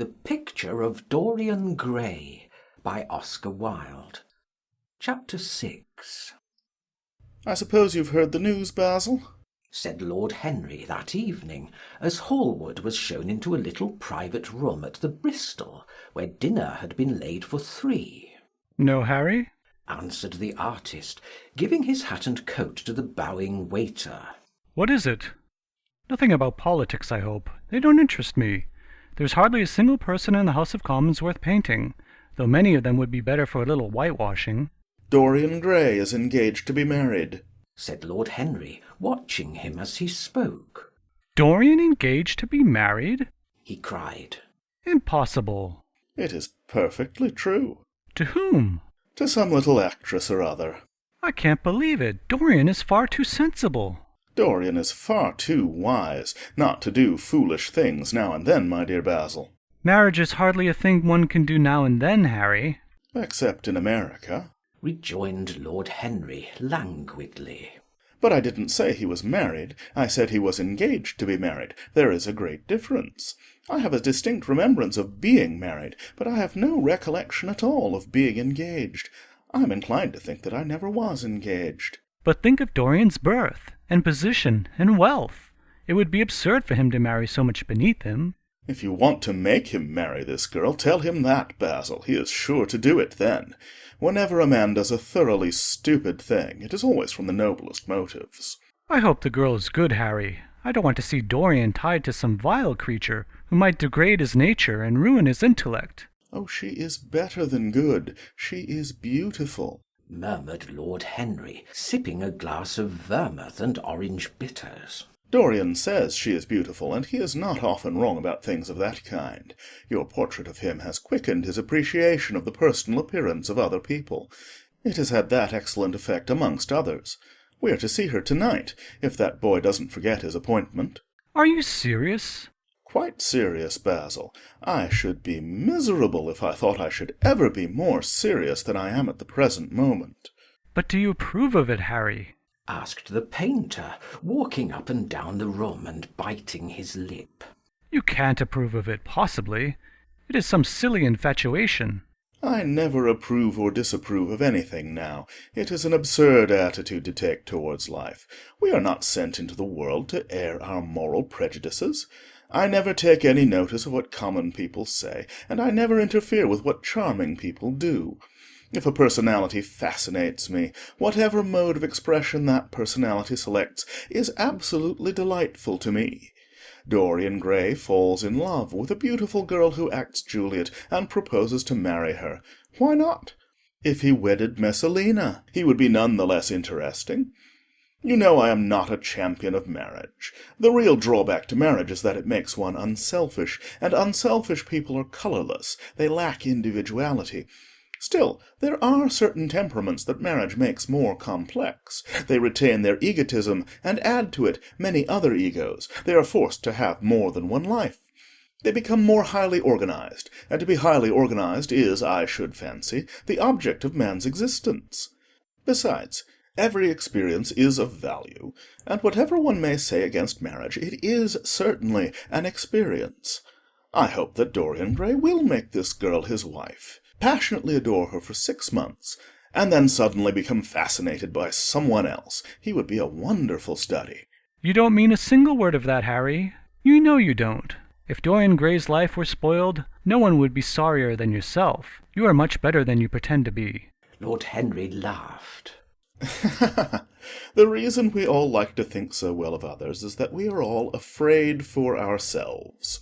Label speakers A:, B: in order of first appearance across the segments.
A: The Picture of Dorian Gray by Oscar Wilde. Chapter 6.
B: "I suppose you've heard the news, Basil?"
A: said Lord Henry that evening, as Hallward was shown into a little private room at the Bristol, where dinner had been laid for 3.
C: "No, Harry?"
A: answered the artist, giving his hat and coat to the bowing waiter.
C: "What is it?" "Nothing about politics, I hope. They don't interest me. There's hardly a single person in the House of Commons worth painting, though many of them would be better for a little whitewashing."
B: "Dorian Gray is engaged to be married,"
A: said Lord Henry, watching him as he spoke.
C: "Dorian engaged to be married?"
A: he cried.
C: "Impossible."
B: "It is perfectly true."
C: "To whom?"
B: "To some little actress or other."
C: "I can't believe it. Dorian is far too sensible."
B: "Dorian is far too wise not to do foolish things now and then, my dear Basil."
C: "Marriage is hardly a thing one can do now and then, Harry."
B: "Except in America,"
A: rejoined Lord Henry languidly.
B: "But I didn't say he was married. I said he was engaged to be married. There is a great difference. I have a distinct remembrance of being married, but I have no recollection at all of being engaged. I'm inclined to think that I never was engaged."
C: "But think of Dorian's birth, and position, and wealth. It would be absurd for him to marry so much beneath him."
B: "If you want to make him marry this girl, tell him that, Basil. He is sure to do it then. Whenever a man does a thoroughly stupid thing, it is always from the noblest motives."
C: "I hope the girl is good, Harry. I don't want to see Dorian tied to some vile creature who might degrade his nature and ruin his intellect."
B: "Oh, she is better than good. She is beautiful,"
A: murmured Lord Henry, sipping a glass of vermouth and orange bitters.
B: "Dorian says she is beautiful, and he is not often wrong about things of that kind. Your portrait of him has quickened his appreciation of the personal appearance of other people. It has had that excellent effect amongst others. We are to see her tonight, if that boy doesn't forget his appointment."
C: "Are you serious?"
B: "Quite serious, Basil. I should be miserable if I thought I should ever be more serious than I am at the present moment."
C: "But do you approve of it, Harry?"
A: asked the painter, walking up and down the room and biting his lip.
C: "You can't approve of it, possibly. It is some silly infatuation."
B: "I never approve or disapprove of anything now. It is an absurd attitude to take towards life. We are not sent into the world to air our moral prejudices. I never take any notice of what common people say, and I never interfere with what charming people do. If a personality fascinates me, whatever mode of expression that personality selects is absolutely delightful to me. Dorian Gray falls in love with a beautiful girl who acts Juliet, and proposes to marry her. Why not? If he wedded Messalina, he would be none the less interesting. You know I am not a champion of marriage. The real drawback to marriage is that it makes one unselfish, and unselfish people are colourless. They lack individuality. Still, there are certain temperaments that marriage makes more complex. They retain their egotism, and add to it many other egos. They are forced to have more than one life. They become more highly organized, and to be highly organized is, I should fancy, the object of man's existence. Besides, every experience is of value, and whatever one may say against marriage, it is certainly an experience. I hope that Dorian Gray will make this girl his wife, passionately adore her for 6 months, and then suddenly become fascinated by someone else. He would be a wonderful study."
C: "You don't mean a single word of that, Harry. You know you don't. If Dorian Gray's life were spoiled, no one would be sorrier than yourself. You are much better than you pretend to be."
A: Lord Henry laughed.
B: "The reason we all like to think so well of others is that we are all afraid for ourselves.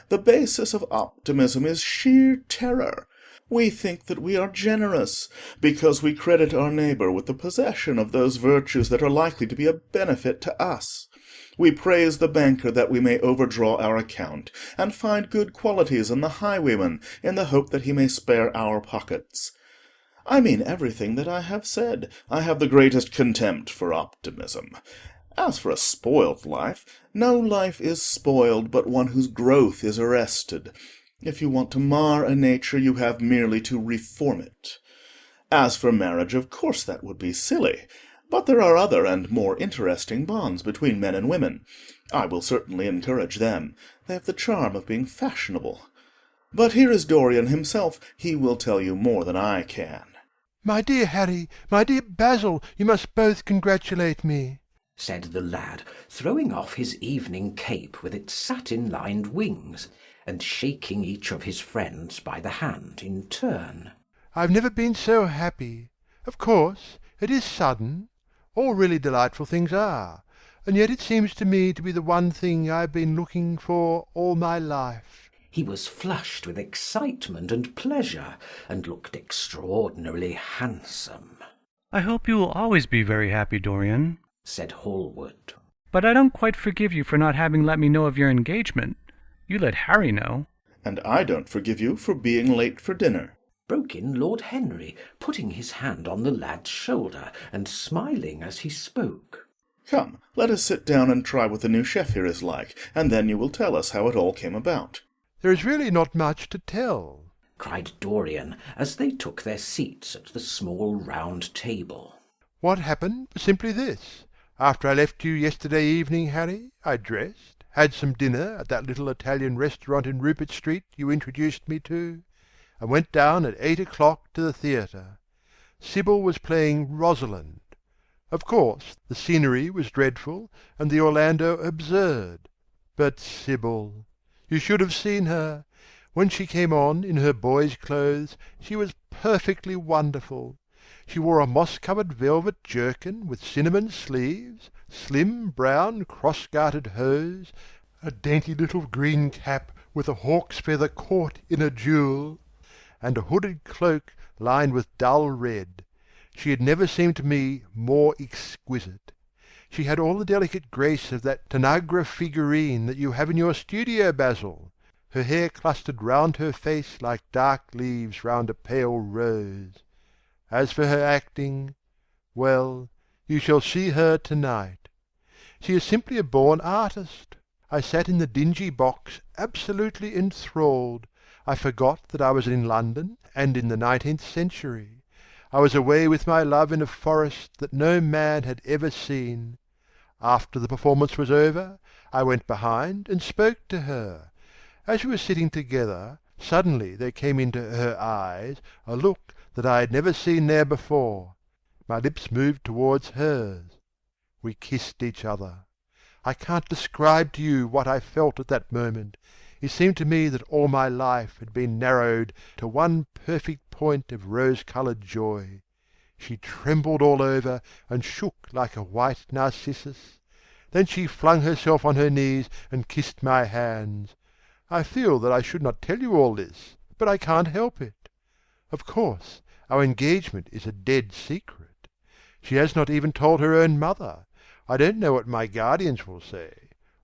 B: The basis of optimism is sheer terror. We think that we are generous, because we credit our neighbour with the possession of those virtues that are likely to be a benefit to us. We praise the banker that we may overdraw our account, and find good qualities in the highwayman in the hope that he may spare our pockets. I mean everything that I have said. I have the greatest contempt for optimism. As for a spoiled life, no life is spoiled but one whose growth is arrested. If you want to mar a nature, you have merely to reform it. As for marriage, of course that would be silly. But there are other and more interesting bonds between men and women. I will certainly encourage them. They have the charm of being fashionable. But here is Dorian himself. He will tell you more than I can.
D: My dear Harry, my dear Basil, you must both congratulate me,
A: said the lad, throwing off his evening cape with its satin-lined wings, and shaking each of his friends by the hand in turn.
D: I've never been so happy. Of course, it is sudden. All really delightful things are. And yet it seems to me to be the one thing I've been looking for all my life.
A: He was flushed with excitement and pleasure, and looked extraordinarily handsome.
C: I hope you will always be very happy, Dorian,
A: said Hallward.
C: But I don't quite forgive you for not having let me know of your engagement. You let Harry know.
B: And I don't forgive you for being late for dinner,
A: broke in Lord Henry, putting his hand on the lad's shoulder and smiling as he spoke.
B: Come, let us sit down and try what the new chef here is like, and then you will tell us how it all came about.
D: There is really not much to tell,
A: cried Dorian, as they took their seats at the small round table.
D: What happened was simply this. After I left you yesterday evening, Harry, I dressed, had some dinner at that little Italian restaurant in Rupert Street you introduced me to, and went down at 8 o'clock to the theatre. Sybil was playing Rosalind. Of course, the scenery was dreadful, and the Orlando absurd. But Sybil! You should have seen her. When she came on in her boy's clothes, she was perfectly wonderful. She wore a moss-covered velvet jerkin with cinnamon sleeves, slim brown cross-gartered hose, a dainty little green cap with a hawk's feather caught in a jewel, and a hooded cloak lined with dull red. She had never seemed to me more exquisite. She had all the delicate grace of that Tanagra figurine that you have in your studio, Basil. Her hair clustered round her face like dark leaves round a pale rose. As for her acting, well, you shall see her tonight. She is simply a born artist. I sat in the dingy box absolutely enthralled. I forgot that I was in London and in the 19th century. I was away with my love in a forest that no man had ever seen. After the performance was over, I went behind and spoke to her. As we were sitting together, suddenly there came into her eyes a look that I had never seen there before. My lips moved towards hers. We kissed each other. I can't describe to you what I felt at that moment. It seemed to me that all my life had been narrowed to one perfect point of rose-coloured joy. She trembled all over and shook like a white narcissus. Then she flung herself on her knees and kissed my hands. I feel that I should not tell you all this, but I can't help it. Of course, our engagement is a dead secret. She has not even told her own mother. I don't know what my guardians will say.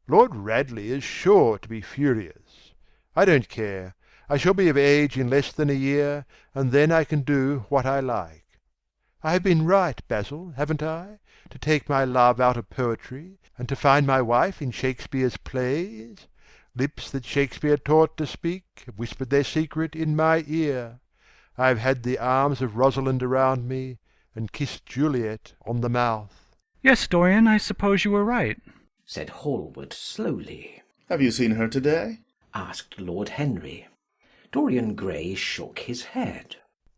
D: Lord Radley is sure to be furious. I don't care. I shall be of age in less than a year, and then I can do what I like. I have been right, Basil, haven't I, to take my love out of poetry, and to find my wife in Shakespeare's plays? Lips that Shakespeare taught to speak have whispered their secret in my ear. I have had the arms of Rosalind around me, and kissed Juliet on the mouth.
C: Yes, Dorian, I suppose you were right,
A: said Hallward slowly.
B: Have you seen her today?
A: Asked Lord Henry. Dorian Gray shook his head.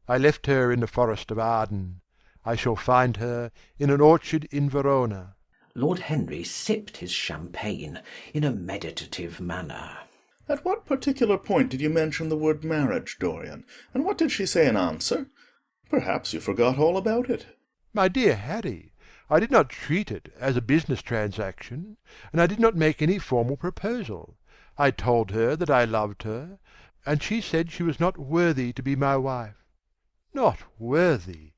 D: I left her in the forest of Arden. I shall find her in an orchard in Verona.
A: Lord Henry sipped his champagne in a meditative manner.
B: At what particular point did you mention the word marriage, Dorian? And what did she say in answer? Perhaps you forgot all about it.
D: My dear Harry, I did not treat it as a business transaction, and I did not make any formal proposal. I told her that I loved her, and she said she was not worthy to be my wife. Not worthy!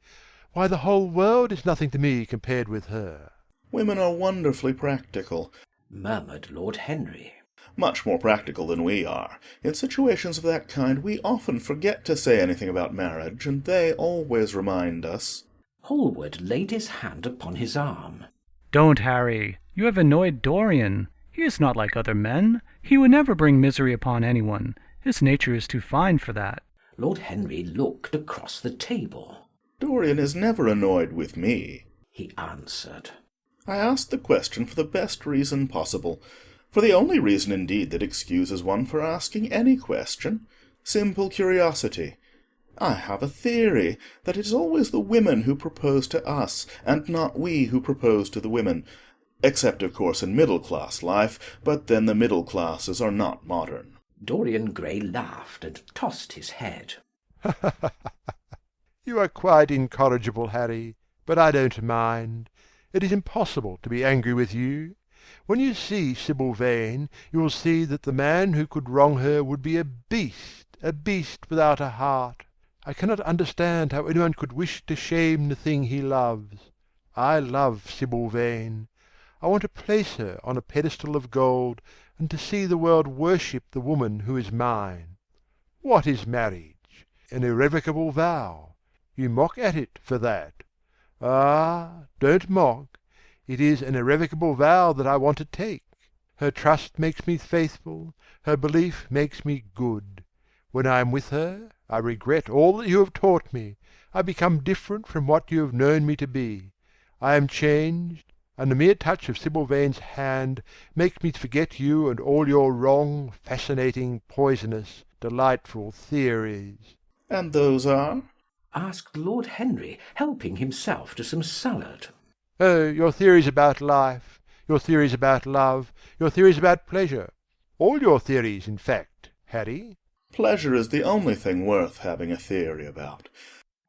D: Why, the whole world is nothing to me compared with her.
B: Women are wonderfully practical,
A: murmured Lord Henry.
B: Much more practical than we are. In situations of that kind, we often forget to say anything about marriage, and they always remind us.
A: Hallward laid his hand upon his arm.
C: Don't, Harry. You have annoyed Dorian. He is not like other men. He would never bring misery upon anyone. His nature is too fine for that.
A: Lord Henry looked across the table.
B: Dorian is never annoyed with me,
A: he answered.
B: I asked the question for the best reason possible, for the only reason indeed that excuses one for asking any question. Simple curiosity. I have a theory that it is always the women who propose to us, and not we who propose to the women. Except, of course, in middle-class life, but then the middle classes are not modern."
A: Dorian Gray laughed and tossed his head.
D: "You are quite incorrigible, Harry, but I don't mind. It is impossible to be angry with you. When you see Sibyl Vane, you will see that the man who could wrong her would be a beast without a heart. I cannot understand how anyone could wish to shame the thing he loves. I love Sibyl Vane. I want to place her on a pedestal of gold, and to see the world worship the woman who is mine. What is marriage? An irrevocable vow. You mock at it for that. Ah, don't mock. It is an irrevocable vow that I want to take. Her trust makes me faithful, her belief makes me good. When I am with her, I regret all that you have taught me. I become different from what you have known me to be. I am changed, and the mere touch of Sibyl Vane's hand makes me forget you and all your wrong, fascinating, poisonous, delightful theories."
B: "And those are?"
A: asked Lord Henry, helping himself to some salad.
D: "Oh, your theories about life, your theories about love, your theories about pleasure. All your theories, in fact, Harry."
B: "Pleasure is the only thing worth having a theory about,"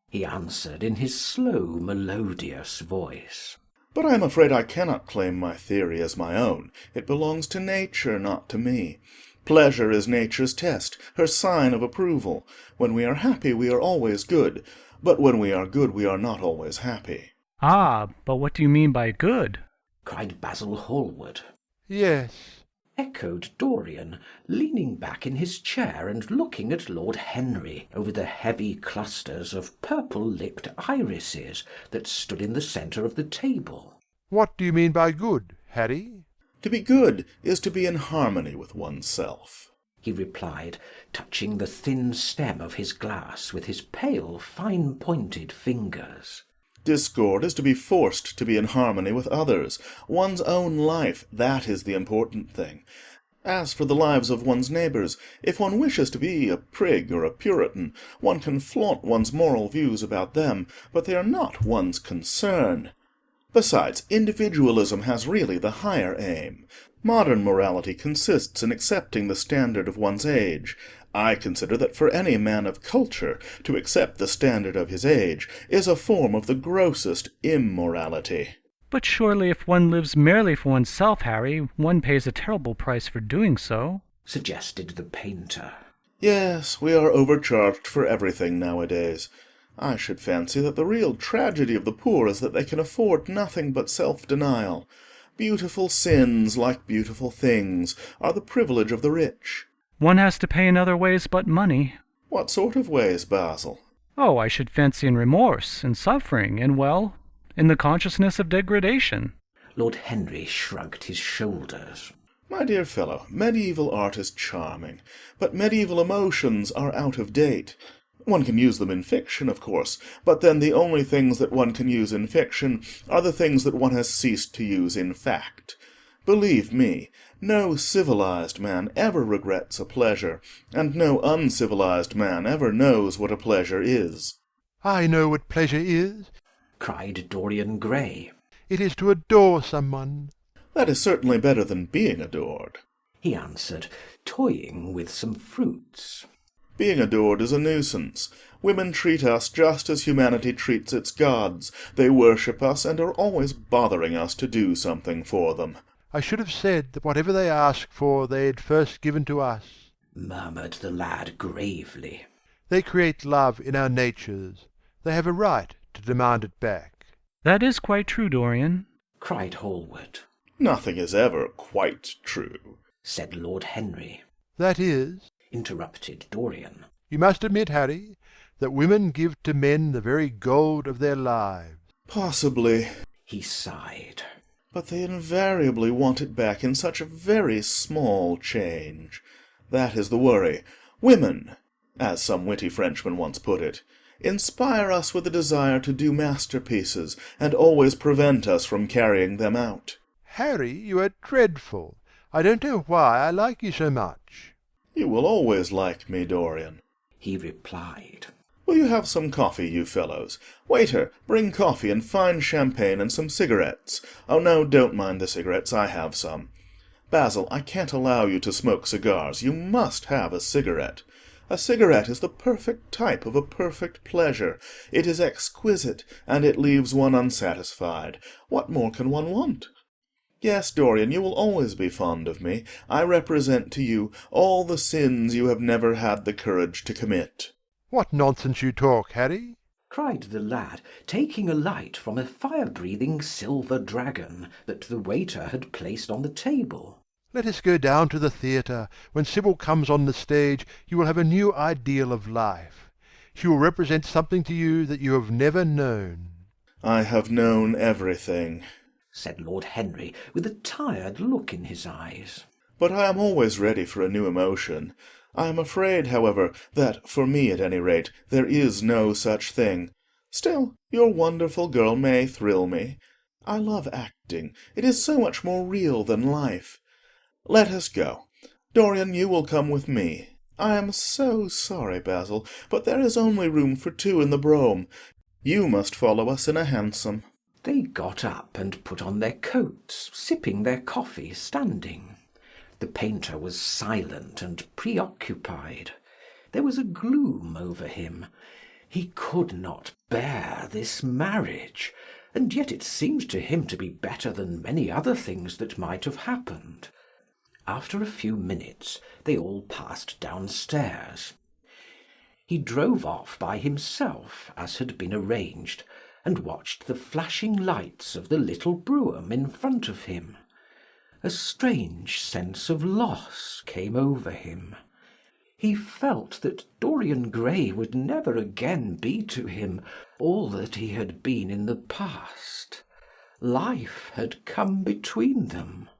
A: he answered in his slow, melodious voice.
B: "But I am afraid I cannot claim my theory as my own. It belongs to nature, not to me. Pleasure is nature's test, her sign of approval. When we are happy, we are always good. But when we are good, we are not always happy."
C: Ah, but what do you mean by good?
A: cried Basil Hallward.
D: "Yes,"
A: echoed Dorian, leaning back in his chair and looking at Lord Henry over the heavy clusters of purple-lipped irises that stood in the centre of the table.
D: "what do you mean by good, Harry?"
B: "To be good is to be in harmony with oneself,"
A: he replied, touching the thin stem of his glass with his pale, fine-pointed fingers.
B: "Discord is to be forced to be in harmony with others. One's own life, that is the important thing. As for the lives of one's neighbours, if one wishes to be a prig or a Puritan, one can flaunt one's moral views about them, but they are not one's concern. Besides, individualism has really the higher aim. Modern morality consists in accepting the standard of one's age. I consider that for any man of culture to accept the standard of his age is a form of the grossest immorality."
C: But surely if one lives merely for oneself, Harry, one pays a terrible price for doing so,
A: suggested the painter.
B: "Yes, we are overcharged for everything nowadays. I should fancy that the real tragedy of the poor is that they can afford nothing but self-denial. Beautiful sins, like beautiful things, are the privilege of the rich."
C: One has to pay in other ways but money.
B: "What sort of ways, Basil?"
C: Oh, I should fancy in remorse, in suffering, and, well, in the consciousness of degradation.
A: Lord Henry shrugged his shoulders.
B: "My dear fellow, medieval art is charming, but medieval emotions are out of date. One can use them in fiction, of course, but then the only things that one can use in fiction are the things that one has ceased to use in fact. Believe me, no civilized man ever regrets a pleasure, and no uncivilized man ever knows what a pleasure is."
D: "I know what pleasure is,"
A: cried Dorian Gray.
D: "It is to adore someone."
B: "That is certainly better than being adored,"
A: he answered, toying with some fruits.
B: "Being adored is a nuisance. Women treat us just as humanity treats its gods. They worship us and are always bothering us to do something for them."
D: "I should have said that whatever they ask for they had first given to us,"
A: murmured the lad gravely.
D: "They create love in our natures. They have a right to demand it back."
C: That is quite true, Dorian,
A: cried Hallward.
B: "Nothing is ever quite true,"
A: said Lord Henry.
D: "That is,"
A: interrupted Dorian.
D: "you must admit, Harry, that women give to men the very gold of their lives."
B: "Possibly,"
A: he sighed.
B: "but they invariably want it back in such a very small change. That is the worry. Women, as some witty Frenchman once put it, inspire us with a desire to do masterpieces, and always prevent us from carrying them out."
D: "Harry, you are dreadful. I don't know why I like you so much."
B: "You will always like me, Dorian."
A: he replied.
B: Will you have some coffee, you fellows? Waiter, bring coffee and fine champagne and some cigarettes. Oh, no, don't mind the cigarettes, I have some. Basil, I can't allow you to smoke cigars. You must have a cigarette. A cigarette is the perfect type of a perfect pleasure. It is exquisite, and it leaves one unsatisfied. What more can one want? Yes, Dorian, you will always be fond of me. I represent to you all the sins you have never had the courage to commit.
D: What nonsense you talk, Harry!
A: Cried the lad, taking a light from a fire-breathing silver dragon that the waiter had placed on the table.
D: Let us go down to the theatre. When Sybil comes on the stage, you will have a new ideal of life. She will represent something to you that you have never known.
B: I have known everything,
A: said Lord Henry, with a tired look in his eyes.
B: But I am always ready for a new emotion. I am afraid, however, that, for me at any rate, there is no such thing. Still, your wonderful girl may thrill me. I love acting. It is so much more real than life. Let us go. Dorian, you will come with me. I am so sorry, Basil, but there is only room for two in the brougham. You must follow us in a hansom.
A: They got up and put on their coats, sipping their coffee standing. The painter was silent and preoccupied. There was a gloom over him. He could not bear this marriage, and yet it seemed to him to be better than many other things that might have happened. After a few minutes they all passed downstairs. He drove off by himself, as had been arranged, and watched the flashing lights of the little brougham in front of him. A strange sense of loss came over him. He felt that Dorian Gray would never again be to him all that he had been in the past. Life had come between them.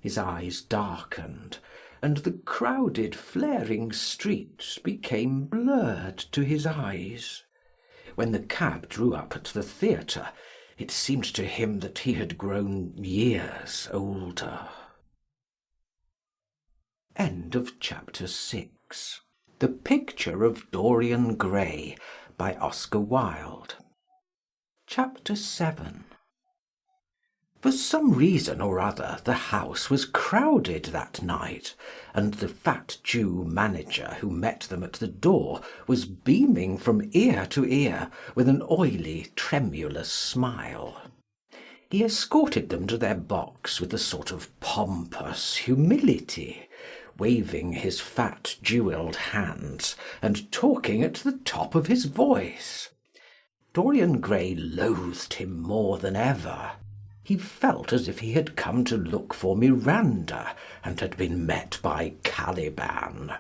A: His eyes darkened, and the crowded, flaring streets became blurred to his eyes. When the cab drew up at the theatre, it seemed to him that he had grown years older. End of chapter 6. The Picture of Dorian Gray by Oscar Wilde. Chapter 7. For some reason or other the house was crowded that night, and the fat Jew manager who met them at the door was beaming from ear to ear with an oily, tremulous smile. He escorted them to their box with a sort of pompous humility, waving his fat jewelled hands and talking at the top of his voice. Dorian Gray loathed him more than ever. He felt as if he had come to look for Miranda and had been met by Caliban.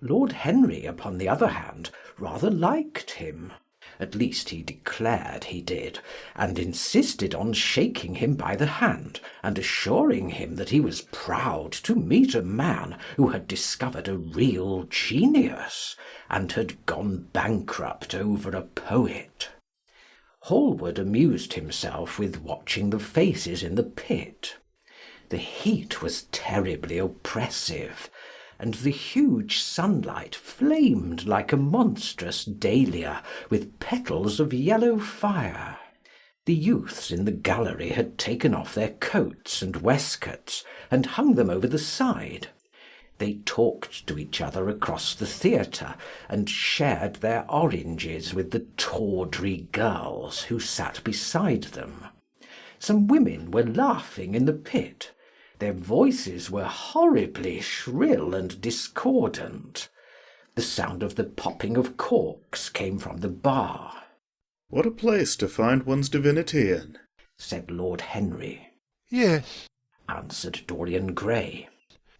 A: Lord Henry, upon the other hand, rather liked him. At least he declared he did, and insisted on shaking him by the hand and assuring him that he was proud to meet a man who had discovered a real genius and had gone bankrupt over a poet. Hallward amused himself with watching the faces in the pit. The heat was terribly oppressive, and the huge sunlight flamed like a monstrous dahlia with petals of yellow fire. The youths in the gallery had taken off their coats and waistcoats and hung them over the side. They talked to each other across the theatre, and shared their oranges with the tawdry girls who sat beside them. Some women were laughing in the pit. Their voices were horribly shrill and discordant. The sound of the popping of corks came from the bar.
B: "What a place to find one's divinity in,"
A: said Lord Henry.
D: Yes,
A: answered Dorian Gray.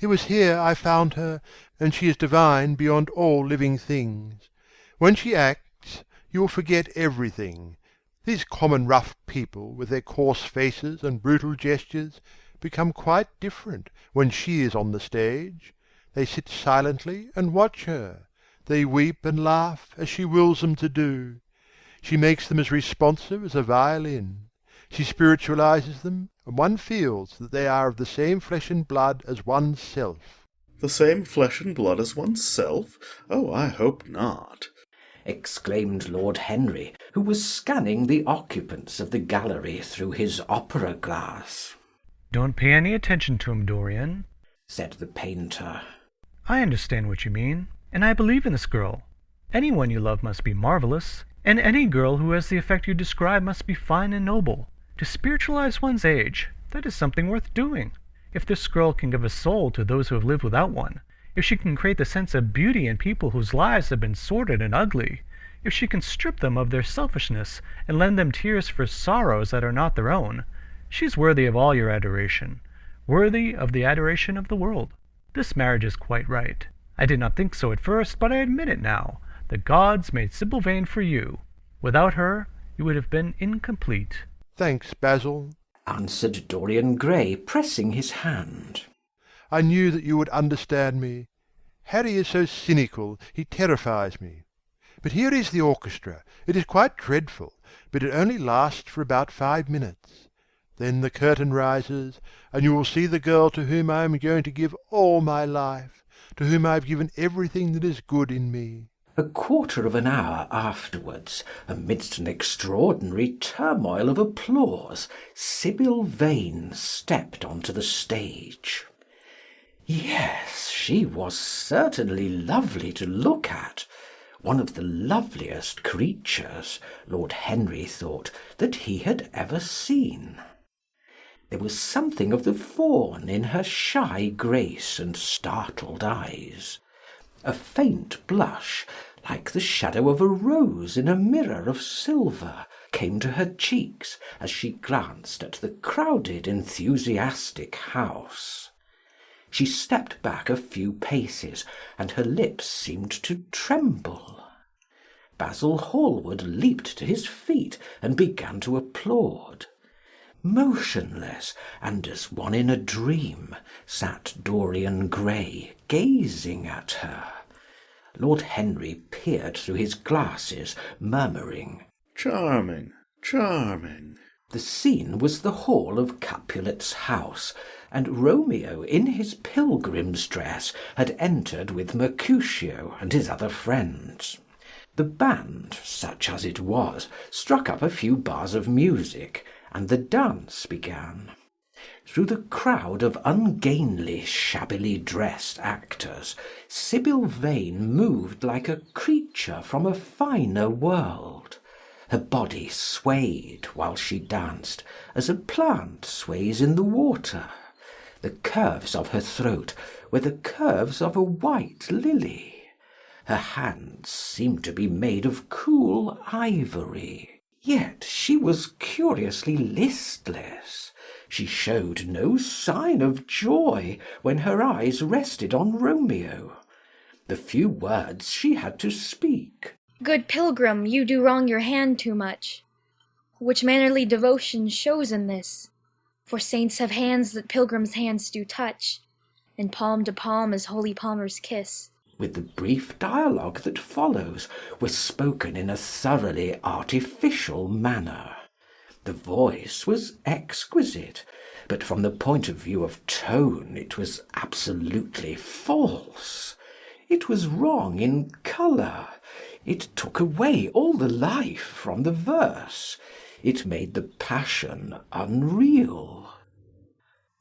D: It was here I found her, and she is divine beyond all living things. When she acts, you will forget everything. These common rough people, with their coarse faces and brutal gestures, become quite different when she is on the stage. They sit silently and watch her. They weep and laugh as she wills them to do. She makes them as responsive as a violin. She spiritualizes them, and one feels that they are of the same flesh and blood as one's self.
B: The same flesh and blood as oneself? Oh, I hope not,"
A: exclaimed Lord Henry, who was scanning the occupants of the gallery through his opera-glass.
C: Don't pay any attention to him, Dorian,
A: said the painter.
C: I understand what you mean, and I believe in this girl. Anyone you love must be marvelous, and any girl who has the effect you describe must be fine and noble. To spiritualize one's age, that is something worth doing. If this girl can give a soul to those who have lived without one, if she can create the sense of beauty in people whose lives have been sordid and ugly, if she can strip them of their selfishness and lend them tears for sorrows that are not their own, she's worthy of all your adoration, worthy of the adoration of the world. This marriage is quite right. I did not think so at first, but I admit it now. The gods made Sybil Vane for you. Without her, you would have been incomplete.
D: "Thanks, Basil,"
A: answered Dorian Gray, pressing his hand.
D: "I knew that you would understand me. Harry is so cynical, he terrifies me. But here is the orchestra. It is quite dreadful, but it only lasts for about 5 minutes. Then the curtain rises, and you will see the girl to whom I am going to give all my life, to whom I have given everything that is good in me."
A: A quarter of an hour afterwards, amidst an extraordinary turmoil of applause, Sybil Vane stepped onto the stage. Yes, she was certainly lovely to look at, one of the loveliest creatures, Lord Henry thought, that he had ever seen. There was something of the fawn in her shy grace and startled eyes. A faint blush, like the shadow of a rose in a mirror of silver, came to her cheeks as she glanced at the crowded, enthusiastic house. She stepped back a few paces, and her lips seemed to tremble. Basil Hallward leaped to his feet and began to applaud. Motionless, and as one in a dream, sat Dorian Gray, gazing at her. Lord Henry peered through his glasses, murmuring,
B: "Charming, charming."
A: The scene was the hall of Capulet's house, and Romeo, in his pilgrim's dress, had entered with Mercutio and his other friends. The band, such as it was, struck up a few bars of music, and the dance began. Through the crowd of ungainly, shabbily dressed actors, Sybil Vane moved like a creature from a finer world. Her body swayed while she danced, as a plant sways in the water. The curves of her throat were the curves of a white lily. Her hands seemed to be made of cool ivory. Yet she was curiously listless. She showed no sign of joy when her eyes rested on Romeo. The few words she had to speak.
E: "Good pilgrim, you do wrong your hand too much. Which mannerly devotion shows in this? For saints have hands that pilgrims' hands do touch, and palm to palm as holy palmers kiss."
A: With the brief dialogue that follows, was spoken in a thoroughly artificial manner. The voice was exquisite, but from the point of view of tone it was absolutely false. It was wrong in colour. It took away all the life from the verse. It made the passion unreal.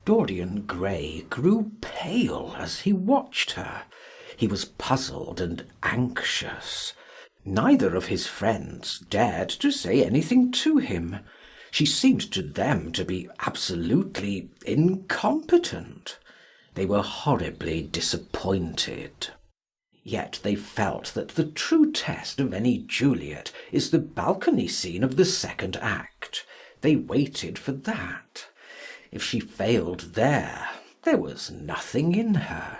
A: Dorian Gray grew pale as he watched her. He was puzzled and anxious. Neither of his friends dared to say anything to him. She seemed to them to be absolutely incompetent. They were horribly disappointed. Yet they felt that the true test of any Juliet is the balcony scene of the second act. They waited for that. If she failed there was nothing in her.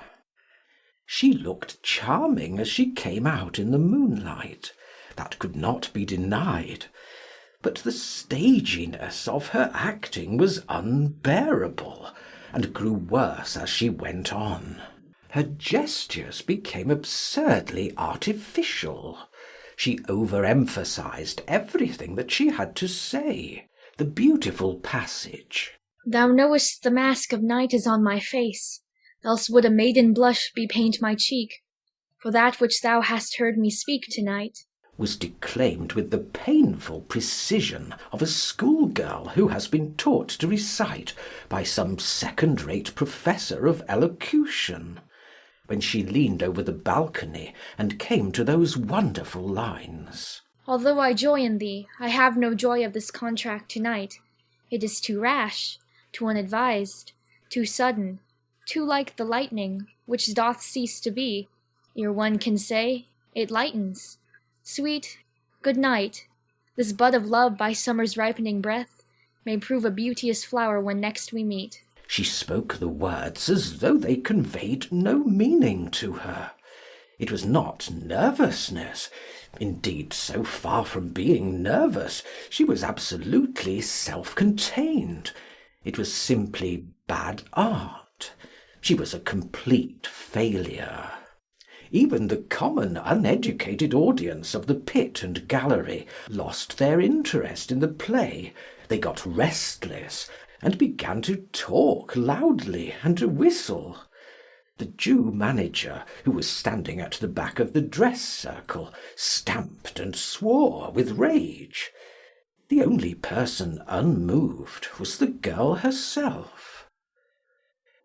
A: She looked charming as she came out in the moonlight. That could not be denied. But the staginess of her acting was unbearable, and grew worse as she went on. Her gestures became absurdly artificial. She overemphasized everything that she had to say. The beautiful passage,
E: "Thou knowest the mask of night is on my face. else would a maiden blush bepaint my cheek, for that which thou hast heard me speak to-night
A: was declaimed with the painful precision of a schoolgirl who has been taught to recite by some second-rate professor of elocution, when she leaned over the balcony and came to those wonderful lines.
E: Although I joy in thee, I have no joy of this contract to-night. It is too rash, too unadvised, too sudden, too like the lightning, which doth cease to be, ere one can say, it lightens. Sweet, good night. This bud of love by summer's ripening breath may prove a beauteous flower when next we meet.
A: She spoke the words as though they conveyed no meaning to her. It was not nervousness. Indeed, so far from being nervous, she was absolutely self-contained. It was simply bad art. She was a complete failure. Even the common uneducated audience of the pit and gallery lost their interest in the play. They got restless, and began to talk loudly and to whistle. The Jew manager, who was standing at the back of the dress circle, stamped and swore with rage. The only person unmoved was the girl herself.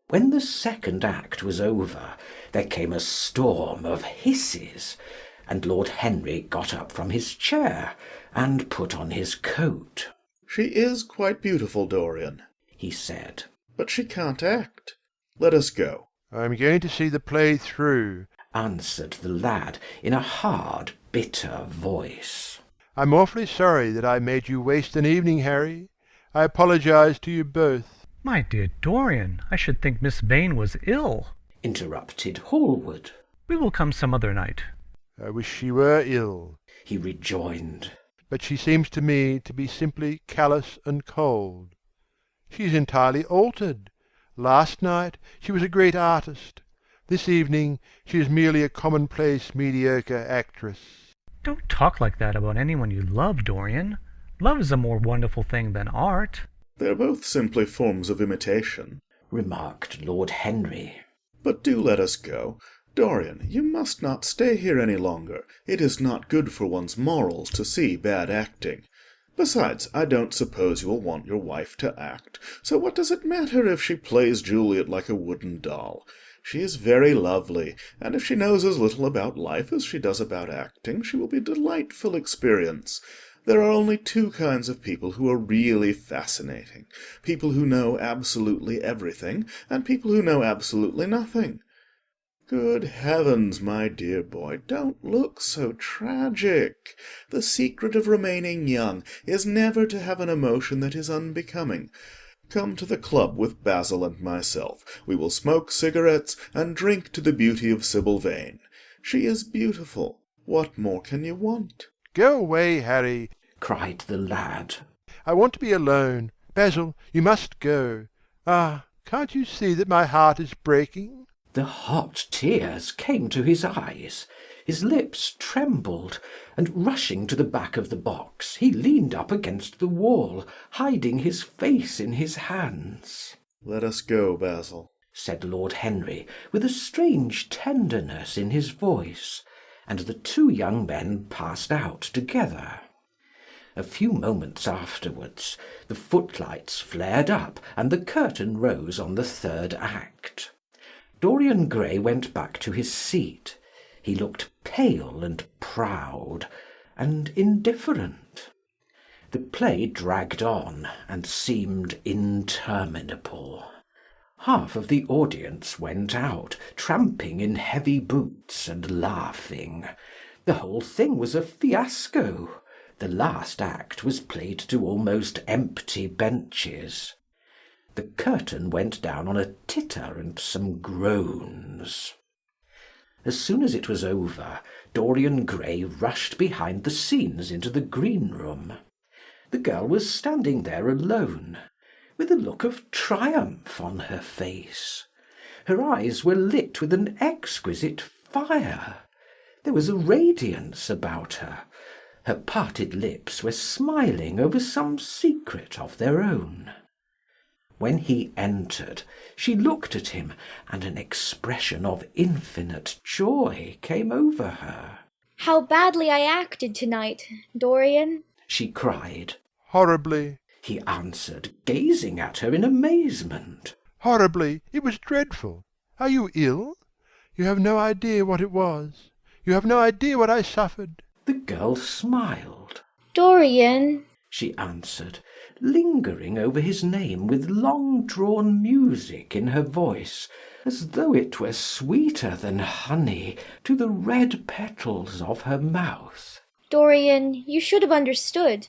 A: When the second act was over, there came a storm of hisses, and Lord Henry got up from his chair and put on his coat.
B: "She is quite beautiful, Dorian,"
A: he said.
B: "but she can't act. Let us go."
D: "I am going to see the play through,"
A: answered the lad in a hard, bitter voice.
D: "I'm awfully sorry that I made you waste an evening, Harry. I apologise to you both."
C: My dear Dorian, I should think Miss Vane was ill.
A: Interrupted Hallward.
C: We will come some other night.
D: "I wish she were ill,"
A: he rejoined.
D: "but she seems to me to be simply callous and cold. She is entirely altered. Last night she was a great artist. This evening she is merely a commonplace, mediocre actress."
C: Don't talk like that about anyone you love, Dorian. Love is a more wonderful thing than art.
B: "They're both simply forms of imitation,"
A: remarked Lord Henry.
B: "But do let us go. Dorian, you must not stay here any longer. It is not good for one's morals to see bad acting. Besides, I don't suppose you will want your wife to act, so what does it matter if she plays Juliet like a wooden doll? She is very lovely, and if she knows as little about life as she does about acting, she will be a delightful experience. There are only two kinds of people who are really fascinating: people who know absolutely everything, and people who know absolutely nothing. Good heavens, my dear boy, don't look so tragic. The secret of remaining young is never to have an emotion that is unbecoming. Come to the club with Basil and myself. We will smoke cigarettes and drink to the beauty of Sybil Vane. She is beautiful. What more can you want?"
D: "Go away, Harry,"
A: cried the lad.
D: "I want to be alone. Basil, you must go. Ah, can't you see that my heart is breaking?"
A: The hot tears came to his eyes. His lips trembled, and rushing to the back of the box, he leaned up against the wall, hiding his face in his hands.
B: "Let us go, Basil,"
A: said Lord Henry, with a strange tenderness in his voice, and the two young men passed out together. A few moments afterwards, the footlights flared up, and the curtain rose on the third act. Dorian Gray went back to his seat. He looked pale and proud, and indifferent. The play dragged on, and seemed interminable. Half of the audience went out, tramping in heavy boots and laughing. The whole thing was a fiasco. The last act was played to almost empty benches. The curtain went down on a titter and some groans. As soon as it was over, Dorian Gray rushed behind the scenes into the green room. The girl was standing there alone, with a look of triumph on her face. Her eyes were lit with an exquisite fire. There was a radiance about her. Her parted lips were smiling over some secret of their own. When he entered, she looked at him, and an expression of infinite joy came over her.
E: How badly I acted tonight, Dorian,
A: she cried.
D: Horribly.
A: He answered, gazing at her in amazement.
D: Horribly. It was dreadful. Are you ill? You have no idea what it was. You have no idea what I suffered.
A: The girl smiled.
E: Dorian,
A: she answered, lingering over his name with long-drawn music in her voice, as though it were sweeter than honey to the red petals of her mouth.
E: Dorian, you should have understood.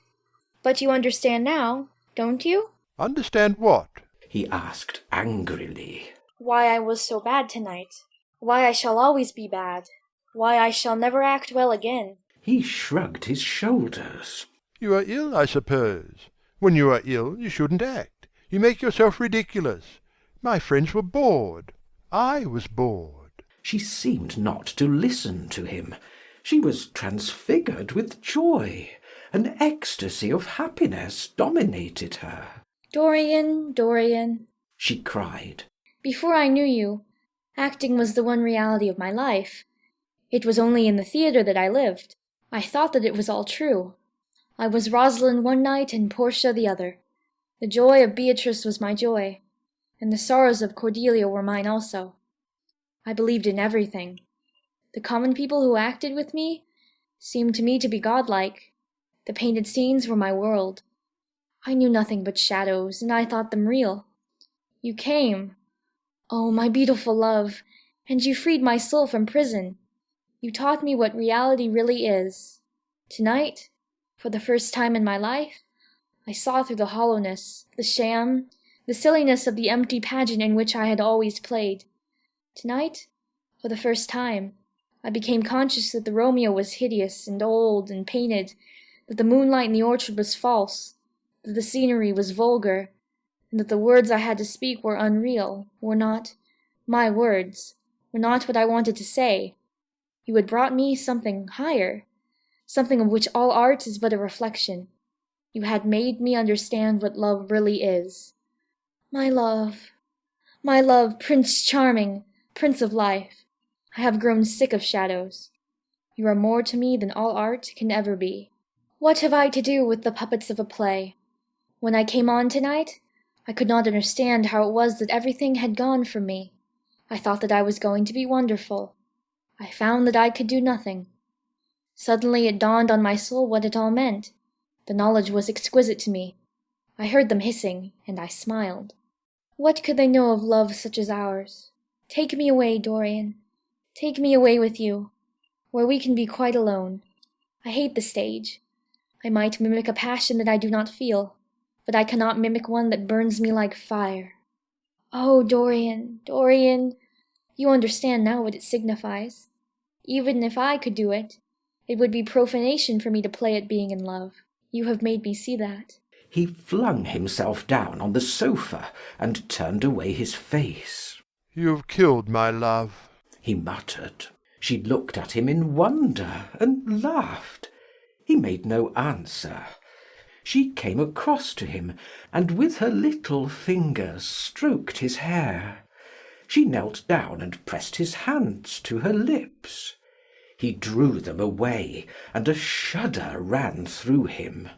E: But you understand now, don't you?
D: Understand what?
A: He asked angrily.
E: Why I was so bad tonight. Why I shall always be bad. Why I shall never act well again.
A: He shrugged his shoulders.
D: You are ill, I suppose. When you are ill, you shouldn't act. You make yourself ridiculous. My friends were bored. I was bored.
A: She seemed not to listen to him. She was transfigured with joy. An ecstasy of happiness dominated her.
E: Dorian, Dorian,
A: she cried.
E: Before I knew you, acting was the one reality of my life. It was only in the theatre that I lived. I thought that it was all true. I was Rosalind one night and Portia the other. The joy of Beatrice was my joy, and the sorrows of Cordelia were mine also. I believed in everything. The common people who acted with me seemed to me to be godlike. The painted scenes were my world. I knew nothing but shadows, and I thought them real. You came, oh, my beautiful love, and you freed my soul from prison. You taught me what reality really is. Tonight, for the first time in my life, I saw through the hollowness, the sham, the silliness of the empty pageant in which I had always played. Tonight, for the first time, I became conscious that the Romeo was hideous and old and painted, that the moonlight in the orchard was false, that the scenery was vulgar, and that the words I had to speak were unreal, were not my words, were not what I wanted to say. You had brought me something higher, something of which all art is but a reflection. You had made me understand what love really is. My love, Prince Charming, Prince of Life, I have grown sick of shadows. You are more to me than all art can ever be. What have I to do with the puppets of a play? When I came on tonight, I could not understand how it was that everything had gone from me. I thought that I was going to be wonderful. I found that I could do nothing. Suddenly it dawned on my soul what it all meant. The knowledge was exquisite to me. I heard them hissing, and I smiled. What could they know of love such as ours? Take me away, Dorian. Take me away with you, where we can be quite alone. I hate the stage. I might mimic a passion that I do not feel, but I cannot mimic one that burns me like fire. Oh, Dorian, Dorian, you understand now what it signifies. Even if I could do it, it would be profanation for me to play at being in love. You have made me see that.
A: He flung himself down on the sofa and turned away his face.
D: You have killed my love,
A: he muttered. She looked at him in wonder and laughed. He made no answer. She came across to him, and with her little fingers stroked his hair. She knelt down and pressed his hands to her lips. He drew them away, and a shudder ran through him.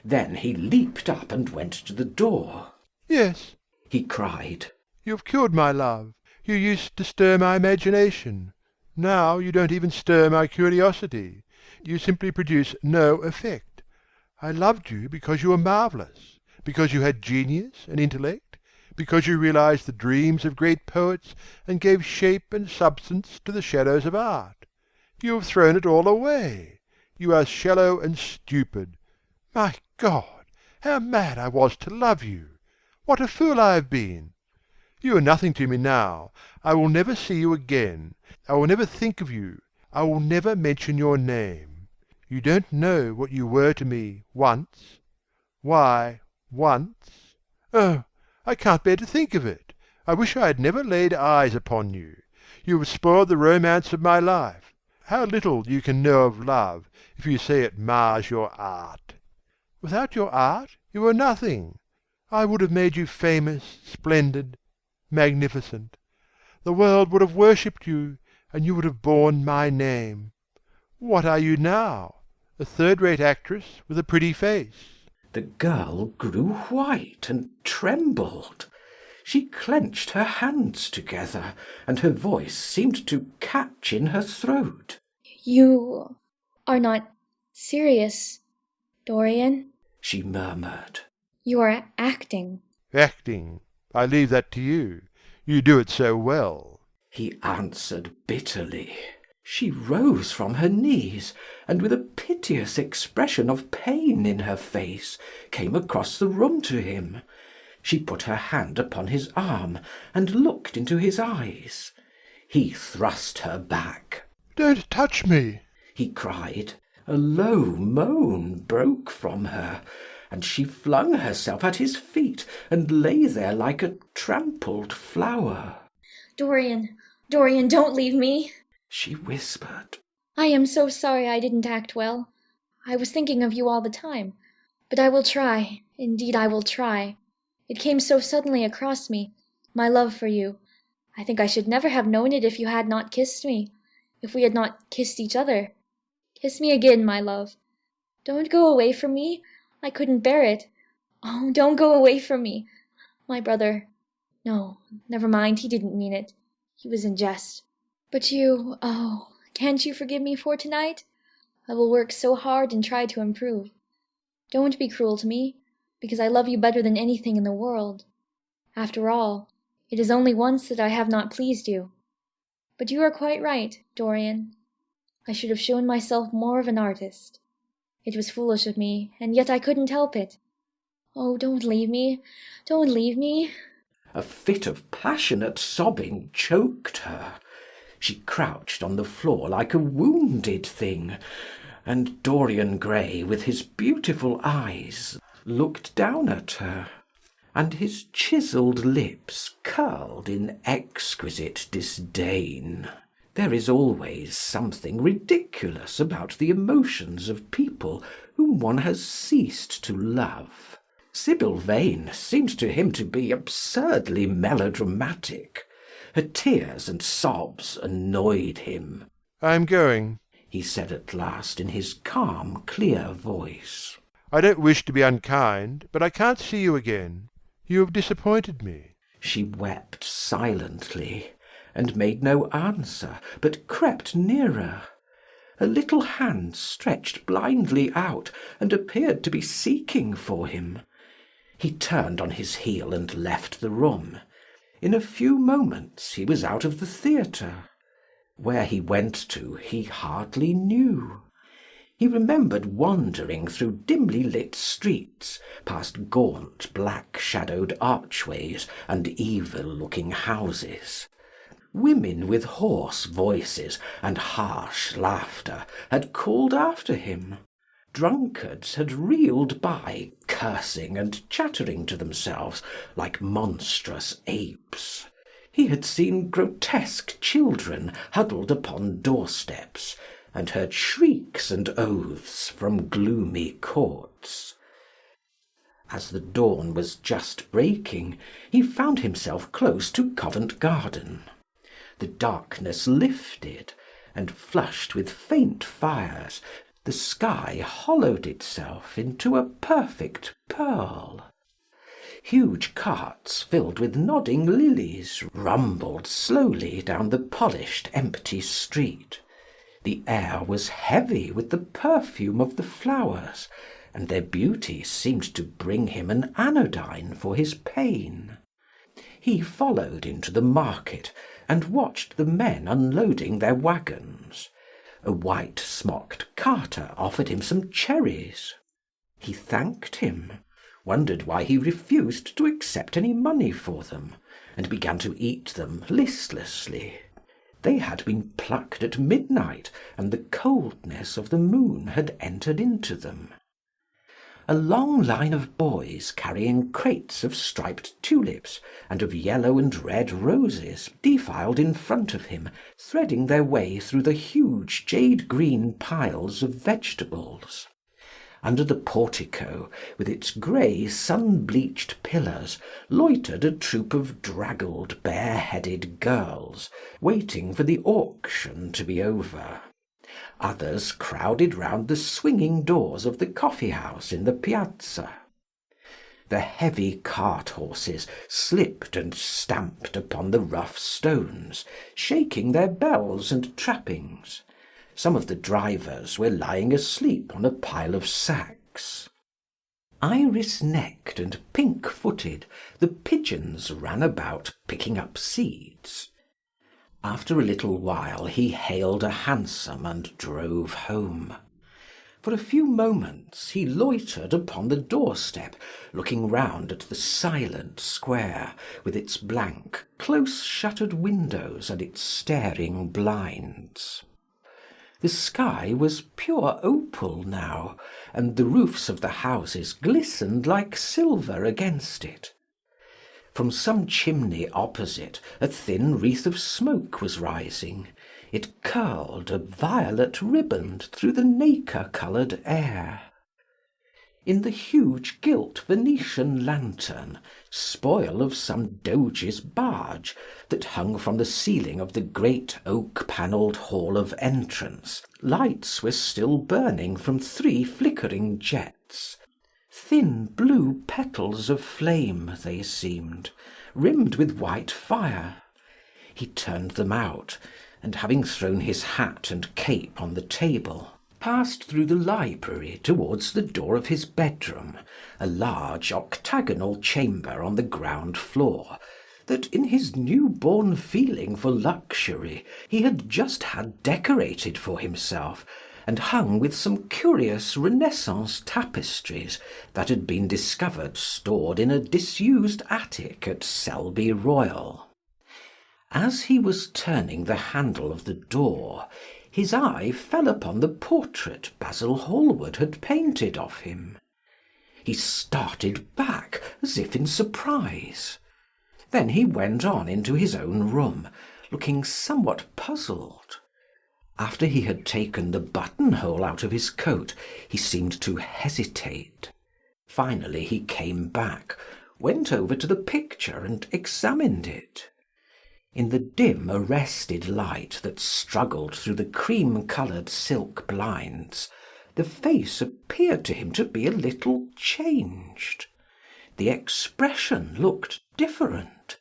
A: Then he leaped up and went to the door.
D: Yes,
A: he cried.
D: You have killed my love. You used to stir my imagination. Now you don't even stir my curiosity. You simply produce no effect. I loved you because you were marvellous, because you had genius and intellect, because you realized the dreams of great poets and gave shape and substance to the shadows of art. You have thrown it all away. You are shallow and stupid. My God, how mad I was to love you! What a fool I have been! You are nothing to me now. I will never see you again. I will never think of you. I will never mention your name. You don't know what you were to me once. Why, once. Oh, I can't bear to think of it. I wish I had never laid eyes upon you. You have spoiled the romance of my life. How little you can know of love, if you say it mars your art. Without your art you are nothing. I would have made you famous, splendid, magnificent. The world would have worshipped you, and you would have borne my name. What are you now? A third-rate actress with a pretty face."
A: The girl grew white and trembled. She clenched her hands together, and her voice seemed to catch in her throat.
E: "You are not serious, Dorian," she murmured. "You are acting."
D: "Acting. I leave that to you. You do it so well,"
A: he answered bitterly. She rose from her knees, and with a piteous expression of pain in her face, came across the room to him. She put her hand upon his arm, and looked into his eyes. He thrust her back.
D: "Don't touch me,"
A: he cried. A low moan broke from her, and she flung herself at his feet, and lay there like a trampled flower.
E: Dorian, don't leave me,"
A: she whispered.
E: "I am so sorry I didn't act well. I was thinking of you all the time. But I will try. Indeed, I will try. It came so suddenly across me, my love for you. I think I should never have known it if you had not kissed me, if we had not kissed each other. Kiss me again, my love. Don't go away from me. I couldn't bear it. Oh, don't go away from me. My brother. No, never mind, he didn't mean it. He was in jest. But you, oh, can't you forgive me for tonight? I will work so hard and try to improve. Don't be cruel to me, because I love you better than anything in the world. After all, it is only once that I have not pleased you. But you are quite right, Dorian. I should have shown myself more of an artist. It was foolish of me, and yet I couldn't help it. Oh, don't leave me. Don't leave me."
A: A fit of passionate sobbing choked her. She crouched on the floor like a wounded thing, and Dorian Gray, with his beautiful eyes, looked down at her, and his chiselled lips curled in exquisite disdain. There is always something ridiculous about the emotions of people whom one has ceased to love. Sybil Vane seemed to him to be absurdly melodramatic. Her tears and sobs annoyed him.
D: "I am going,"
A: he said at last in his calm, clear voice.
D: "I don't wish to be unkind, but I can't see you again. You have disappointed me."
A: She wept silently, and made no answer, but crept nearer. Her little hand stretched blindly out, and appeared to be seeking for him. He turned on his heel and left the room. In a few moments he was out of the theatre. Where he went to he hardly knew. He remembered wandering through dimly lit streets, past gaunt, black-shadowed archways and evil-looking houses. Women with hoarse voices and harsh laughter had called after him. Drunkards had reeled by, cursing and chattering to themselves like monstrous apes. He had seen grotesque children huddled upon doorsteps, and heard shrieks and oaths from gloomy courts. As the dawn was just breaking, he found himself close to Covent Garden. The darkness lifted, and flushed with faint fires, the sky hollowed itself into a perfect pearl. Huge carts filled with nodding lilies rumbled slowly down the polished, empty street. The air was heavy with the perfume of the flowers, and their beauty seemed to bring him an anodyne for his pain. He followed into the market, and watched the men unloading their wagons. A white-smocked carter offered him some cherries. He thanked him, wondered why he refused to accept any money for them, and began to eat them listlessly. They had been plucked at midnight, and the coldness of the moon had entered into them. A long line of boys carrying crates of striped tulips and of yellow and red roses defiled in front of him, threading their way through the huge jade-green piles of vegetables. Under the portico, with its grey sun-bleached pillars, loitered a troop of draggled, bare-headed girls, waiting for the auction to be over. Others crowded round the swinging doors of the coffee-house in the piazza. The heavy cart-horses slipped and stamped upon the rough stones, shaking their bells and trappings. Some of the drivers were lying asleep on a pile of sacks. Iris-necked and pink-footed, the pigeons ran about picking up seeds. After a little while he hailed a hansom and drove home. For a few moments he loitered upon the doorstep, looking round at the silent square, with its blank, close-shuttered windows and its staring blinds. The sky was pure opal now, and the roofs of the houses glistened like silver against it. From some chimney opposite a thin wreath of smoke was rising. It curled a violet riband through the nacre-coloured air. In the huge gilt Venetian lantern, spoil of some doge's barge, that hung from the ceiling of the great oak-panelled hall of entrance, lights were still burning from 3 flickering jets. Thin blue petals of flame they seemed, rimmed with white fire. He turned them out, and having thrown his hat and cape on the table, passed through the library towards the door of his bedroom, a large octagonal chamber on the ground floor, that in his new-born feeling for luxury he had just had decorated for himself, and hung with some curious Renaissance tapestries that had been discovered stored in a disused attic at Selby Royal. As he was turning the handle of the door, his eye fell upon the portrait Basil Hallward had painted of him. He started back as if in surprise. Then he went on into his own room, looking somewhat puzzled. After he had taken the buttonhole out of his coat, he seemed to hesitate. Finally he came back, went over to the picture and examined it. In the dim arrested light that struggled through the cream-coloured silk blinds, the face appeared to him to be a little changed. The expression looked different.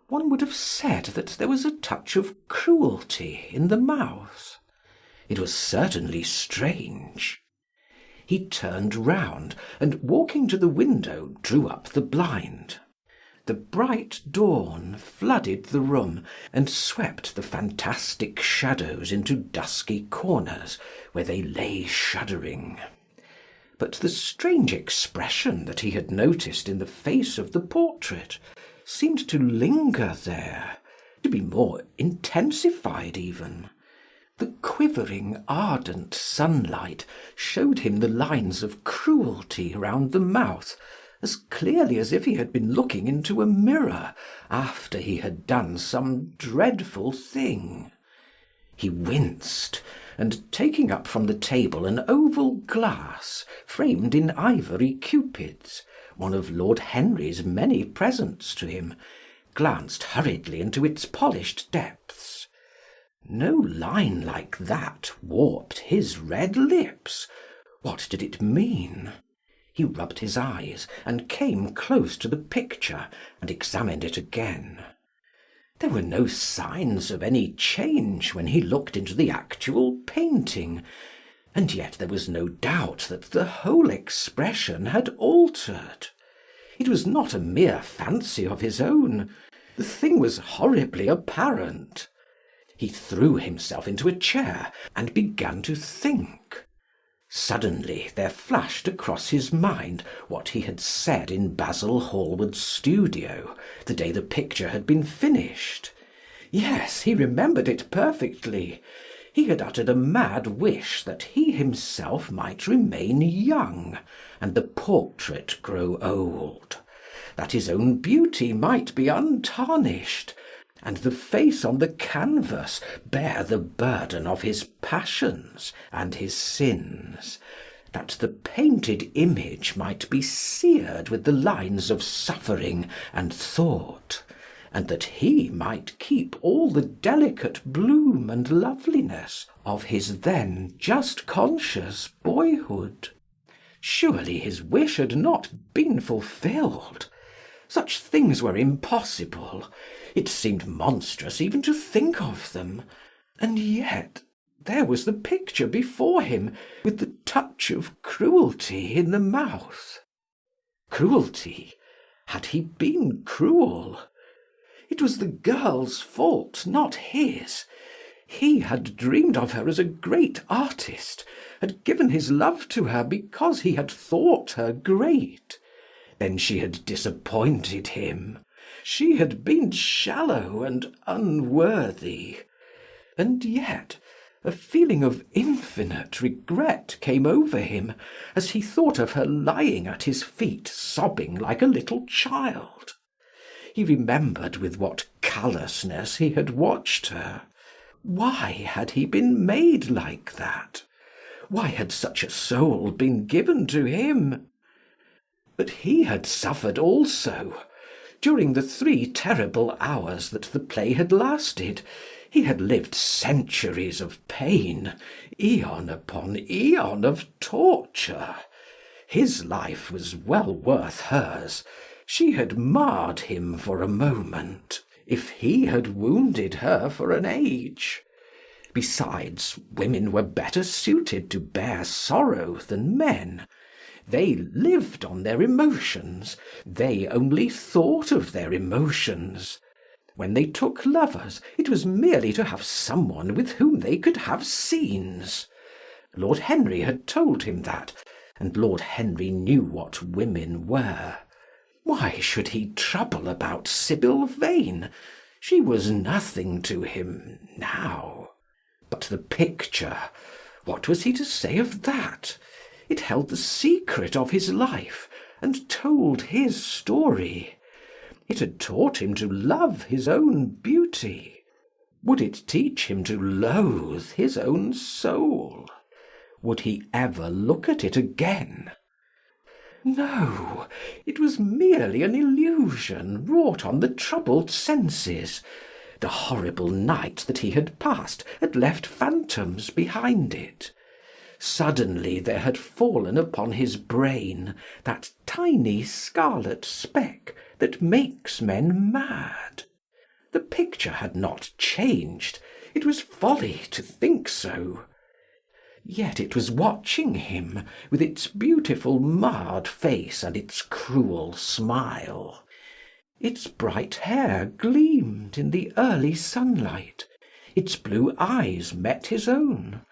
A: One would have said that there was a touch of cruelty in the mouth. It was certainly strange. He turned round, and walking to the window, drew up the blind. The bright dawn flooded the room and swept the fantastic shadows into dusky corners, where they lay shuddering. But the strange expression that he had noticed in the face of the portrait seemed to linger there, to be more intensified even. The quivering, ardent sunlight showed him the lines of cruelty round the mouth as clearly as if he had been looking into a mirror after he had done some dreadful thing. He winced, and taking up from the table an oval glass framed in ivory cupids, one of Lord Henry's many presents to him, glanced hurriedly into its polished depths. No line like that warped his red lips. What did it mean? He rubbed his eyes and came close to the picture and examined it again. There were no signs of any change when he looked into the actual painting, and yet there was no doubt that the whole expression had altered. It was not a mere fancy of his own. The thing was horribly apparent. He threw himself into a chair and began to think. Suddenly there flashed across his mind what he had said in Basil Hallward's studio, the day the picture had been finished. Yes, he remembered it perfectly. He had uttered a mad wish that he himself might remain young, and the portrait grow old, that his own beauty might be untarnished, and the face on the canvas bear the burden of his passions and his sins, that the painted image might be seared with the lines of suffering and thought, and that he might keep all the delicate bloom and loveliness of his then just conscious boyhood. Surely his wish had not been fulfilled. Such things were impossible. It seemed monstrous even to think of them. And yet there was the picture before him, with the touch of cruelty in the mouth. Cruelty? Had he been cruel? It was the girl's fault, not his. He had dreamed of her as a great artist, had given his love to her because he had thought her great. Then she had disappointed him. She had been shallow and unworthy. And yet a feeling of infinite regret came over him as he thought of her lying at his feet sobbing like a little child. He remembered with what callousness he had watched her. Why had he been made like that? Why had such a soul been given to him? But he had suffered also. During the 3 terrible hours that the play had lasted, he had lived centuries of pain, aeon upon aeon of torture. His life was well worth hers. She had marred him for a moment, if he had wounded her for an age. Besides, women were better suited to bear sorrow than men. They lived on their emotions. They only thought of their emotions. When they took lovers, it was merely to have someone with whom they could have scenes. Lord Henry had told him that, and Lord Henry knew what women were. Why should he trouble about Sybil Vane? She was nothing to him now. But the picture, what was he to say of that? It held the secret of his life, and told his story. It had taught him to love his own beauty. Would it teach him to loathe his own soul? Would he ever look at it again? No, it was merely an illusion wrought on the troubled senses. The horrible night that he had passed had left phantoms behind it. Suddenly there had fallen upon his brain that tiny scarlet speck that makes men mad. The picture had not changed. It was folly to think so. Yet it was watching him, with its beautiful marred face and its cruel smile. Its bright hair gleamed in the early sunlight. Its blue eyes met his own.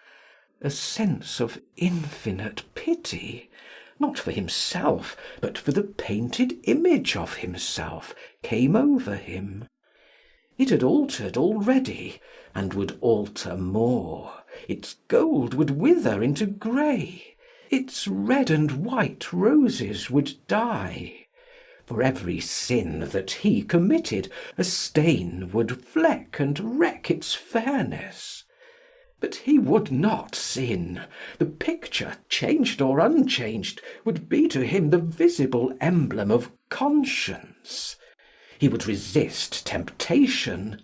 A: A sense of infinite pity, not for himself, but for the painted image of himself, came over him. It had altered already, and would alter more. Its gold would wither into grey. Its red and white roses would die. For every sin that he committed, a stain would fleck and wreck its fairness. But he would not sin. The picture, changed or unchanged, would be to him the visible emblem of conscience. He would resist temptation.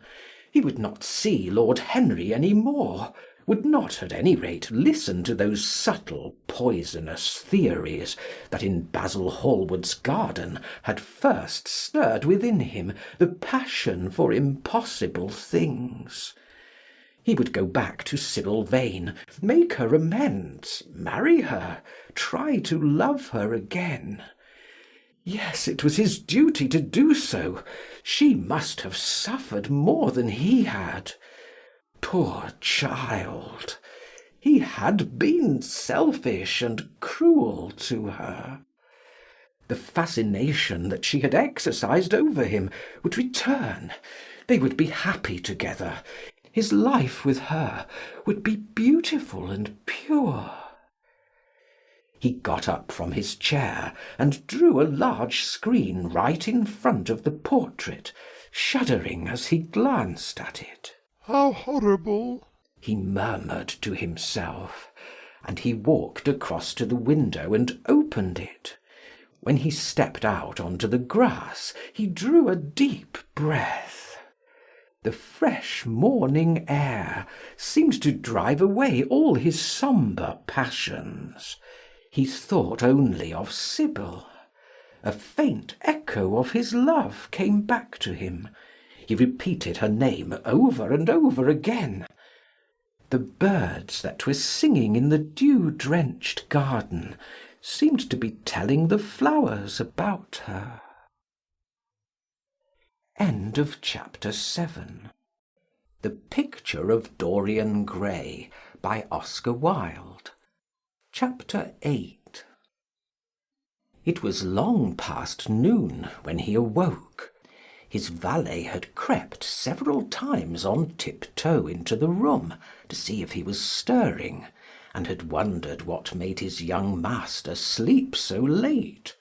A: He would not see Lord Henry any more, would not at any rate listen to those subtle poisonous theories that in Basil Hallward's garden had first stirred within him the passion for impossible things. He would go back to Sybil Vane, make her amends, marry her, try to love her again. Yes, it was his duty to do so. She must have suffered more than he had. Poor child! He had been selfish and cruel to her. The fascination that she had exercised over him would return. They would be happy together. His life with her would be beautiful and pure. He got up from his chair and drew a large screen right in front of the portrait, shuddering as he glanced at it.
D: "How horrible!"
A: he murmured to himself. and he walked across to the window and opened it. When he stepped out onto the grass, he drew a deep breath. The fresh morning air seemed to drive away all his sombre passions. He thought only of Sibyl. A faint echo of his love came back to him. He repeated her name over and over again. The birds that were singing in the dew-drenched garden seemed to be telling the flowers about her. End of chapter 7. The Picture of Dorian Gray by Oscar Wilde. Chapter 8. It was long past noon when he awoke. His valet had crept several times on tiptoe into the room to see if he was stirring, and had wondered what made his young master sleep so late.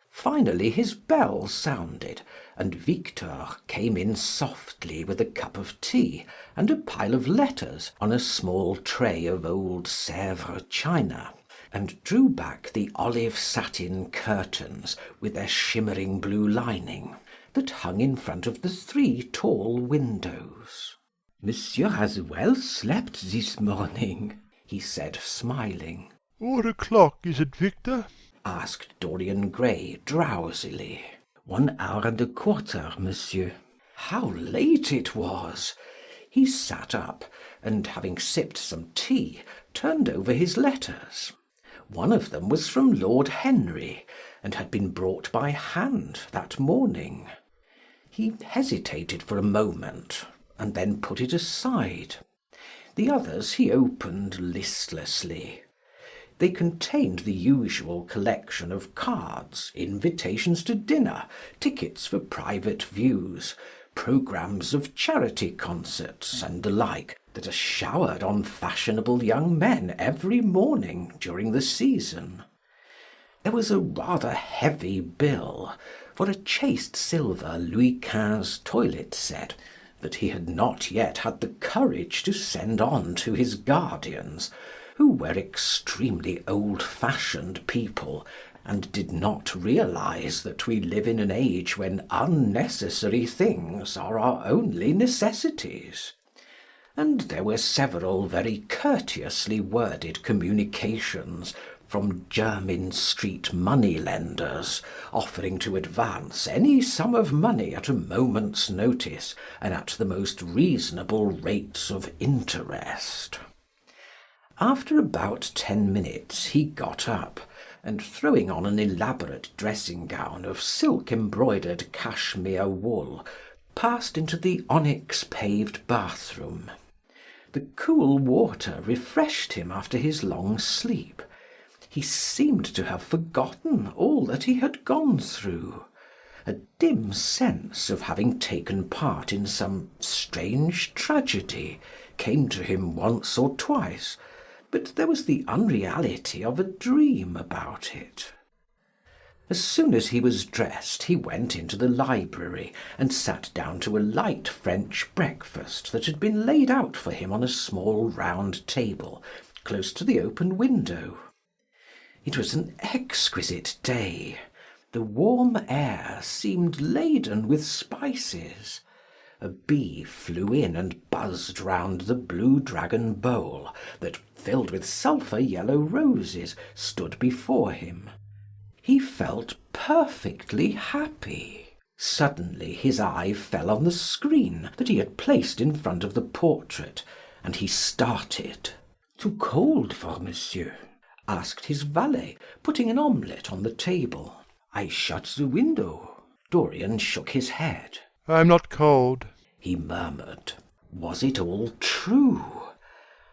A: Finally his bell sounded, and Victor came in softly with a cup of tea and a pile of letters on a small tray of old Sèvres china, and drew back the olive satin curtains with their shimmering blue lining that hung in front of the 3 tall windows. "Monsieur has well slept this morning," he said, smiling.
D: What o'clock is it, Victor?
A: Asked Dorian Gray drowsily. 1 hour and a quarter, monsieur. How late it was! He sat up, and having sipped some tea, turned over his letters. One of them was from Lord Henry, and had been brought by hand that morning. He hesitated for a moment, and then put it aside. The others he opened listlessly. They contained the usual collection of cards, invitations to dinner, tickets for private views, programmes of charity concerts, and the like, that are showered on fashionable young men every morning during the season. There was a rather heavy bill for a chased silver Louis XV toilet set that he had not yet had the courage to send on to his guardians, who were extremely old-fashioned people, and did not realise that we live in an age when unnecessary things are our only necessities. And there were several very courteously worded communications from Jermyn Street money-lenders, offering to advance any sum of money at a moment's notice, and at the most reasonable rates of interest. After about 10 minutes he got up, and throwing on an elaborate dressing-gown of silk-embroidered cashmere wool, passed into the onyx-paved bathroom. The cool water refreshed him after his long sleep. He seemed to have forgotten all that he had gone through. A dim sense of having taken part in some strange tragedy came to him once or twice, but there was the unreality of a dream about it. As soon as he was dressed, he went into the library and sat down to a light French breakfast that had been laid out for him on a small round table close to the open window. It was an exquisite day. The warm air seemed laden with spices. A bee flew in and buzzed round the blue dragon bowl that, filled with sulphur-yellow roses, stood before him. He felt perfectly happy. Suddenly his eye fell on the screen that he had placed in front of the portrait, and he started. "Too cold for monsieur?" asked his valet, putting an omelette on the table. "I shut the window." Dorian shook his head.
D: I am not cold,
A: he murmured. Was it all true?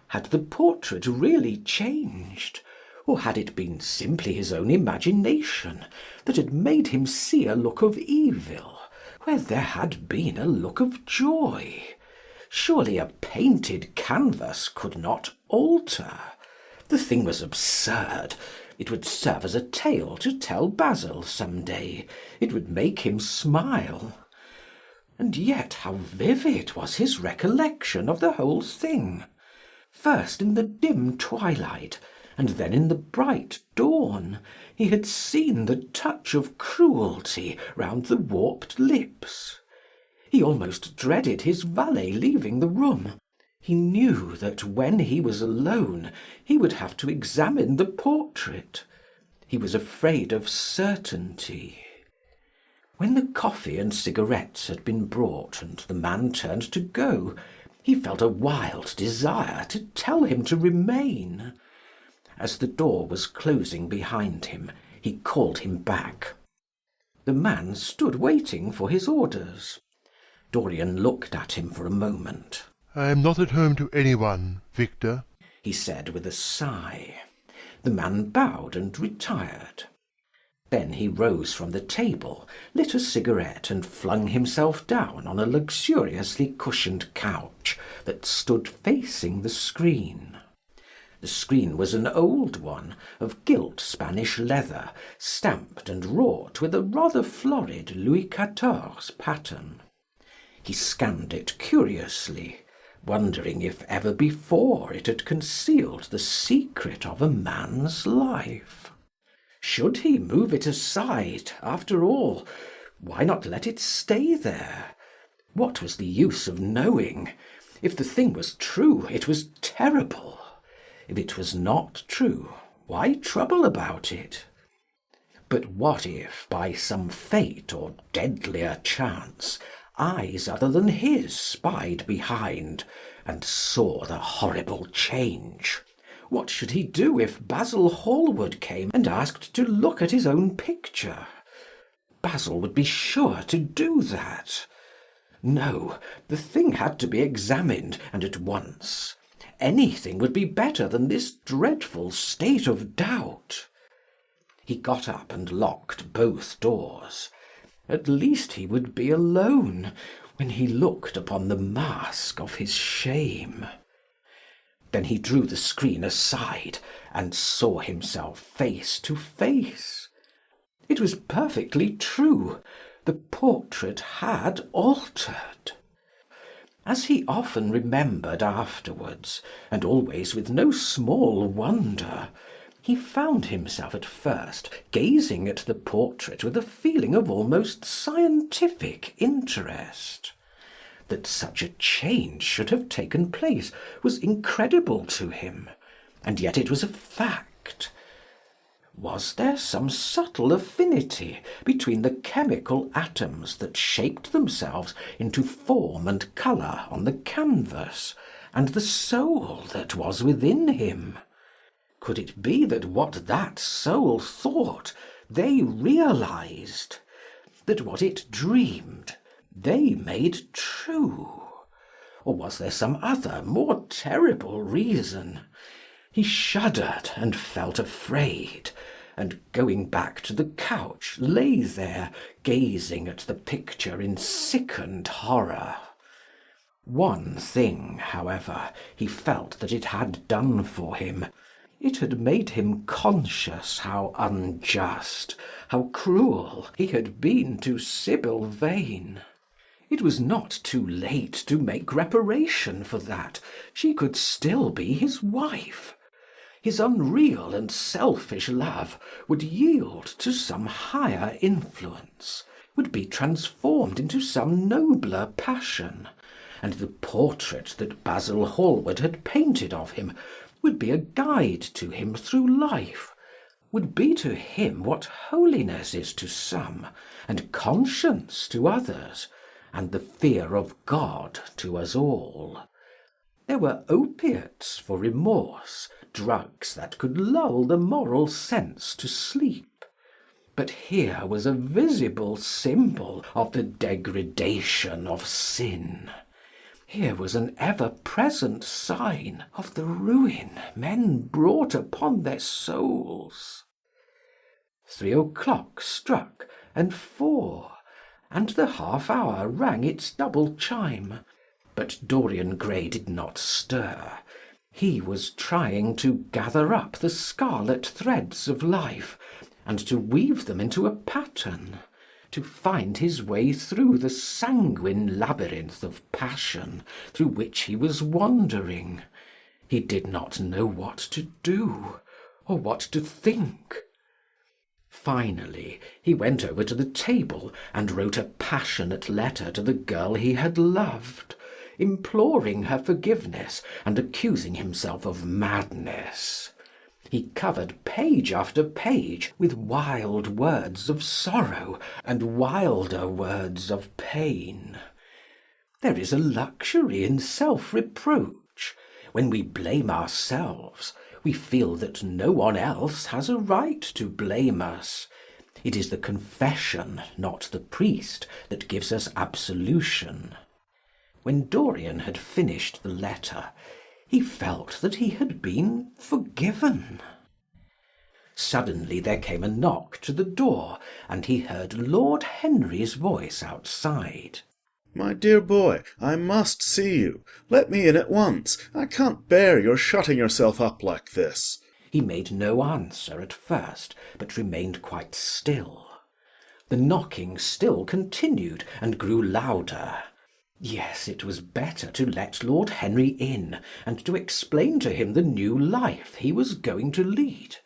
A: Had the portrait really changed? Or had it been simply his own imagination that had made him see a look of evil where there had been a look of joy? Surely a painted canvas could not alter. The thing was absurd. It would serve as a tale to tell Basil some day. It would make him smile. And yet how vivid was his recollection of the whole thing! First in the dim twilight, and then in the bright dawn, he had seen the touch of cruelty round the warped lips. He almost dreaded his valet leaving the room. He knew that when he was alone he would have to examine the portrait. He was afraid of certainty. When the coffee and cigarettes had been brought and the man turned to go, he felt a wild desire to tell him to remain. As the door was closing behind him, he called him back. The man stood waiting for his orders. Dorian looked at him for a moment.
D: "I am not at home to anyone, Victor,"
A: he said with a sigh. The man bowed and retired. Then he rose from the table, lit a cigarette, and flung himself down on a luxuriously cushioned couch that stood facing the screen. The screen was an old one, of gilt Spanish leather, stamped and wrought with a rather florid Louis XIV pattern. He scanned it curiously, wondering if ever before it had concealed the secret of a man's life. Should he move it aside, after all? Why not let it stay there? What was the use of knowing? If the thing was true, it was terrible. If it was not true, why trouble about it? But what if, by some fate or deadlier chance, eyes other than his spied behind, and saw the horrible change? What should he do if Basil Hallward came and asked to look at his own picture? Basil would be sure to do that. No, the thing had to be examined, and at once. Anything would be better than this dreadful state of doubt. He got up and locked both doors. At least he would be alone when he looked upon the mask of his shame. Then he drew the screen aside and saw himself face to face. It was perfectly true. The portrait had altered. As he often remembered afterwards, and always with no small wonder, he found himself at first gazing at the portrait with a feeling of almost scientific interest. That such a change should have taken place was incredible to him, and yet it was a fact. Was there some subtle affinity between the chemical atoms that shaped themselves into form and colour on the canvas, and the soul that was within him? Could it be that what that soul thought, they realized? That what it dreamed, they made true? Or was there some other, more terrible reason? He shuddered and felt afraid, and going back to the couch, lay there, gazing at the picture in sickened horror. One thing, however, he felt that it had done for him. It had made him conscious how unjust, how cruel he had been to Sibyl Vane. It was not too late to make reparation for that. She could still be his wife. His unreal and selfish love would yield to some higher influence, would be transformed into some nobler passion, and the portrait that Basil Hallward had painted of him would be a guide to him through life, would be to him what holiness is to some, and conscience to others, and the fear of God to us all. There were opiates for remorse, drugs that could lull the moral sense to sleep. But here was a visible symbol of the degradation of sin. Here was an ever-present sign of the ruin men brought upon their souls. 3 o'clock struck, and 4, and the half-hour rang its double chime. But Dorian Gray did not stir. He was trying to gather up the scarlet threads of life, and to weave them into a pattern, to find his way through the sanguine labyrinth of passion through which he was wandering. He did not know what to do, or what to think. Finally, he went over to the table and wrote a passionate letter to the girl he had loved, imploring her forgiveness and accusing himself of madness. He covered page after page with wild words of sorrow and wilder words of pain. There is a luxury in self-reproach. When we blame ourselves, we feel that no one else has a right to blame us. It is the confession, not the priest, that gives us absolution. When Dorian had finished the letter, he felt that he had been forgiven. Suddenly there came a knock to the door, and he heard Lord Henry's voice outside.
B: My dear boy, I must see you. Let me in at once. I can't bear your shutting yourself up like this.
A: He made no answer at first, but remained quite still. The knocking still continued, and grew louder. Yes, it was better to let Lord Henry in, and to explain to him the new life he was going to lead.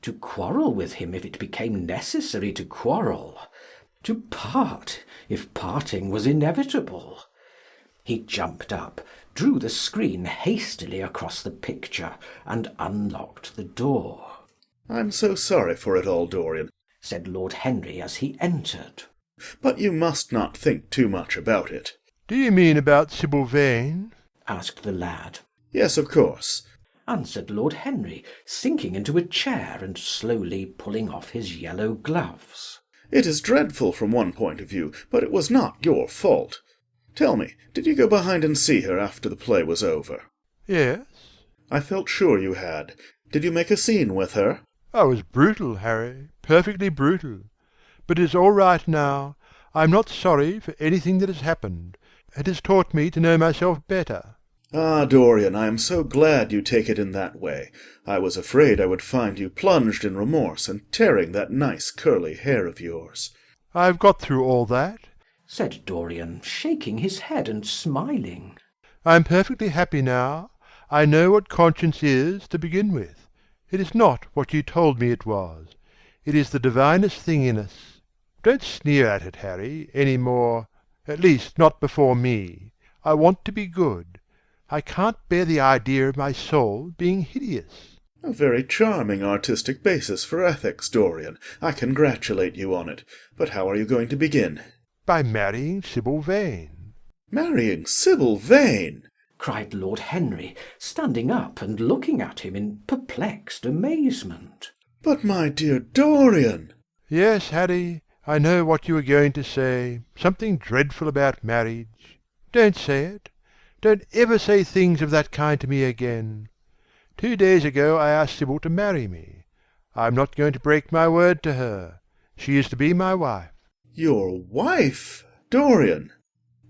A: To quarrel with him if it became necessary to quarrel. To part, if parting was inevitable. He jumped up, drew the screen hastily across the picture, and unlocked the door.
B: I'm so sorry for it all, Dorian,
A: said Lord Henry as he entered.
B: But you must not think too much about it.
D: Do you mean about Sybil Vane?
A: Asked the lad.
B: Yes, of course,
A: answered Lord Henry, sinking into a chair and slowly pulling off his yellow gloves.
B: It is dreadful from one point of view, but it was not your fault. Tell me, did you go behind and see her after the play was over?
D: Yes.
B: I felt sure you had. Did you make a scene with her?
D: I was brutal, Harry, perfectly brutal. But it is all right now. I am not sorry for anything that has happened. It has taught me to know myself better.
B: Ah, Dorian, I am so glad you take it in that way. I was afraid I would find you plunged in remorse and tearing that nice curly hair of yours.
D: I have got through all that,
A: said Dorian, shaking his head and smiling.
D: I am perfectly happy now. I know what conscience is, to begin with. It is not what you told me it was. It is the divinest thing in us. Don't sneer at it, Harry, any more. At least, not before me. I want to be good. I can't bear the idea of my soul being hideous.
B: A very charming artistic basis for ethics, Dorian. I congratulate you on it. But how are you going to begin?
D: By marrying Sybil Vane.
B: Marrying Sybil Vane!
A: Cried Lord Henry, standing up and looking at him in perplexed amazement.
B: But, my dear Dorian!
D: Yes, Harry, I know what you are going to say. Something dreadful about marriage. Don't say it. Don't ever say things of that kind to me again. 2 days ago I asked Sybil to marry me. I am not going to break my word to her. She is to be my wife.
B: Your wife? Dorian!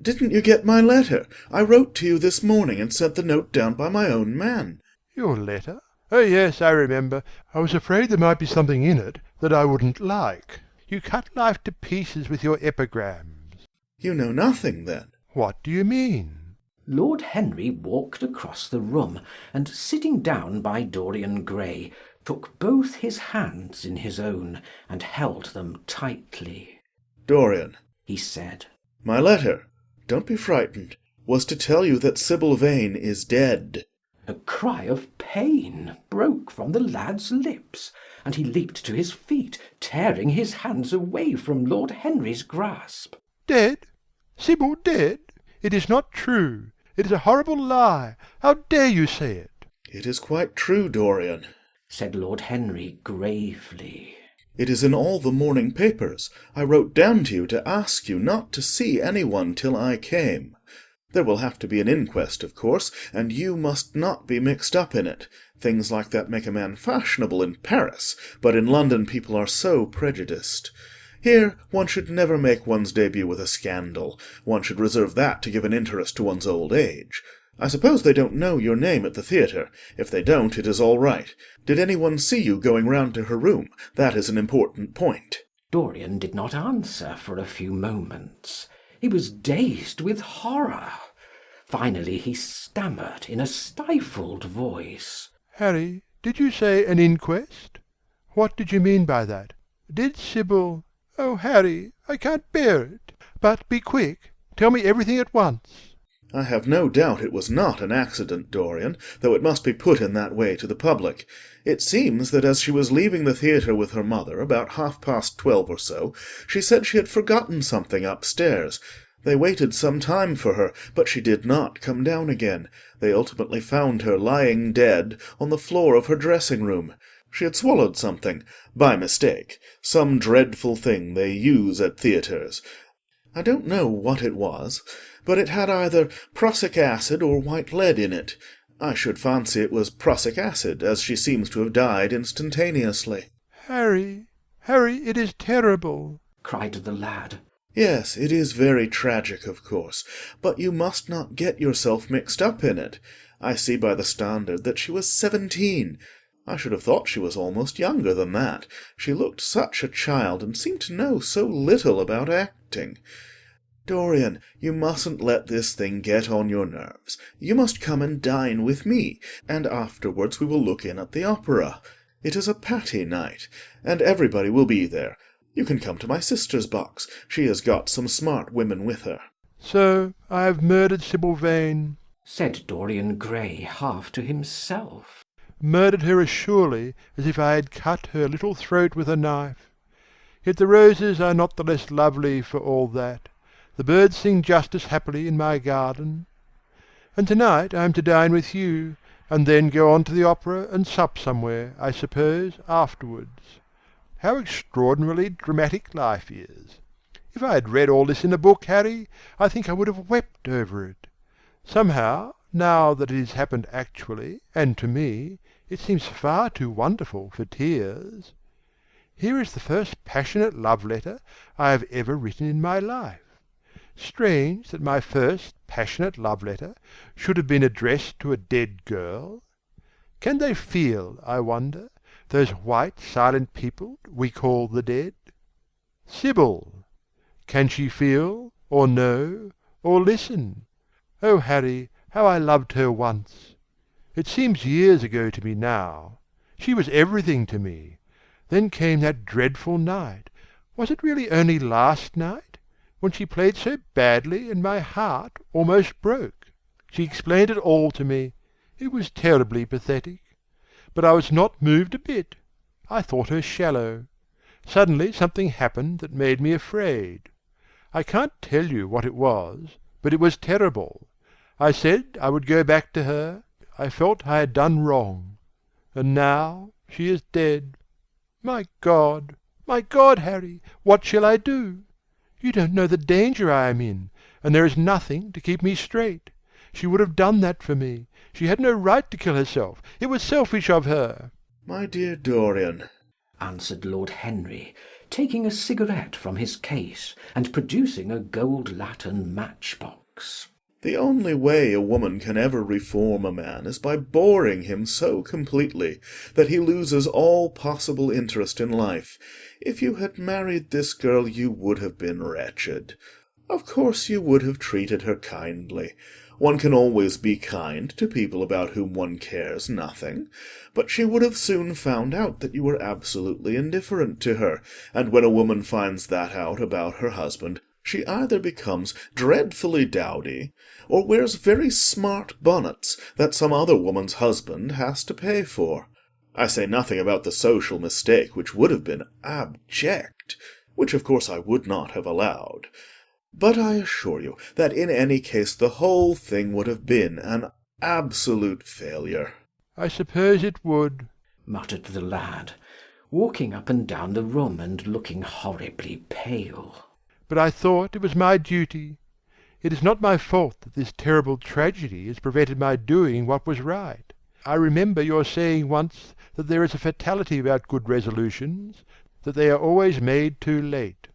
B: Didn't you get my letter? I wrote to you this morning and sent the note down by my own man.
D: Your letter? Oh, yes, I remember. I was afraid there might be something in it that I wouldn't like. You cut life to pieces with your epigrams.
B: You know nothing, then?
D: What do you mean?
A: Lord Henry walked across the room, and sitting down by Dorian Gray, took both his hands in his own, and held them tightly.
B: Dorian,
A: he said,
B: my letter, don't be frightened, was to tell you that Sybil Vane is dead.
A: A cry of pain broke from the lad's lips, and he leaped to his feet, tearing his hands away from Lord Henry's grasp.
D: Dead? Sybil dead? It is not true. It is a horrible lie. How dare you say it?
B: It is quite true, Dorian,
A: said Lord Henry gravely.
B: It is in all the morning papers. I wrote down to you to ask you not to see anyone till I came. There will have to be an inquest, of course, and you must not be mixed up in it. Things like that make a man fashionable in Paris, but in London people are so prejudiced. Here one should never make one's debut with a scandal. One should reserve that to give an interest to one's old age. I suppose they don't know your name at the theatre. If they don't, it is all right. Did anyone see you going round to her room? That is an important point.
A: Dorian did not answer for a few moments. He was dazed with horror. Finally he stammered in a stifled voice.
D: Harry, did you say an inquest? What did you mean by that? Did Sybil... Oh, Harry, I can't bear it. But be quick. Tell me everything at once.
B: I have no doubt it was not an accident, Dorian, though it must be put in that way to the public. It seems that as she was leaving the theatre with her mother, about 12:30 or so, she said she had forgotten something upstairs. They waited some time for her, but she did not come down again. They ultimately found her lying dead on the floor of her dressing-room. She had swallowed something, by mistake, some dreadful thing they use at theatres. I don't know what it was, but it had either prussic acid or white lead in it. I should fancy it was prussic acid, as she seems to have died instantaneously.
D: Harry, Harry, it is terrible,
A: cried the lad.
B: Yes, it is very tragic, of course, but you must not get yourself mixed up in it. I see by the Standard that she was 17. I should have thought she was almost younger than that. She looked such a child, and seemed to know so little about acting. Dorian, you mustn't let this thing get on your nerves. You must come and dine with me, and afterwards we will look in at the opera. It is a Patti night, and everybody will be there. You can come to my sister's box. She has got some smart women with her.
D: So I have murdered Sybil Vane.
A: Said Dorian Gray half to himself.
D: Murdered her as surely as if I had cut her little throat with a knife. Yet the roses are not the less lovely for all that. The birds sing just as happily in my garden. And tonight I am to dine with you, and then go on to the opera and sup somewhere, I suppose, afterwards. How extraordinarily dramatic life is! If I had read all this in a book, Harry, I think I would have wept over it. Somehow, now that it has happened actually, and to me, it seems far too wonderful for tears. Here is the first passionate love-letter I have ever written in my life. Strange that my first passionate love-letter should have been addressed to a dead girl. Can they feel, I wonder, those white silent people we call the dead? Sybil! Can she feel, or know, or listen? Oh, Harry, how I loved her once! It seems years ago to me now. She was everything to me. Then came that dreadful night. Was it really only last night? When she played so badly and my heart almost broke. She explained it all to me. It was terribly pathetic. But I was not moved a bit. I thought her shallow. Suddenly something happened that made me afraid. I can't tell you what it was, but it was terrible. I said I would go back to her. I felt I had done wrong. And now she is dead. My God, Harry, what shall I do? You don't know the danger I am in, and there is nothing to keep me straight. She would have done that for me. She had no right to kill herself. It was selfish of her.
B: My dear Dorian,
A: answered Lord Henry, taking a cigarette from his case and producing a gold latten matchbox.
B: the only way a woman can ever reform a man is by boring him so completely that he loses all possible interest in life. If you had married this girl, you would have been wretched. Of course you would have treated her kindly. One can always be kind to people about whom one cares nothing, but she would have soon found out that you were absolutely indifferent to her, and when a woman finds that out about her husband, she either becomes dreadfully dowdy, or wears very smart bonnets that some other woman's husband has to pay for. I say nothing about the social mistake, which would have been abject, which of course I would not have allowed. But I assure you that in any case the whole thing would have been an absolute failure.
D: "I suppose it would,"
A: muttered the lad, walking up and down the room and looking horribly pale.
D: "but I thought it was my duty. It is not my fault that this terrible tragedy has prevented my doing what was right. I remember your saying once that there is a fatality about good resolutions, that they are always made too late.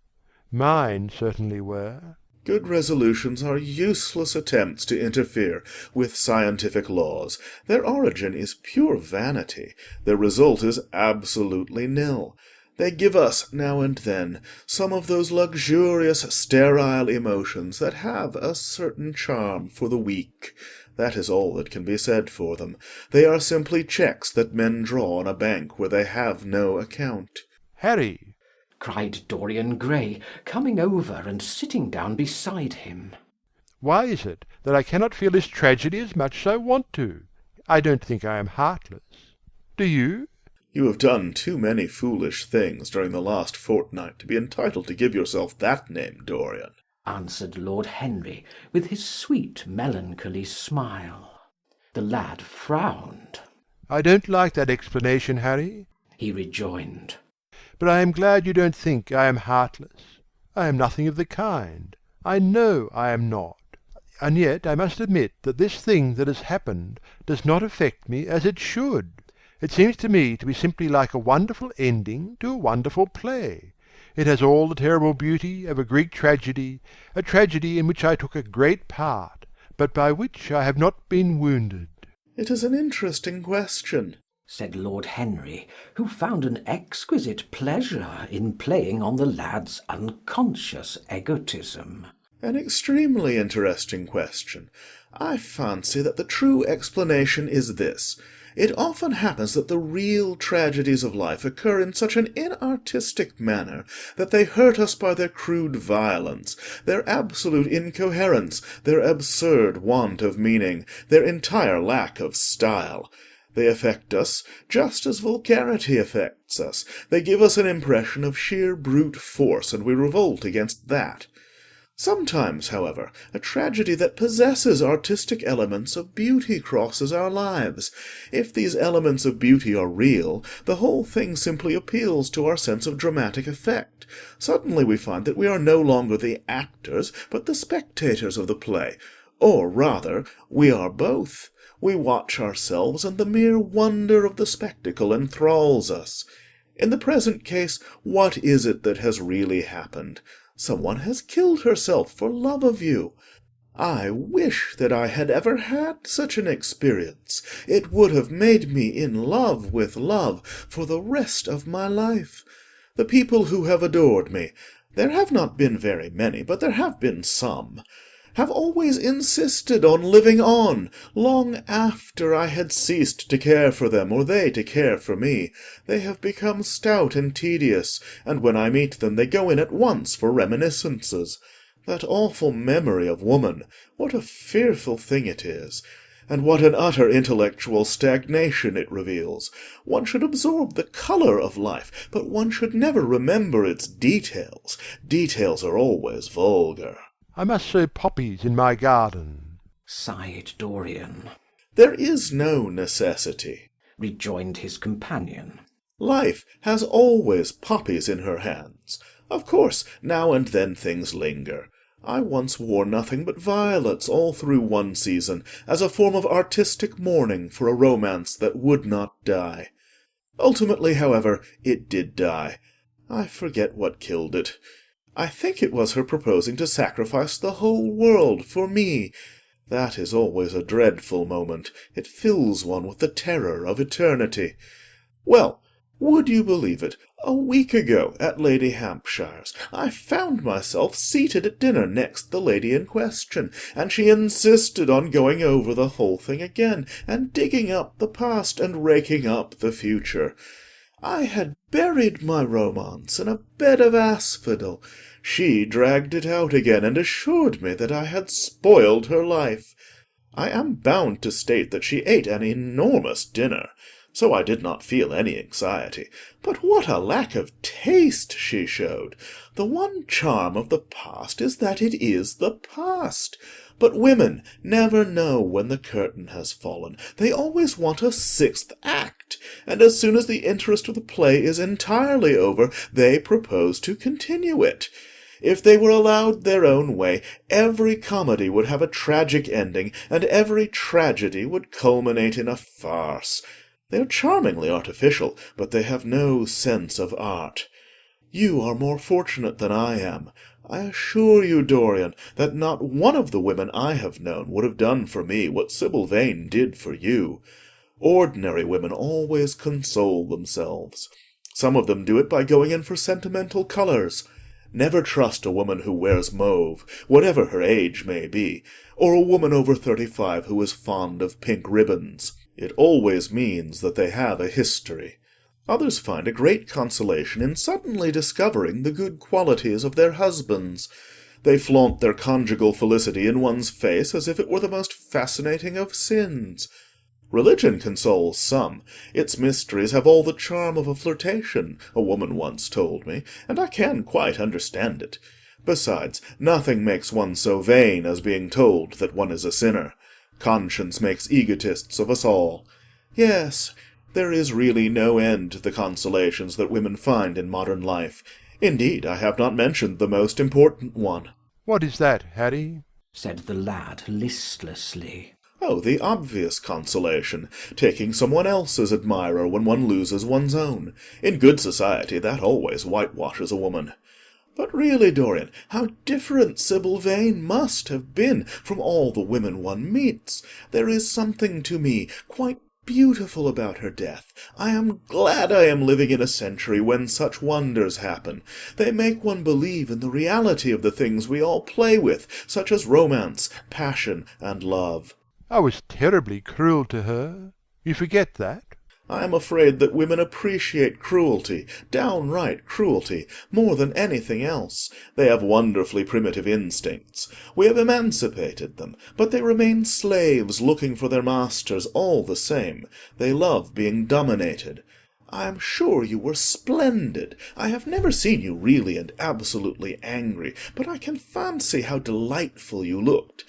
D: Mine certainly were."
B: Good resolutions are useless attempts to interfere with scientific laws. Their origin is pure vanity. Their result is absolutely nil. They give us, now and then, some of those luxurious, sterile emotions that have a certain charm for the weak. That is all that can be said for them. They are simply checks that men draw on a bank where they have no account.
D: Harry,
A: cried Dorian Gray, coming over and sitting down beside him.
D: why is it that I cannot feel this tragedy as much as I want to? I don't think I am heartless. Do you?
B: You have done too many foolish things during the last fortnight to be entitled to give yourself that name, Dorian,
A: answered Lord Henry, with his sweet melancholy smile. The lad frowned.
D: I don't like that explanation, Harry,
A: he rejoined.
D: but I am glad you don't think I am heartless. I am nothing of the kind. I know I am not. And yet I must admit that this thing that has happened does not affect me as it should. It seems to me to be simply like a wonderful ending to a wonderful play. It has all the terrible beauty of a Greek tragedy, a tragedy in which I took a great part, but by which I have not been wounded.
B: It is an interesting question,
A: said Lord Henry, who found an exquisite pleasure in playing on the lad's unconscious egotism.
B: an extremely interesting question. I fancy that the true explanation is this. It often happens that the real tragedies of life occur in such an inartistic manner that they hurt us by their crude violence, their absolute incoherence, their absurd want of meaning, their entire lack of style. They affect us just as vulgarity affects us. They give us an impression of sheer brute force, and we revolt against that. Sometimes, however, a tragedy that possesses artistic elements of beauty crosses our lives. If these elements of beauty are real, the whole thing simply appeals to our sense of dramatic effect. Suddenly we find that we are no longer the actors, but the spectators of the play. Or rather, we are both. We watch ourselves, and the mere wonder of the spectacle enthralls us. In the present case, what is it that has really happened? Someone has killed herself for love of you. I wish that I had ever had such an experience. It would have made me in love with love for the rest of my life. The people who have adored me, there have not been very many, but there have been some, have always insisted on living on, long after I had ceased to care for them, or they to care for me. They have become stout and tedious, and when I meet them they go in at once for reminiscences. That awful memory of woman, what a fearful thing it is! And what an utter intellectual stagnation it reveals! One should absorb the colour of life, but one should never remember its details. Details are always vulgar.
D: I must sow poppies in my garden,
A: sighed Dorian.
B: There is no necessity,
A: rejoined his companion.
B: Life has always poppies in her hands. Of course, now and then things linger. I once wore nothing but violets all through one season, as a form of artistic mourning for a romance that would not die. Ultimately, however, it did die. I forget what killed it. I think it was her proposing to sacrifice the whole world for me. That is always a dreadful moment. It fills one with the terror of eternity. Well, would you believe it? A week ago, at Lady Hampshire's, I found myself seated at dinner next the lady in question, and she insisted on going over the whole thing again, and digging up the past and raking up the future. I had buried my romance in a bed of asphodel. She dragged it out again, and assured me that I had spoiled her life. I am bound to state that she ate an enormous dinner, so I did not feel any anxiety. But what a lack of taste she showed! The one charm of the past is that it is the past. But women never know when the curtain has fallen. They always want a sixth act, and as soon as the interest of the play is entirely over, they propose to continue it. If they were allowed their own way, every comedy would have a tragic ending, and every tragedy would culminate in a farce. They are charmingly artificial, but they have no sense of art. You are more fortunate than I am. I assure you, Dorian, that not one of the women I have known would have done for me what Sibyl Vane did for you. Ordinary women always console themselves. Some of them do it by going in for sentimental colours. Never trust a woman who wears mauve, whatever her age may be, or a woman over 35 who is fond of pink ribbons. It always means that they have a history. Others find a great consolation in suddenly discovering the good qualities of their husbands. They flaunt their conjugal felicity in one's face as if it were the most fascinating of sins. Religion consoles some. Its mysteries have all the charm of a flirtation, a woman once told me, and I can quite understand it. Besides, nothing makes one so vain as being told that one is a sinner. Conscience makes egotists of us all. Yes, there is really no end to the consolations that women find in modern life. Indeed, I have not mentioned the most important one.
D: What is that, Harry?
A: said the lad listlessly.
B: Oh, the obvious consolation, taking someone else's admirer when one loses one's own. In good society, that always whitewashes a woman. But really, Dorian, how different Sybil Vane must have been from all the women one meets. There is something to me quite beautiful about her death. I am glad I am living in a century when such wonders happen. They make one believe in the reality of the things we all play with, such as romance, passion, and love.
D: I was terribly cruel to her. You forget that?
B: I am afraid that women appreciate cruelty, downright cruelty, more than anything else. They have wonderfully primitive instincts. We have emancipated them, but they remain slaves looking for their masters all the same. They love being dominated. I am sure you were splendid. I have never seen you really and absolutely angry, but I can fancy how delightful you looked.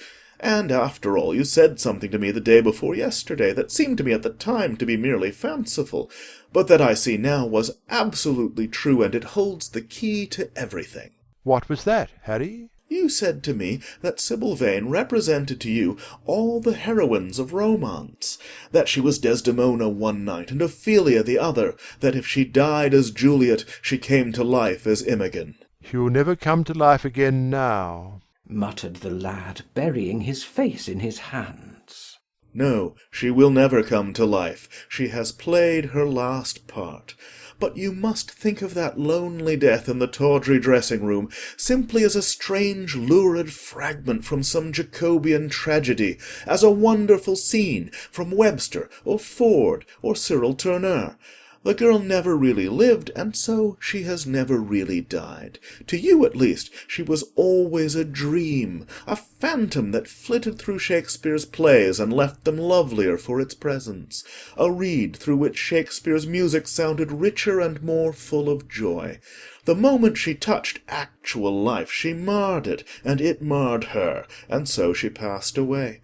B: And after all, you said something to me the day before yesterday that seemed to me at the time to be merely fanciful, but that I see now was absolutely true, and it holds the key to everything.
D: What was that, Harry?
B: You said to me that Sybil Vane represented to you all the heroines of romance, that she was Desdemona one night and Ophelia the other, that if she died as Juliet, she came to life as Imogen.
D: She will never come to life again now,
A: muttered the lad, burying his face in his hands.
B: No, she will never come to life. She has played her last part. But you must think of that lonely death in the tawdry dressing-room simply as a strange, lurid fragment from some Jacobean tragedy, as a wonderful scene from Webster or Ford or Cyril Tourneur. The girl never really lived, and so she has never really died. To you, at least, she was always a dream, a phantom that flitted through Shakespeare's plays and left them lovelier for its presence, a reed through which Shakespeare's music sounded richer and more full of joy. The moment she touched actual life, she marred it, and it marred her, and so she passed away.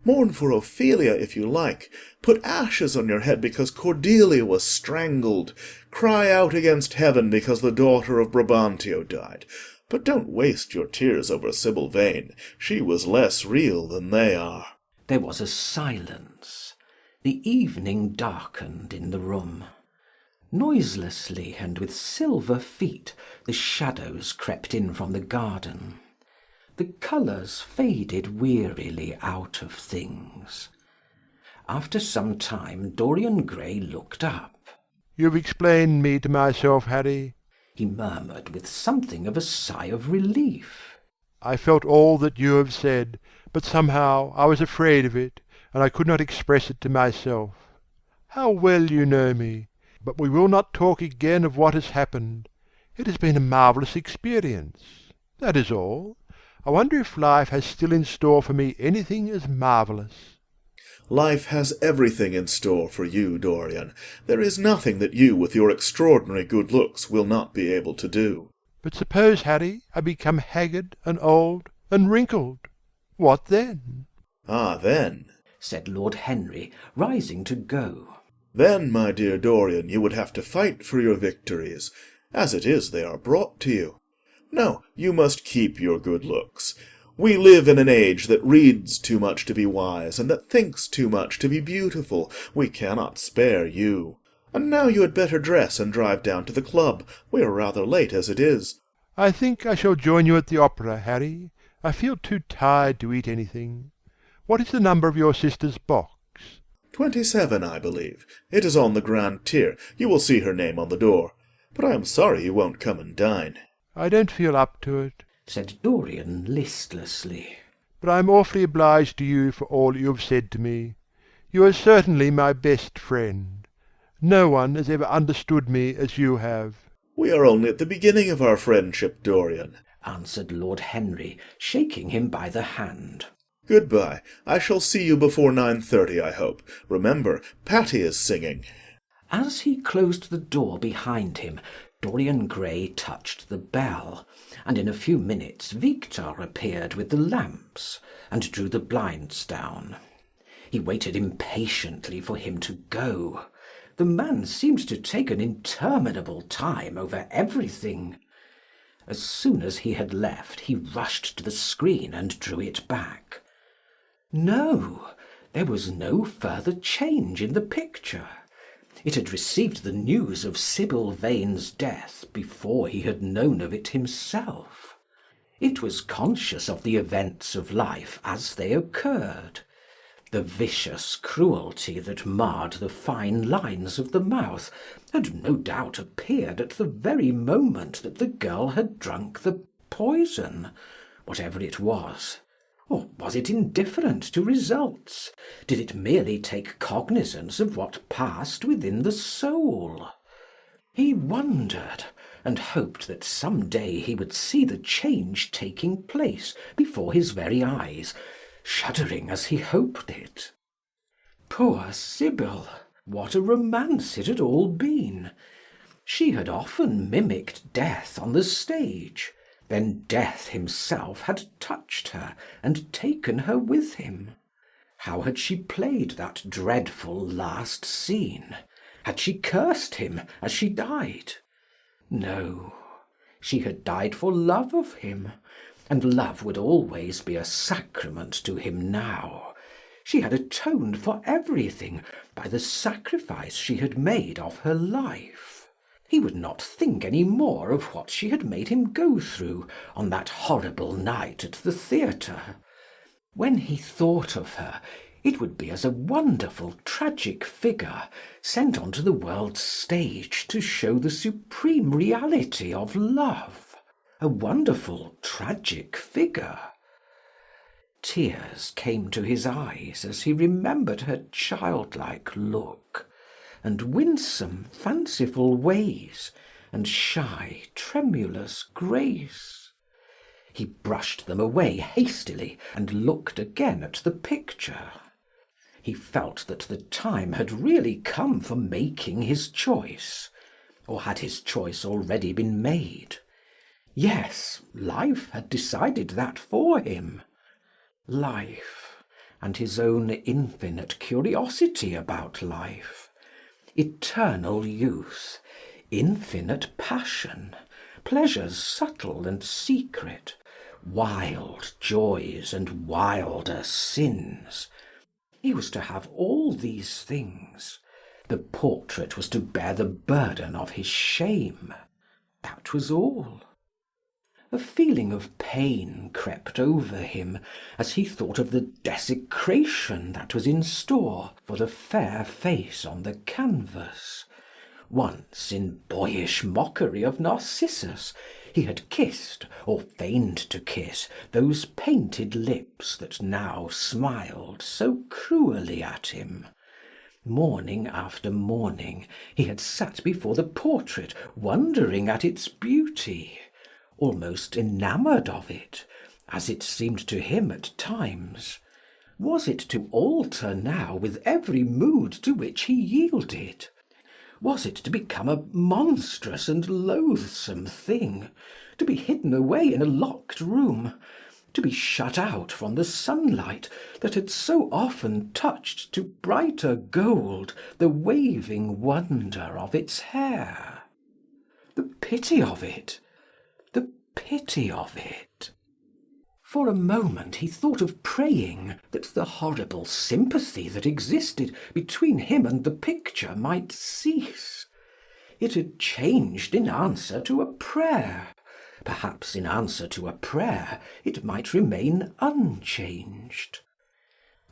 B: Mourn for Ophelia if you like. Put ashes on your head because Cordelia was strangled. Cry out against heaven because the daughter of Brabantio died. But don't waste your tears over Sybil Vane. She was less real than they are.
A: There was a silence. The evening darkened in the room. Noiselessly and with silver feet, the shadows crept in from the garden. The colours faded wearily out of things. After some time Dorian Gray looked up.
D: "You've explained me to myself, Harry,"
A: he murmured with something of a sigh of relief.
D: "I felt all that you have said, but somehow I was afraid of it, and I could not express it to myself. How well you know me! But we will not talk again of what has happened. It has been a marvellous experience. That is all. I wonder if life has still in store for me anything as marvellous."
B: Life has everything in store for you, Dorian. There is nothing that you, with your extraordinary good looks, will not be able to do.
D: But suppose, Harry, I become haggard and old and wrinkled. What then?
B: Ah, then,
A: said Lord Henry, rising to go.
B: Then, my dear Dorian, you would have to fight for your victories. As it is, they are brought to you. No, you must keep your good looks. We live in an age that reads too much to be wise, and that thinks too much to be beautiful. We cannot spare you. And now you had better dress and drive down to the club. We are rather late as it is.
D: I think I shall join you at the opera, Harry. I feel too tired to eat anything. What is the number of your sister's box?
B: 27, I believe. It is on the grand tier. You will see her name on the door. But I am sorry you won't come and dine.
D: I don't feel up to it,
A: said Dorian listlessly.
D: but I am awfully obliged to you for all you have said to me. You are certainly my best friend. No one has ever understood me as you have.
B: We are only at the beginning of our friendship, Dorian,
A: answered Lord Henry, shaking him by the hand.
B: Goodbye. I shall see you before 9:30, I hope. Remember, Patty is singing.
A: As he closed the door behind him, Dorian Gray touched the bell, and in a few minutes Victor appeared with the lamps, and drew the blinds down. He waited impatiently for him to go. The man seemed to take an interminable time over everything. As soon as he had left, he rushed to the screen and drew it back. No, there was no further change in the picture. It had received the news of Sybil Vane's death before he had known of it himself. It was conscious of the events of life as they occurred. The vicious cruelty that marred the fine lines of the mouth had no doubt appeared at the very moment that the girl had drunk the poison, whatever it was. Or was it indifferent to results? Did it merely take cognizance of what passed within the soul? He wondered, and hoped that some day he would see the change taking place before his very eyes, shuddering as he hoped it. Poor Sybil! What a romance it had all been! She had often mimicked death on the stage. Then Death himself had touched her and taken her with him. How had she played that dreadful last scene? Had she cursed him as she died? No, she had died for love of him, and love would always be a sacrament to him now. She had atoned for everything by the sacrifice she had made of her life. He would not think any more of what she had made him go through on that horrible night at the theatre. When he thought of her, it would be as a wonderful tragic figure sent onto the world's stage to show the supreme reality of love. A wonderful tragic figure. Tears came to his eyes as he remembered her childlike look, and winsome, fanciful ways, and shy, tremulous grace. He brushed them away hastily, and looked again at the picture. He felt that the time had really come for making his choice. Or had his choice already been made? Yes, life had decided that for him. Life, and his own infinite curiosity about life. Eternal youth, infinite passion, pleasures subtle and secret, wild joys and wilder sins. He was to have all these things. The portrait was to bear the burden of his shame. That was all. A feeling of pain crept over him as he thought of the desecration that was in store for the fair face on the canvas. Once, in boyish mockery of Narcissus, he had kissed, or feigned to kiss, those painted lips that now smiled so cruelly at him. Morning after morning he had sat before the portrait, wondering at its beauty, almost enamoured of it, as it seemed to him at times. Was it to alter now with every mood to which he yielded? Was it to become a monstrous and loathsome thing, to be hidden away in a locked room, to be shut out from the sunlight that had so often touched to brighter gold the waving wonder of its hair? The pity of it! The pity of it! For a moment he thought of praying that the horrible sympathy that existed between him and the picture might cease. It had changed in answer to a prayer. Perhaps in answer to a prayer it might remain unchanged.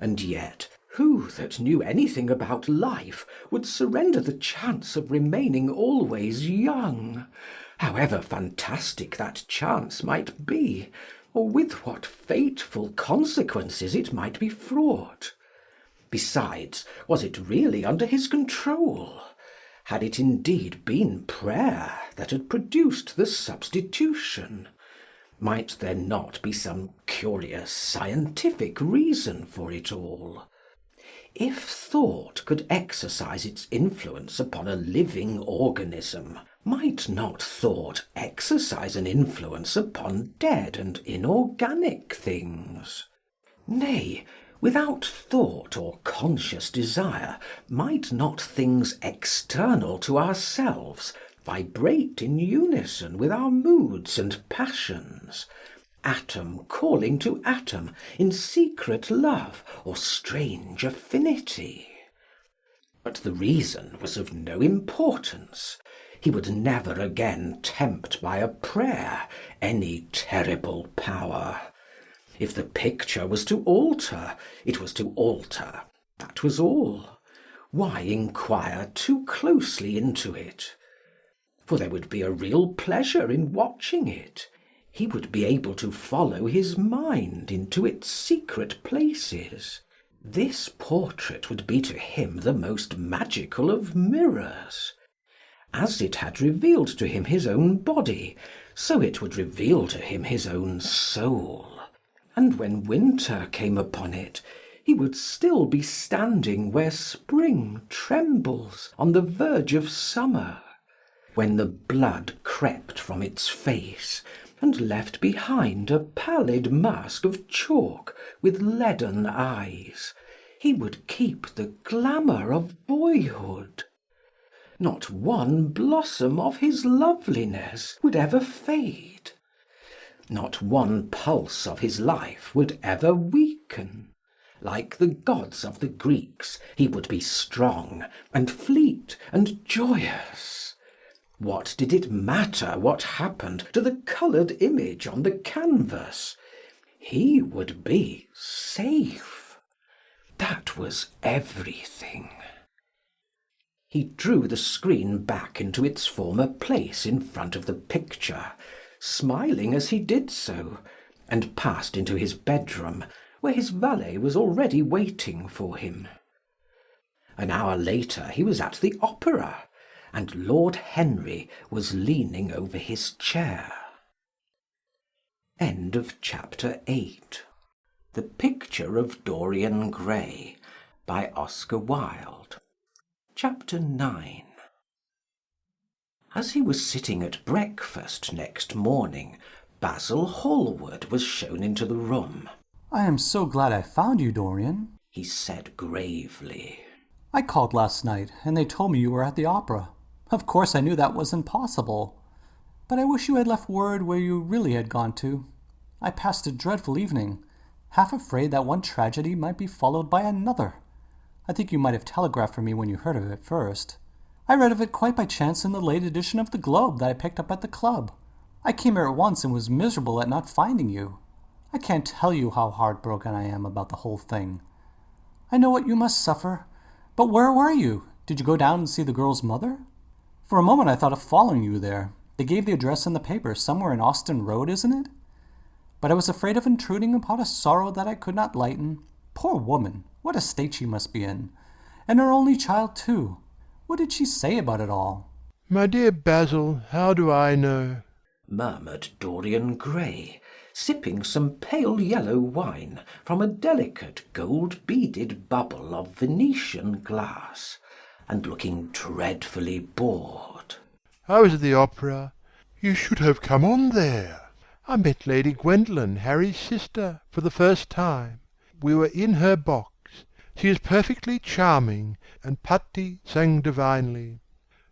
A: And yet Who that knew anything about life would surrender the chance of remaining always young, however fantastic that chance might be, or with what fateful consequences it might be fraught? Besides, was it really under his control? Had it indeed been prayer that had produced the substitution? Might there not be some curious scientific reason for it all? If thought could exercise its influence upon a living organism, might not thought exercise an influence upon dead and inorganic things? Nay, without thought or conscious desire, might not things external to ourselves vibrate in unison with our moods and passions, atom calling to atom in secret love or strange affinity? But the reason was of no importance. He would never again tempt by a prayer any terrible power. If the picture was to alter, it was to alter. That was all. Why inquire too closely into it? For there would be a real pleasure in watching it. He would be able to follow his mind into its secret places. This portrait would be to him the most magical of mirrors. As it had revealed to him his own body, so it would reveal to him his own soul. And when winter came upon it, he would still be standing where spring trembles on the verge of summer. When the blood crept from its face, and left behind a pallid mask of chalk with leaden eyes, he would keep the glamour of boyhood. Not one blossom of his loveliness would ever fade. Not one pulse of his life would ever weaken. Like the gods of the Greeks, he would be strong and fleet and joyous. What did it matter what happened to the coloured image on the canvas? He would be safe. That was everything. He drew the screen back into its former place in front of the picture, smiling as he did so, and passed into his bedroom, where his valet was already waiting for him. An hour later he was at the opera, and Lord Henry was leaning over his chair. End of chapter 8. The Picture of Dorian Gray by Oscar Wilde. Chapter 9. As he was sitting at breakfast next morning, Basil Hallward was shown into the room.
F: "I am so glad I found you, Dorian,"
A: he said gravely.
F: "I called last night, and they told me you were at the opera. Of course I knew that wasn't possible. But I wish you had left word where you really had gone to. I passed a dreadful evening, half afraid that one tragedy might be followed by another. I think you might have telegraphed for me when you heard of it first. I read of it quite by chance in the late edition of the Globe that I picked up at the club. I came here at once and was miserable at not finding you. I can't tell you how heartbroken I am about the whole thing. I know what you must suffer. But where were you? Did you go down and see the girl's mother? For a moment I thought of following you there. They gave the address in the paper, somewhere in Austin Road, isn't it? But I was afraid of intruding upon a sorrow that I could not lighten. Poor woman, what a state she must be in. And her only child, too. What did she say about it all?"
D: My dear Basil, how do I know?
A: Murmured Dorian Gray, sipping some pale yellow wine from a delicate gold-beaded bubble of Venetian glass, and looking dreadfully bored.
D: I was at the opera. You should have come on there. I met Lady Gwendolen, Harry's sister, for the first time. We were in her box. She is perfectly charming, and Patti sang divinely.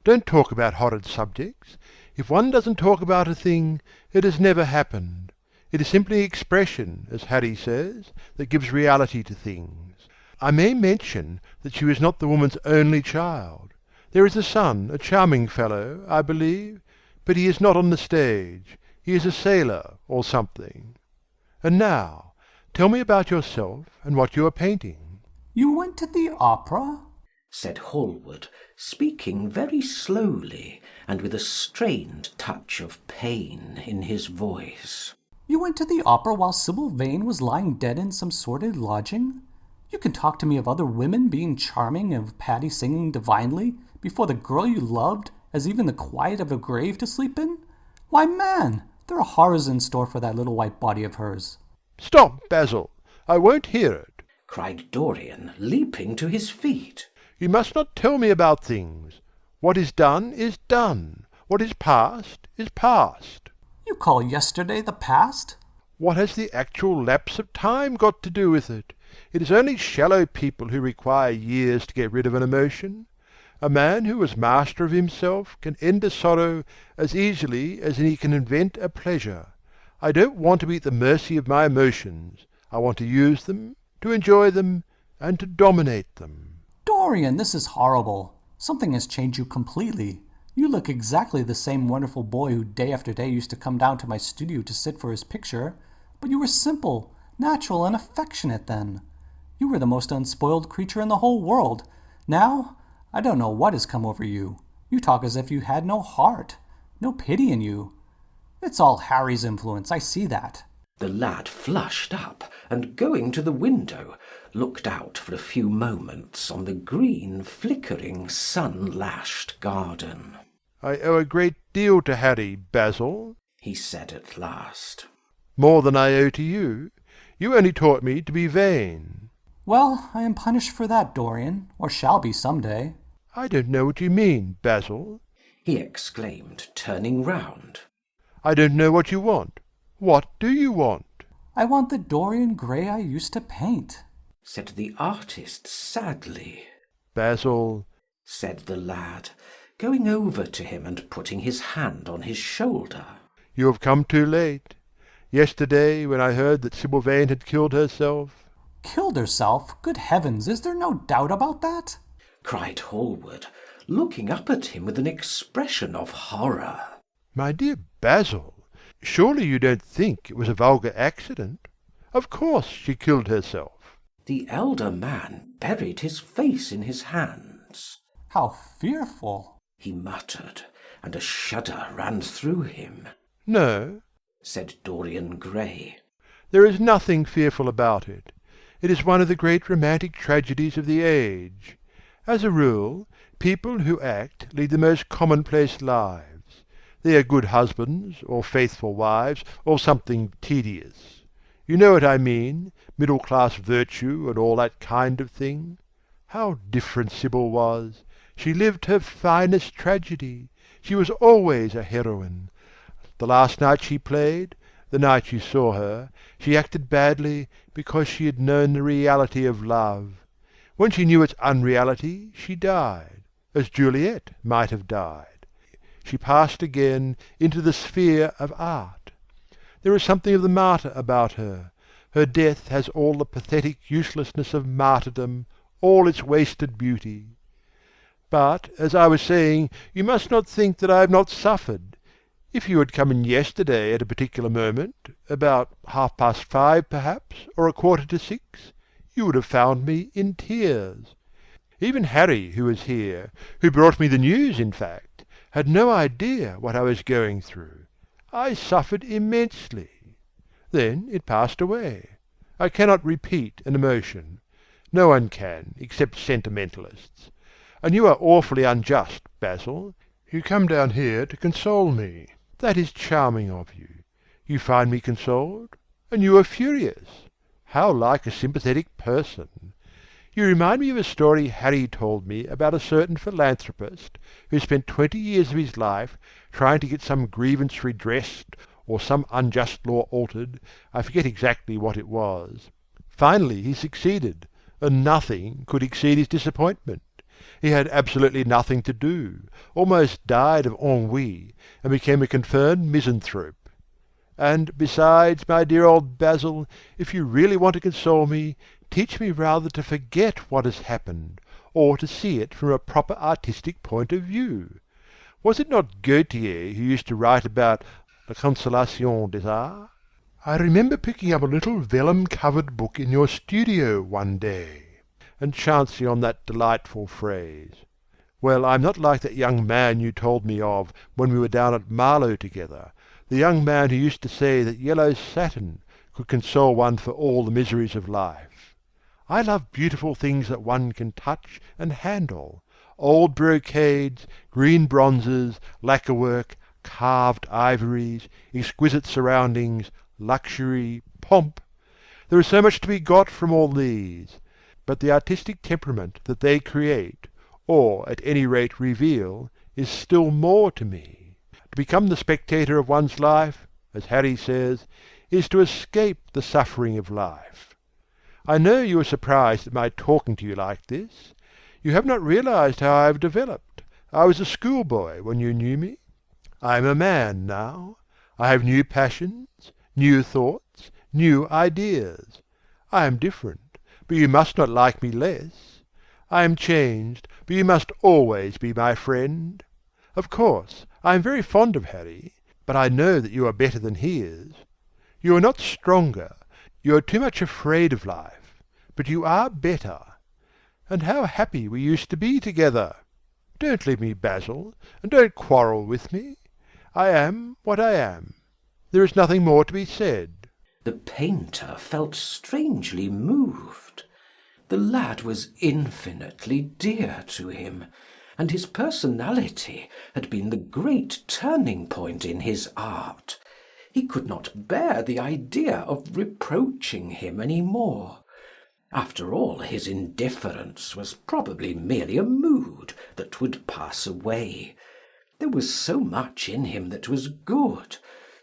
D: Don't talk about horrid subjects. If one doesn't talk about a thing, it has never happened. It is simply expression, as Harry says, that gives reality to things. I may mention that she was not the woman's only child. There is a son, a charming fellow, I believe, but he is not on the stage. He is a sailor, or something. And now, tell me about yourself and what you are painting."
F: You went to the opera?
A: said Hallward, speaking very slowly and with a strained touch of pain in his voice.
F: You went to the opera while Sybil Vane was lying dead in some sordid lodging? You can talk to me of other women being charming and of Patty singing divinely before the girl you loved has even the quiet of a grave to sleep in? Why, man, there are horrors in store for that little white body of hers.
D: Stop, Basil. I won't hear it.
A: Cried Dorian, leaping to his feet.
D: You must not tell me about things. What is done is done. What is past is past.
F: You call yesterday the past?
D: What has the actual lapse of time got to do with it? It is only shallow people who require years to get rid of an emotion. A man who is master of himself can end a sorrow as easily as he can invent a pleasure. I don't want to be at the mercy of my emotions. I want to use them, to enjoy them, and to dominate them.
F: Dorian, this is horrible. Something has changed you completely. You look exactly the same wonderful boy who day after day used to come down to my studio to sit for his picture, but you were simple, natural, and affectionate then. You were the most unspoiled creature in the whole world. Now, I don't know what has come over you. You talk as if you had no heart, no pity in you. It's all Harry's influence, I see that.
A: The lad flushed up, and going to the window, looked out for a few moments on the green, flickering, sun-lashed garden.
D: I owe a great deal to Harry, Basil,
A: he said at last.
D: More than I owe to you. You only taught me to be vain.
F: Well, I am punished for that, Dorian, or shall be some day.
D: I don't know what you mean, Basil,
A: he exclaimed, turning round.
D: I don't know what you want. What do you want?
F: I want the Dorian Gray I used to paint,
A: said the artist sadly.
D: Basil,
A: said the lad, going over to him and putting his hand on his shoulder.
D: You have come too late. Yesterday, when I heard that Sybil Vane had killed herself...
F: Killed herself? Good heavens, is there no doubt about that?
A: Cried Hallward, looking up at him with an expression of horror.
D: My dear Basil, surely you don't think it was a vulgar accident? Of course she killed herself.
A: The elder man buried his face in his hands.
F: How fearful,
A: he muttered, and a shudder ran through him.
D: No,
A: said Dorian Gray.
D: There is nothing fearful about it. It is one of the great romantic tragedies of the age. As a rule, people who act lead the most commonplace lives. They are good husbands, or faithful wives, or something tedious. You know what I mean, middle-class virtue and all that kind of thing. How different Sybil was. She lived her finest tragedy. She was always a heroine. The last night she played, the night you saw her, she acted badly because she had known the reality of love. When she knew its unreality, she died, as Juliet might have died. She passed again into the sphere of art. There is something of the martyr about her. Her death has all the pathetic uselessness of martyrdom, all its wasted beauty. But, as I was saying, you must not think that I have not suffered. If you had come in yesterday at a particular moment, about 5:30 perhaps, or 6:15, you would have found me in tears. Even Harry, who was here, who brought me the news, in fact, had no idea what I was going through. I suffered immensely. Then it passed away. I cannot repeat an emotion. No one can, except sentimentalists. And you are awfully unjust, Basil. You come down here to console me. That is charming of you. You find me consoled, and you are furious. How like a sympathetic person. You remind me of a story Harry told me about a certain philanthropist who spent 20 years of his life trying to get some grievance redressed or some unjust law altered. I forget exactly what it was. Finally he succeeded, and nothing could exceed his disappointment. He had absolutely nothing to do, almost died of ennui, and became a confirmed misanthrope. And besides, my dear old Basil, if you really want to console me, teach me rather to forget what has happened, or to see it from a proper artistic point of view. Was it not Gautier who used to write about la consolation des arts? I remember picking up a little vellum-covered book in your studio one day. and chancing on that delightful phrase. Well, I'm not like that young man you told me of when we were down at Marlow together, the young man who used to say that yellow satin could console one for all the miseries of life. I love beautiful things that one can touch and handle, old brocades, green bronzes, lacquer work, carved ivories, exquisite surroundings, luxury, pomp. There is so much to be got from all these, but the artistic temperament that they create, or at any rate reveal, is still more to me. To become the spectator of one's life, as Harry says, is to escape the suffering of life. I know you are surprised at my talking to you like this. You have not realized how I have developed. I was a schoolboy when you knew me. I am a man now. I have new passions, new thoughts, new ideas. I am different, but you must not like me less. I am changed, but you must always be my friend. Of course, I am very fond of Harry, but I know that you are better than he is. You are not stronger. You are too much afraid of life, but you are better. And how happy we used to be together! Don't leave me, Basil, and don't quarrel with me. I am what I am. There is nothing more to be said.
A: The painter felt strangely moved. The lad was infinitely dear to him, and his personality had been the great turning point in his art. He could not bear the idea of reproaching him any more. After all, his indifference was probably merely a mood that would pass away. There was so much in him that was good,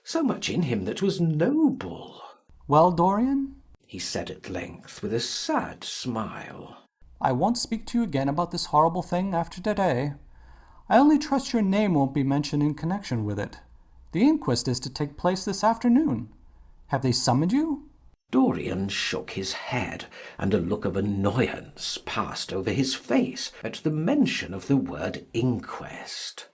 A: so much in him that was noble.
F: Well, Dorian,
A: he said at length, with a sad smile,
F: I won't speak to you again about this horrible thing after today. I only trust your name won't be mentioned in connection with it. The inquest is to take place this afternoon. Have they summoned you?
A: Dorian shook his head, and a look of annoyance passed over his face at the mention of the word inquest.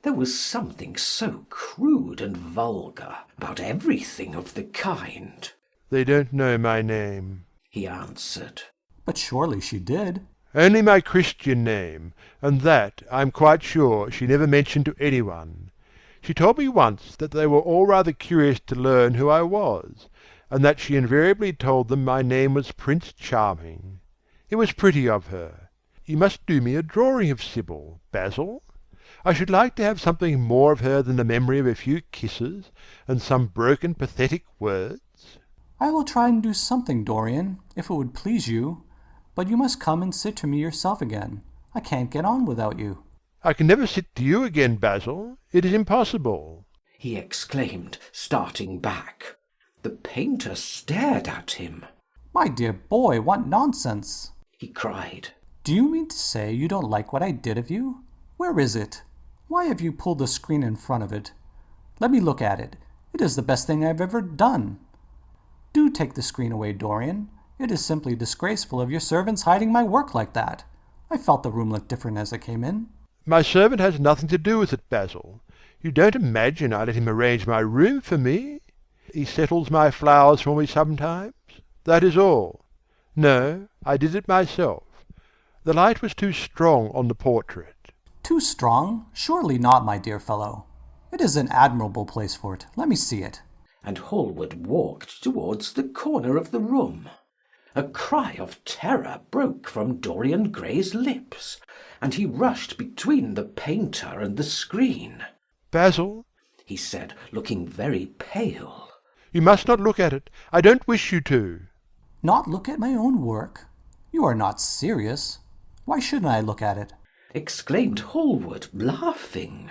A: There was something so crude and vulgar about everything of the kind.
D: They don't know my name,
A: he answered.
F: But surely she did.
D: Only my Christian name, and that, I am quite sure, she never mentioned to anyone. She told me once that they were all rather curious to learn who I was, and that she invariably told them my name was Prince Charming. It was pretty of her. You must do me a drawing of Sybil, Basil. I should like to have something more of her than the memory of a few kisses and some broken pathetic words.
F: I will try and do something, Dorian, if it would please you. But you must come and sit to me yourself again. I can't get on without you.
D: I can never sit to you again, Basil. It is impossible,
A: he exclaimed, starting back. The painter stared at him.
F: My dear boy, what nonsense!
A: He cried.
F: Do you mean to say you don't like what I did of you? Where is it? Why have you pulled the screen in front of it? Let me look at it. It is the best thing I've ever done. Do take the screen away, Dorian. It is simply disgraceful of your servants hiding my work like that. I felt the room looked different as I came in.
D: My servant has nothing to do with it, Basil. You don't imagine I let him arrange my room for me? He settles my flowers for me sometimes. That is all. No, I did it myself. The light was too strong on the portrait.
F: Too strong? Surely not, my dear fellow. It is an admirable place for it. Let me see it.
A: And Hallward walked towards the corner of the room. A cry of terror broke from Dorian Gray's lips, and he rushed between the painter and the screen.
D: Basil,
A: he said, looking very pale.
D: You must not look at it. I don't wish you to.
F: Not look at my own work? You are not serious. Why shouldn't I look at it?
A: Exclaimed Hallward, laughing.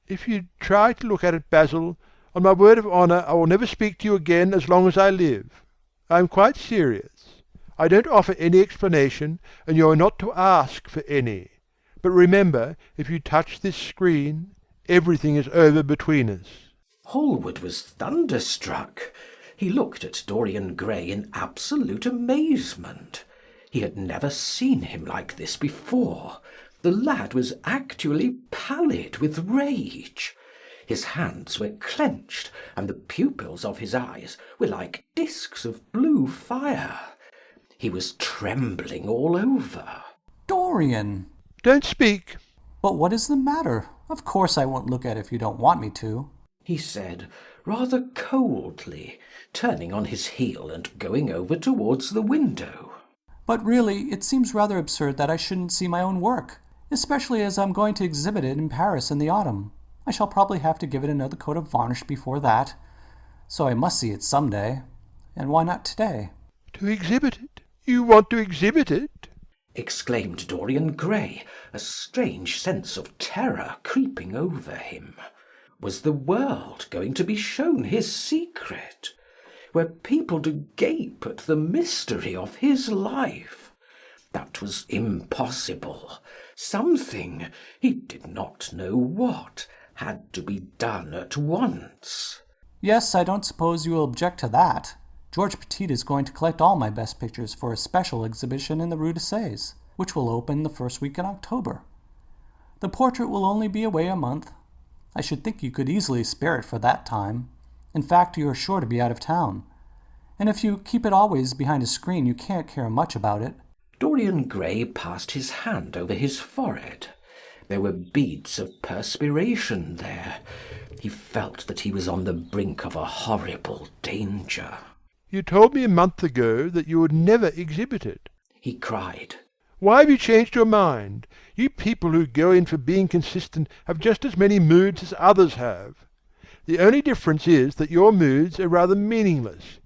D: If you try to look at it, Basil, on my word of honour, I will never speak to you again as long as I live. I am quite serious. I don't offer any explanation, and you are not to ask for any. But remember, if you touch this screen, everything is over between us.
A: Hallward was thunderstruck. He looked at Dorian Gray in absolute amazement. He had never seen him like this before. The lad was actually pallid with rage. His hands were clenched, and the pupils of his eyes were like discs of blue fire. He was trembling all over.
F: Dorian!
D: Don't speak.
F: But what is the matter? Of course I won't look at it if you don't want me to,
A: he said, rather coldly, turning on his heel and going over towards the window.
F: But really, it seems rather absurd that I shouldn't see my own work, especially as I'm going to exhibit it in Paris in the autumn. I shall probably have to give it another coat of varnish before that, so I must see it some day. And why not today?
D: To exhibit it? You want to exhibit it?
A: Exclaimed Dorian Gray, a strange sense of terror creeping over him. Was the world going to be shown his secret? Were people to gape at the mystery of his life? That was impossible. Something, he did not know what, had to be done at once.
F: Yes, I don't suppose you will object to that. George Petit is going to collect all my best pictures for a special exhibition in the Rue de Sèze, which will open the first week in October. The portrait will only be away a month. I should think you could easily spare it for that time. In fact, you are sure to be out of town. And if you keep it always behind a screen, you can't care much about it.
A: Dorian Gray passed his hand over his forehead. There were beads of perspiration there. He felt that he was on the brink of a horrible danger.
D: You told me a month ago that you would never exhibit it,
A: he cried.
D: Why have you changed your mind? You people who go in for being consistent have just as many moods as others have. The only difference is that your moods are rather meaningless.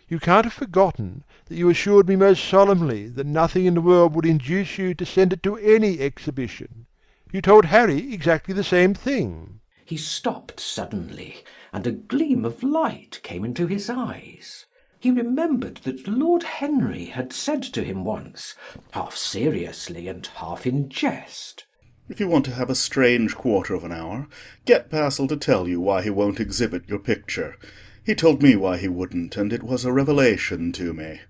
D: You can't have forgotten that you assured me most solemnly that nothing in the world would induce you to send it to any exhibition. You told Harry exactly the same thing.
A: He stopped suddenly, and a gleam of light came into his eyes. He remembered that Lord Henry had said to him once, half seriously and half in jest,
B: If you want to have a strange quarter of an hour, get Basil to tell you why he won't exhibit your picture. He told me why he wouldn't, and it was a revelation to me.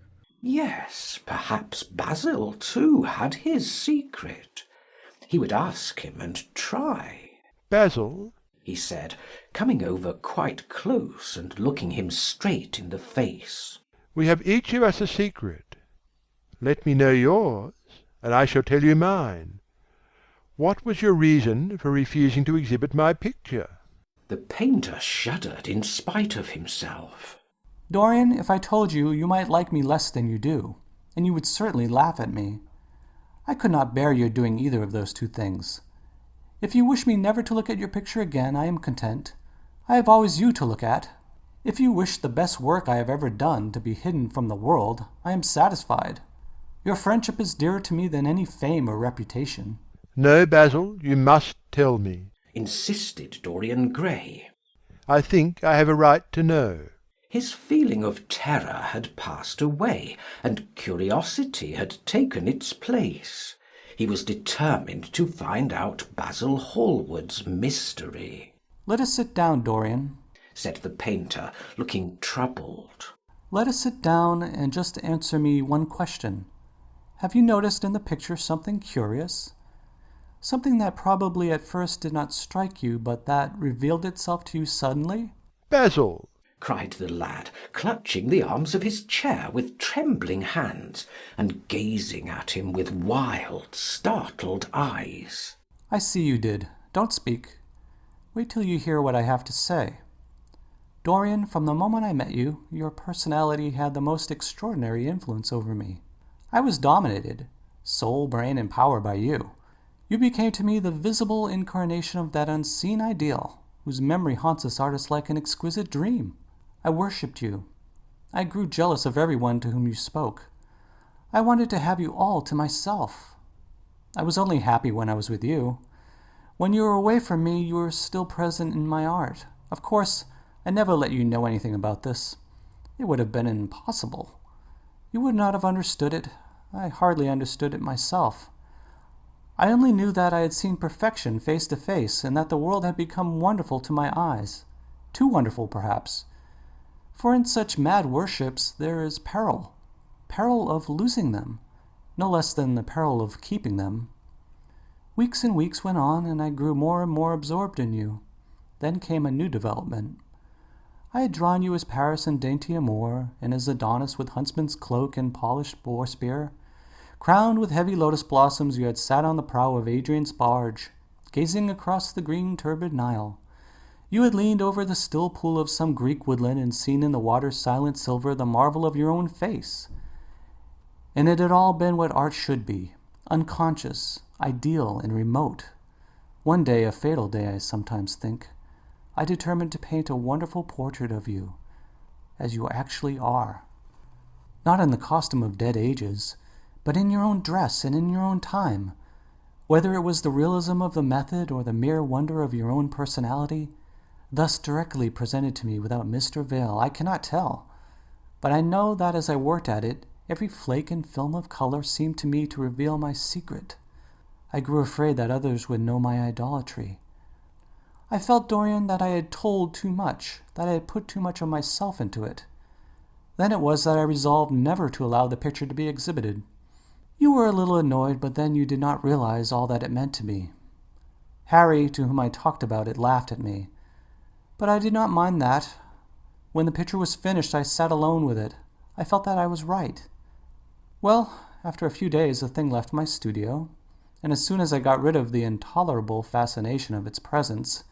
A: Yes, perhaps Basil too had his secret. He would ask him and try.
D: Basil,
A: he said, coming over quite close and looking him straight in the face.
D: we have each of us a secret. Let me know yours, and I shall tell you mine. What was your reason for refusing to exhibit my picture?
A: The painter shuddered in spite of himself.
F: Dorian, if I told you, you might like me less than you do, and you would certainly laugh at me. I could not bear your doing either of those two things. If you wish me never to look at your picture again, I am content. I have always you to look at. If you wish the best work I have ever done to be hidden from the world, I am satisfied. Your friendship is dearer to me than any fame or reputation.
D: No, Basil, you must tell me,
A: insisted Dorian Gray.
D: I think I have a right to know.
A: His feeling of terror had passed away, and curiosity had taken its place. He was determined to find out Basil Hallward's mystery.
F: Let us sit down, Dorian,
A: said the painter, looking troubled.
F: Let us sit down and just answer me one question. Have you noticed in the picture something curious? Something that probably at first did not strike you, but that revealed itself to you suddenly?
D: Basil,
A: cried the lad, clutching the arms of his chair with trembling hands, and gazing at him with wild, startled eyes.
F: I see you did. Don't speak. Wait till you hear what I have to say. Dorian, from the moment I met you, your personality had the most extraordinary influence over me. I was dominated, soul, brain, and power by you. You became to me the visible incarnation of that unseen ideal, whose memory haunts us artists like an exquisite dream. I worshipped you. I grew jealous of everyone to whom you spoke. I wanted to have you all to myself. I was only happy when I was with you. When you were away from me, you were still present in my art. Of course, I never let you know anything about this. It would have been impossible. You would not have understood it. I hardly understood it myself. I only knew that I had seen perfection face to face, and that the world had become wonderful to my eyes. Too wonderful, perhaps. For in such mad worships there is peril. Peril of losing them, no less than the peril of keeping them. Weeks and weeks went on, and I grew more and more absorbed in you. Then came a new development. I had drawn you as Paris in dainty amour, and as Adonis with huntsman's cloak and polished boar spear. Crowned with heavy lotus blossoms, you had sat on the prow of Adrian's barge, gazing across the green turbid Nile. You had leaned over the still pool of some Greek woodland and seen in the water's silent silver the marvel of your own face. And it had all been what art should be, unconscious, ideal, and remote. One day, a fatal day, I sometimes think, I determined to paint a wonderful portrait of you, as you actually are. Not in the costume of dead ages, but in your own dress and in your own time. Whether it was the realism of the method or the mere wonder of your own personality, thus directly presented to me without mist or veil, I cannot tell. But I know that as I worked at it, every flake and film of color seemed to me to reveal my secret. I grew afraid that others would know my idolatry. I felt, Dorian, that I had told too much, that I had put too much of myself into it. Then it was that I resolved never to allow the picture to be exhibited. You were a little annoyed, but then you did not realize all that it meant to me. Harry, to whom I talked about it, laughed at me. But I did not mind that. When the picture was finished, I sat alone with it. I felt that I was right. Well, after a few days, the thing left my studio, and as soon as I got rid of the intolerable fascination of its presence,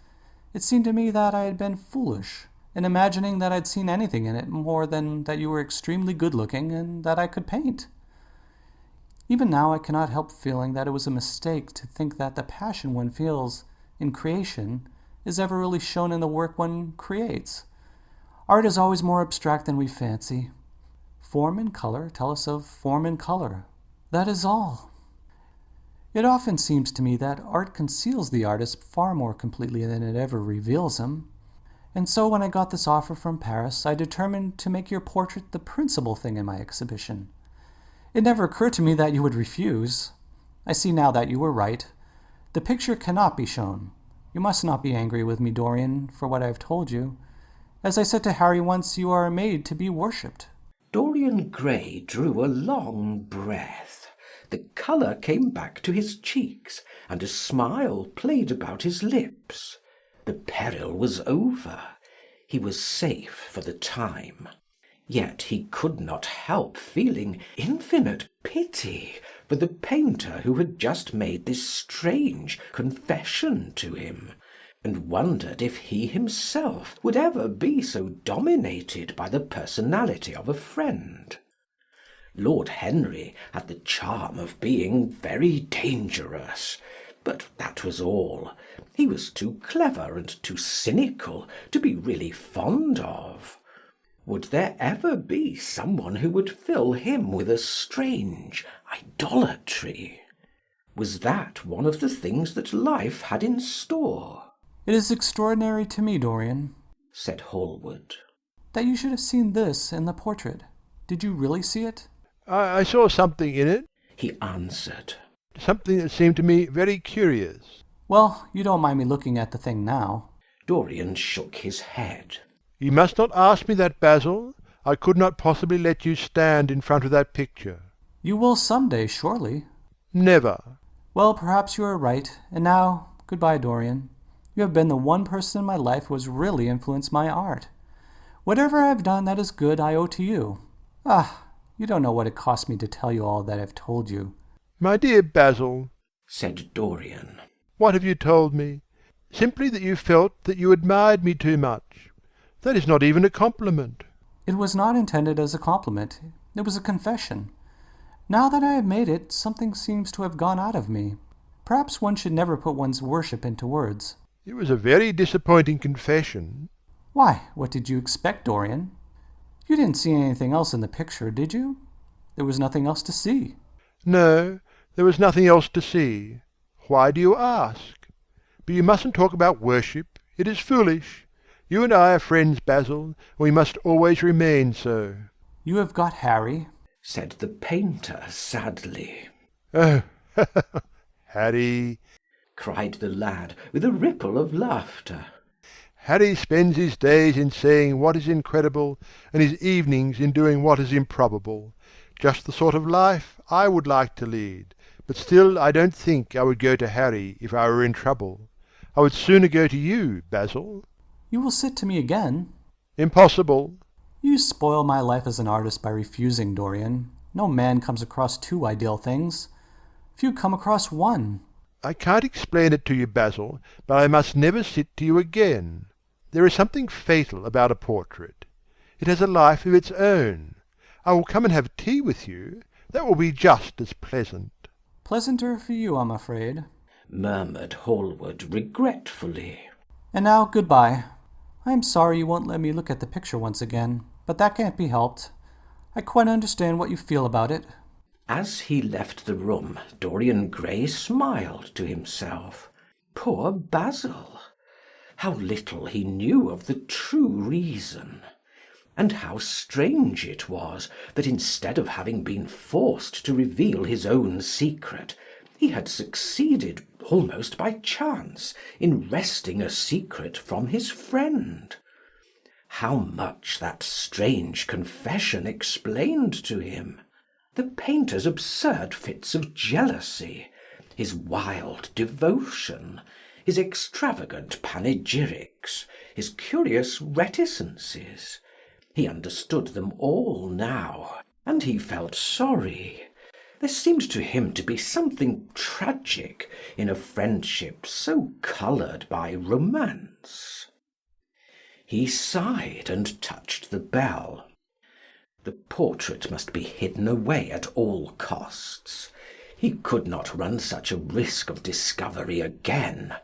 F: it seemed to me that I had been foolish in imagining that I'd seen anything in it more than that you were extremely good-looking and that I could paint. Even now I cannot help feeling that it was a mistake to think that the passion one feels in creation is ever really shown in the work one creates. Art is always more abstract than we fancy. Form and color tell us of form and color. That is all. It often seems to me that art conceals the artist far more completely than it ever reveals him. And so when I got this offer from Paris, I determined to make your portrait the principal thing in my exhibition. It never occurred to me that you would refuse. I see now that you were right. The picture cannot be shown. You must not be angry with me, Dorian, for what I have told you. As I said to Harry once, you are made to be worshipped.
A: Dorian Gray drew a long breath. The colour came back to his cheeks, and a smile played about his lips. The peril was over. He was safe for the time. Yet he could not help feeling infinite pity for the painter who had just made this strange confession to him, and wondered if he himself would ever be so dominated by the personality of a friend. Lord Henry had the charm of being very dangerous, but that was all. He was too clever and too cynical to be really fond of. Would there ever be someone who would fill him with a strange idolatry? Was that one of the things that life had in store?
F: It is extraordinary to me, Dorian,
A: said Hallward,
F: that you should have seen this in the portrait. Did you really see it?
D: I saw something in it,
A: he answered.
D: Something that seemed to me very curious.
F: Well, you don't mind me looking at the thing now.
A: Dorian shook his head.
D: You must not ask me that, Basil. I could not possibly let you stand in front of that picture.
F: You will some day, surely.
D: Never.
F: Well, perhaps you are right. And now, goodbye, Dorian. You have been the one person in my life who has really influenced my art. Whatever I have done that is good, I owe to you. Ah, you don't know what it cost me to tell you all that I have told you.
D: My dear Basil,
A: said Dorian,
D: what have you told me? Simply that you felt that you admired me too much. That is not even a compliment.
F: It was not intended as a compliment. It was a confession. Now that I have made it, something seems to have gone out of me. Perhaps one should never put one's worship into words.
D: It was a very disappointing confession.
F: Why, what did you expect, Dorian? You didn't see anything else in the picture, did you? There was nothing else to see.
D: No, there was nothing else to see. Why do you ask? But you mustn't talk about worship. It is foolish. You and I are friends, Basil, and we must always remain so.
F: You have got Harry,
A: said the painter sadly.
D: Oh, Harry,
A: cried the lad with a ripple of laughter.
D: Harry spends his days in saying what is incredible and his evenings in doing what is improbable. Just the sort of life I would like to lead. But still I don't think I would go to Harry if I were in trouble. I would sooner go to you, Basil.
F: You will sit to me again?
D: Impossible.
F: You spoil my life as an artist by refusing, Dorian. No man comes across two ideal things. Few come across one.
D: I can't explain it to you, Basil, but I must never sit to you again. There is something fatal about a portrait. It has a life of its own. I will come and have tea with you. That will be just as pleasant.
F: Pleasanter for you, I'm afraid,
A: murmured Hallward regretfully.
F: And now, goodbye. I am sorry you won't let me look at the picture once again, but that can't be helped. I quite understand what you feel about it.
A: As he left the room, Dorian Gray smiled to himself. Poor Basil! How little he knew of the true reason! And how strange it was that instead of having been forced to reveal his own secret, he had succeeded, almost by chance, in wresting a secret from his friend. How much that strange confession explained to him! The painter's absurd fits of jealousy, his wild devotion, his extravagant panegyrics, his curious reticences. He understood them all now, and he felt sorry. There seemed to him to be something tragic in a friendship so coloured by romance. He sighed and touched the bell. The portrait must be hidden away at all costs. He could not run such a risk of discovery again.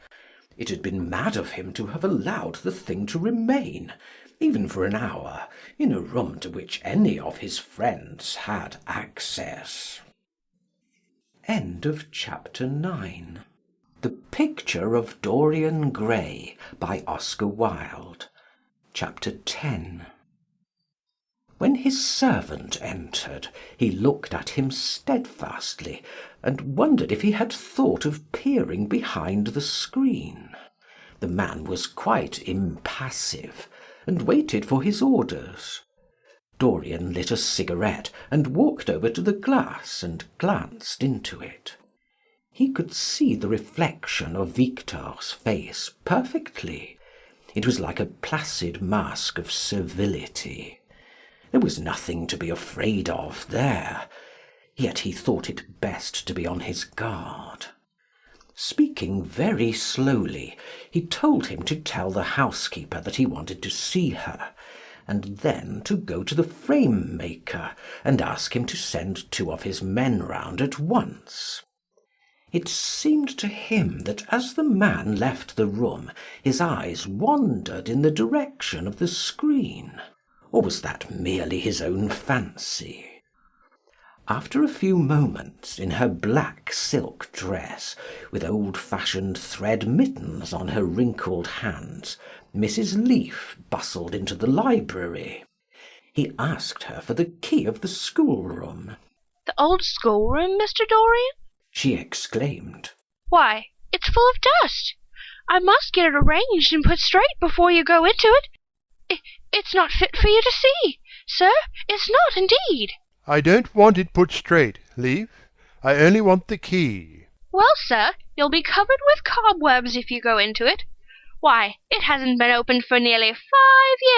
A: It had been mad of him to have allowed the thing to remain, even for an hour, in a room to which any of his friends had access. End of chapter 9. The Picture of Dorian Gray by Oscar Wilde. Chapter 10. When his servant entered, he looked at him steadfastly, and wondered if he had thought of peering behind the screen. The man was quite impassive, and waited for his orders. Dorian lit a cigarette, and walked over to the glass and glanced into it. He could see the reflection of Victor's face perfectly. It was like a placid mask of servility. There was nothing to be afraid of there, yet he thought it best to be on his guard. Speaking very slowly, he told him to tell the housekeeper that he wanted to see her, and then to go to the frame maker and ask him to send 2 of his men round at once. It seemed to him that as the man left the room, his eyes wandered in the direction of the screen. Or was that merely his own fancy? After a few moments, in her black silk dress, with old-fashioned thread mittens on her wrinkled hands, Mrs. Leaf bustled into the library. He asked her for the key of the schoolroom.
G: "The old schoolroom, Mr. Dorian?"
A: she exclaimed.
G: "Why, it's full of dust. I must get it arranged and put straight before you go into it. It's not fit for you to see, sir. It's not, indeed."
D: I don't want it put straight, Leaf. I only want the key.
G: "Well, sir, you'll be covered with cobwebs if you go into it. Why, it hasn't been opened for nearly 5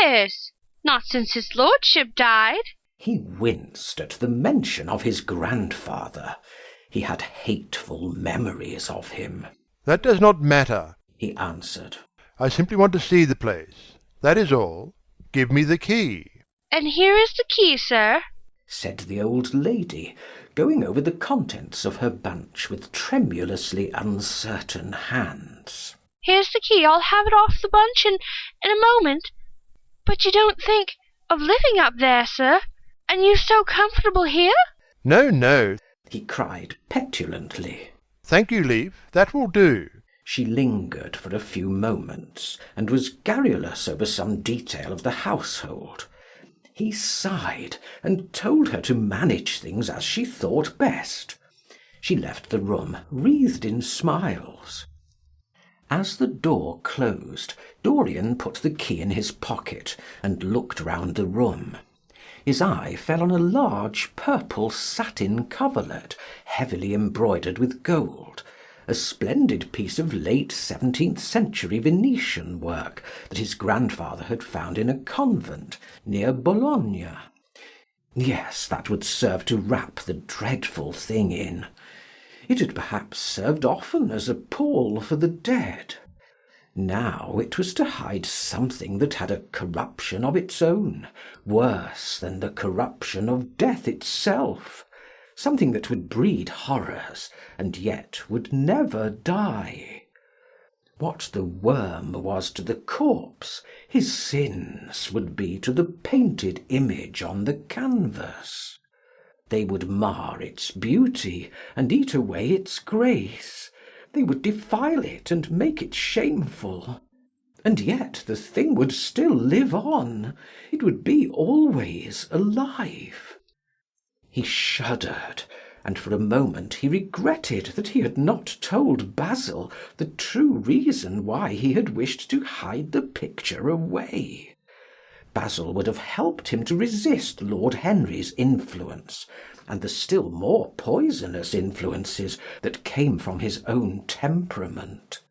G: years. Not since his lordship died."
A: He winced at the mention of his grandfather. He had hateful memories of him.
D: That does not matter,
A: he answered.
D: I simply want to see the place. That is all. Give me the key.
G: "And here is the key, sir,"
A: said the old lady, going over the contents of her bunch with tremulously uncertain hands.
G: "Here's the key. I'll have it off the bunch in a moment. But you don't think of living up there, sir? And you so comfortable here?"
D: No, no,
A: he cried petulantly.
D: Thank you, Leaf. That will do.
A: She lingered for a few moments, and was garrulous over some detail of the household. He sighed, and told her to manage things as she thought best. She left the room, wreathed in smiles. As the door closed, Dorian put the key in his pocket, and looked round the room. His eye fell on a large purple satin coverlet, heavily embroidered with gold, a splendid piece of late 17th century Venetian work that his grandfather had found in a convent near Bologna. Yes, that would serve to wrap the dreadful thing in. It had perhaps served often as a pall for the dead. Now it was to hide something that had a corruption of its own, worse than the corruption of death itself, something that would breed horrors, and yet would never die. What the worm was to the corpse, his sins would be to the painted image on the canvas. They would mar its beauty and eat away its grace. They would defile it and make it shameful. And yet the thing would still live on. It would be always alive. He shuddered, and for a moment he regretted that he had not told Basil the true reason why he had wished to hide the picture away. Basil would have helped him to resist Lord Henry's influence, and the still more poisonous influences that came from his own temperament.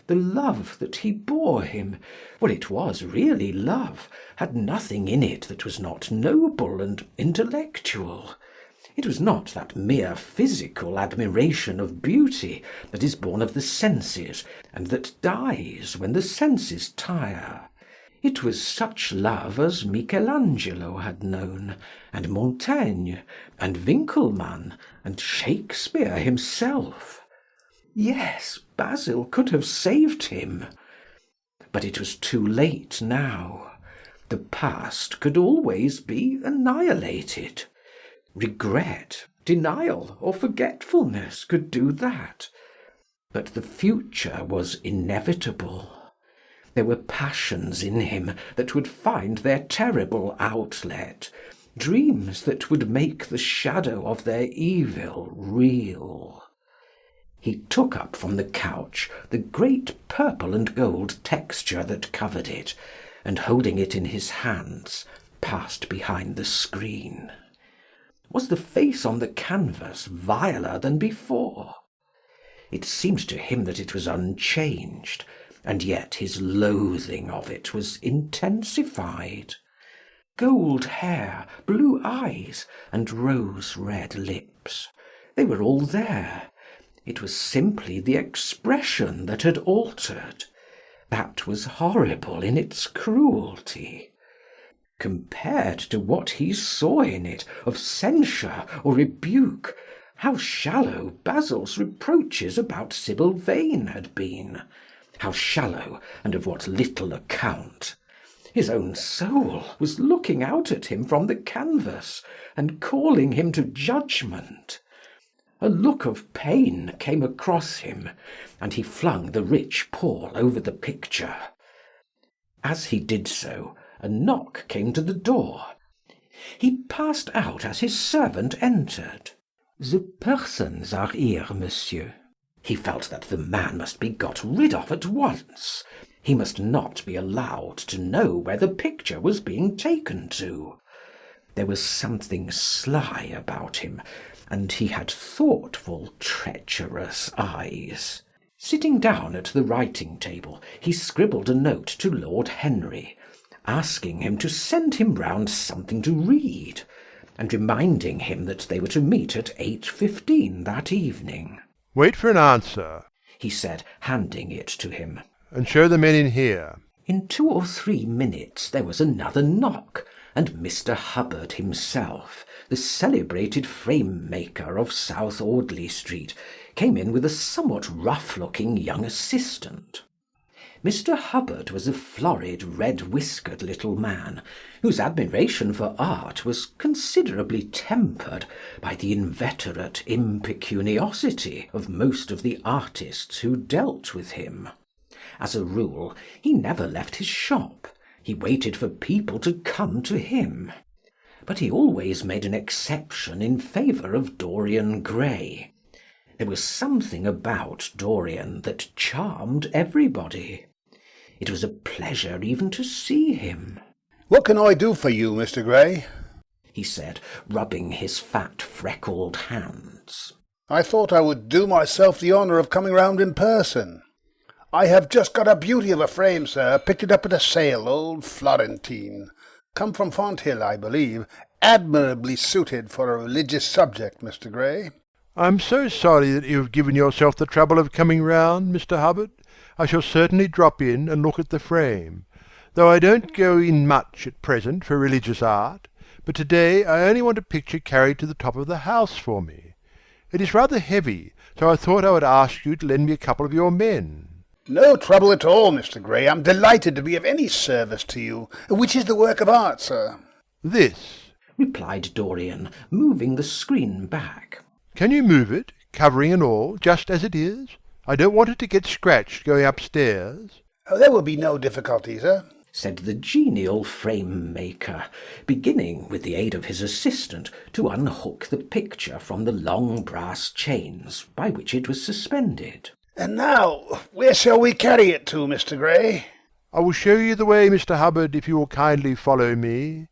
A: The love that he bore him, for it was really love, had nothing in it that was not noble and intellectual. It was not that mere physical admiration of beauty that is born of the senses, and that dies when the senses tire. It was such love as Michelangelo had known, and Montaigne, and Winckelmann, and Shakespeare himself. Yes, Basil could have saved him. But it was too late now. The past could always be annihilated. Regret, denial, or forgetfulness could do that. But the future was inevitable. There were passions in him that would find their terrible outlet, dreams that would make the shadow of their evil real. He took up from the couch the great purple and gold texture that covered it, and holding it in his hands, passed behind the screen. Was the face on the canvas viler than before? It seemed to him that it was unchanged, and yet his loathing of it was intensified. Gold hair, blue eyes, and rose-red lips, they were all there. It was simply the expression that had altered. That was horrible in its cruelty. Compared to what he saw in it of censure or rebuke, how shallow Basil's reproaches about Sibyl Vane had been! How shallow, and of what little account! His own soul was looking out at him from the canvas, and calling him to judgment. A look of pain came across him, and he flung the rich pall over the picture. As he did so, a knock came to the door. He passed out as his servant entered. "The persons are here, monsieur." He felt that the man must be got rid of at once. He must not be allowed to know where the picture was being taken to. There was something sly about him, and he had thoughtful, treacherous eyes. Sitting down at the writing table, he scribbled a note to Lord Henry, asking him to send him round something to read, and reminding him that they were to meet at 8:15 that evening.
D: Wait for an answer,
A: he said, handing it to him.
D: And show the men in here.
A: In 2 or 3 minutes there was another knock, and Mr. Hubbard himself, the celebrated frame-maker of South Audley Street, came in with a somewhat rough-looking young assistant. Mr. Hubbard was a florid, red-whiskered little man, whose admiration for art was considerably tempered by the inveterate impecuniosity of most of the artists who dealt with him. As a rule, he never left his shop. He waited for people to come to him. But he always made an exception in favour of Dorian Gray. There was something about Dorian that charmed everybody. It was a pleasure even to see him.
H: "What can I do for you, Mr. Gray?"
A: he said, rubbing his fat, freckled hands.
H: I thought I would do myself the honour of coming round in person. I have just got a beauty of a frame, sir. Picked it up at a sale, old Florentine. Come from Fonthill, I believe. Admirably suited for a religious subject, Mr. Gray.
D: I'm so sorry that you have given yourself the trouble of coming round, Mr. Hubbard. I shall certainly drop in and look at the frame, though I don't go in much at present for religious art, but today I only want a picture carried to the top of the house for me. It is rather heavy, so I thought I would ask you to lend me a couple of your men.
H: No trouble at all, Mr. Gray. I'm delighted to be of any service to you. Which is the work of art, sir?
D: This,
A: replied Dorian, moving the screen back.
D: Can you move it, covering and all, just as it is? I don't want it to get scratched going upstairs.
H: Oh, there will be no difficulty, sir,
A: said the genial frame-maker, beginning, with the aid of his assistant, to unhook the picture from the long brass chains by which it was suspended.
H: And now, where shall we carry it to, Mr. Gray?
D: I will show you the way, Mr. Hubbard, if you will kindly follow me.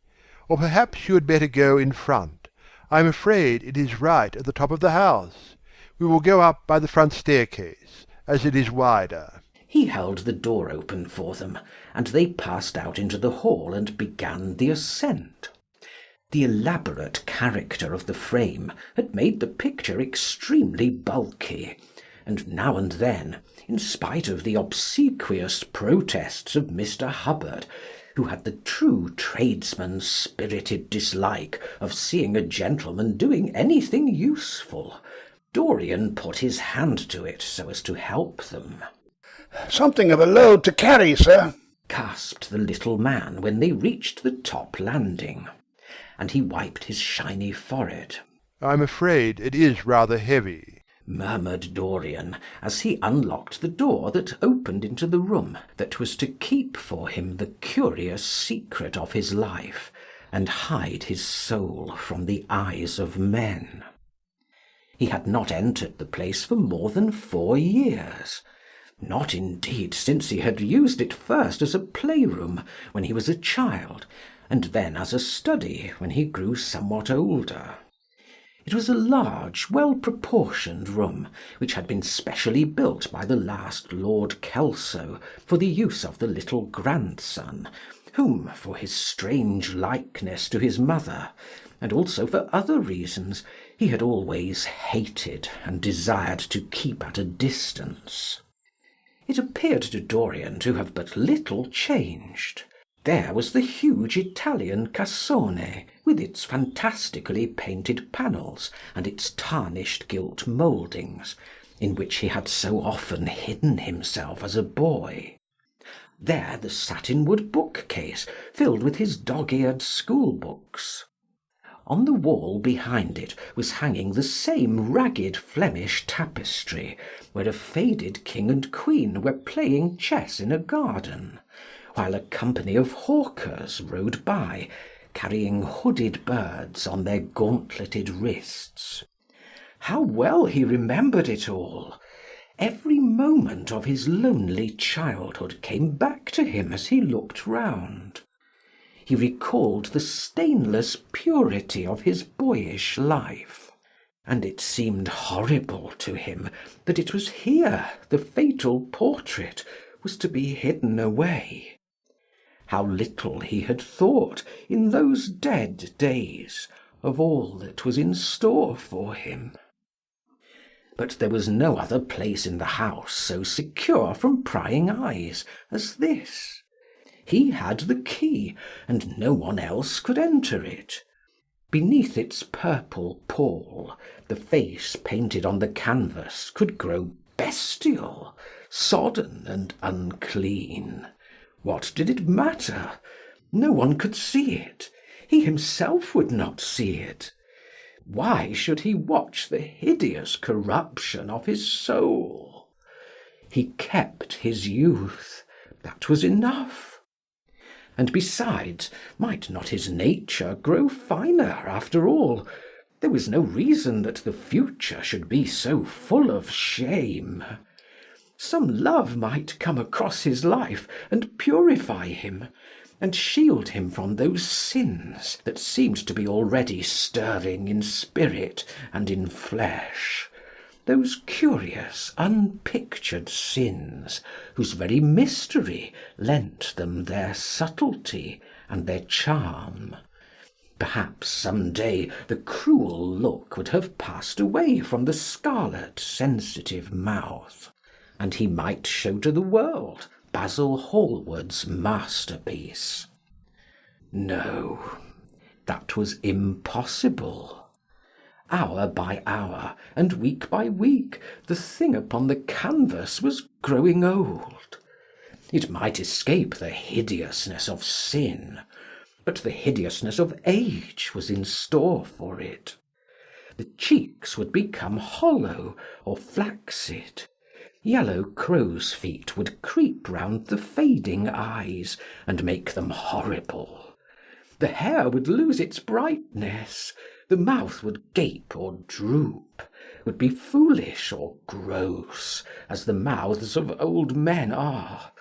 D: Or perhaps you had better go in front. I am afraid it is right at the top of the house. We will go up by the front staircase, as it is wider.
A: He held the door open for them, and they passed out into the hall and began the ascent. The elaborate character of the frame had made the picture extremely bulky, and now and then, in spite of the obsequious protests of Mr. Hubbard, who had the true tradesman's spirited dislike of seeing a gentleman doing anything useful, Dorian put his hand to it so as to help them.
H: Something of a load to carry, sir,
A: gasped the little man when they reached the top landing, and he wiped his shiny forehead.
D: I'm afraid it is rather heavy,
A: murmured Dorian, as he unlocked the door that opened into the room that was to keep for him the curious secret of his life, and hide his soul from the eyes of men. He had not entered the place for more than 4 years, not indeed since he had used it first as a playroom when he was a child, and then as a study when he grew somewhat older. It was a large, well-proportioned room, which had been specially built by the last Lord Kelso for the use of the little grandson, whom, for his strange likeness to his mother, and also for other reasons, he had always hated and desired to keep at a distance. It appeared to Dorian to have but little changed. There was the huge Italian cassone, with its fantastically painted panels and its tarnished gilt mouldings, in which he had so often hidden himself as a boy. There the satin-wood bookcase, filled with his dog-eared school-books. On the wall behind it was hanging the same ragged Flemish tapestry, where a faded king and queen were playing chess in a garden, while a company of hawkers rode by, carrying hooded birds on their gauntleted wrists. How well he remembered it all! Every moment of his lonely childhood came back to him as he looked round. He recalled the stainless purity of his boyish life, and it seemed horrible to him that it was here the fatal portrait was to be hidden away. How little he had thought, in those dead days, of all that was in store for him. But there was no other place in the house so secure from prying eyes as this. He had the key, and no one else could enter it. Beneath its purple pall, the face painted on the canvas could grow bestial, sodden and unclean. What did it matter? No one could see it. He himself would not see it. Why should he watch the hideous corruption of his soul? He kept his youth. That was enough. And besides, might not his nature grow finer after all? There was no reason that the future should be so full of shame. Some love might come across his life and purify him, and shield him from those sins that seemed to be already stirring in spirit and in flesh. those curious, unpictured sins whose very mystery lent them their subtlety and their charm. Perhaps some day the cruel look would have passed away from the scarlet, sensitive mouth, and he might show to the world Basil Hallward's masterpiece. No, that was impossible. Hour by hour, and week by week, the thing upon the canvas was growing old. It might escape the hideousness of sin, but the hideousness of age was in store for it. The cheeks would become hollow or flaccid. Yellow crow's feet would creep round the fading eyes and make them horrible. The hair would lose its brightness, the mouth would gape or droop, would be foolish or gross, as the mouths of old men are.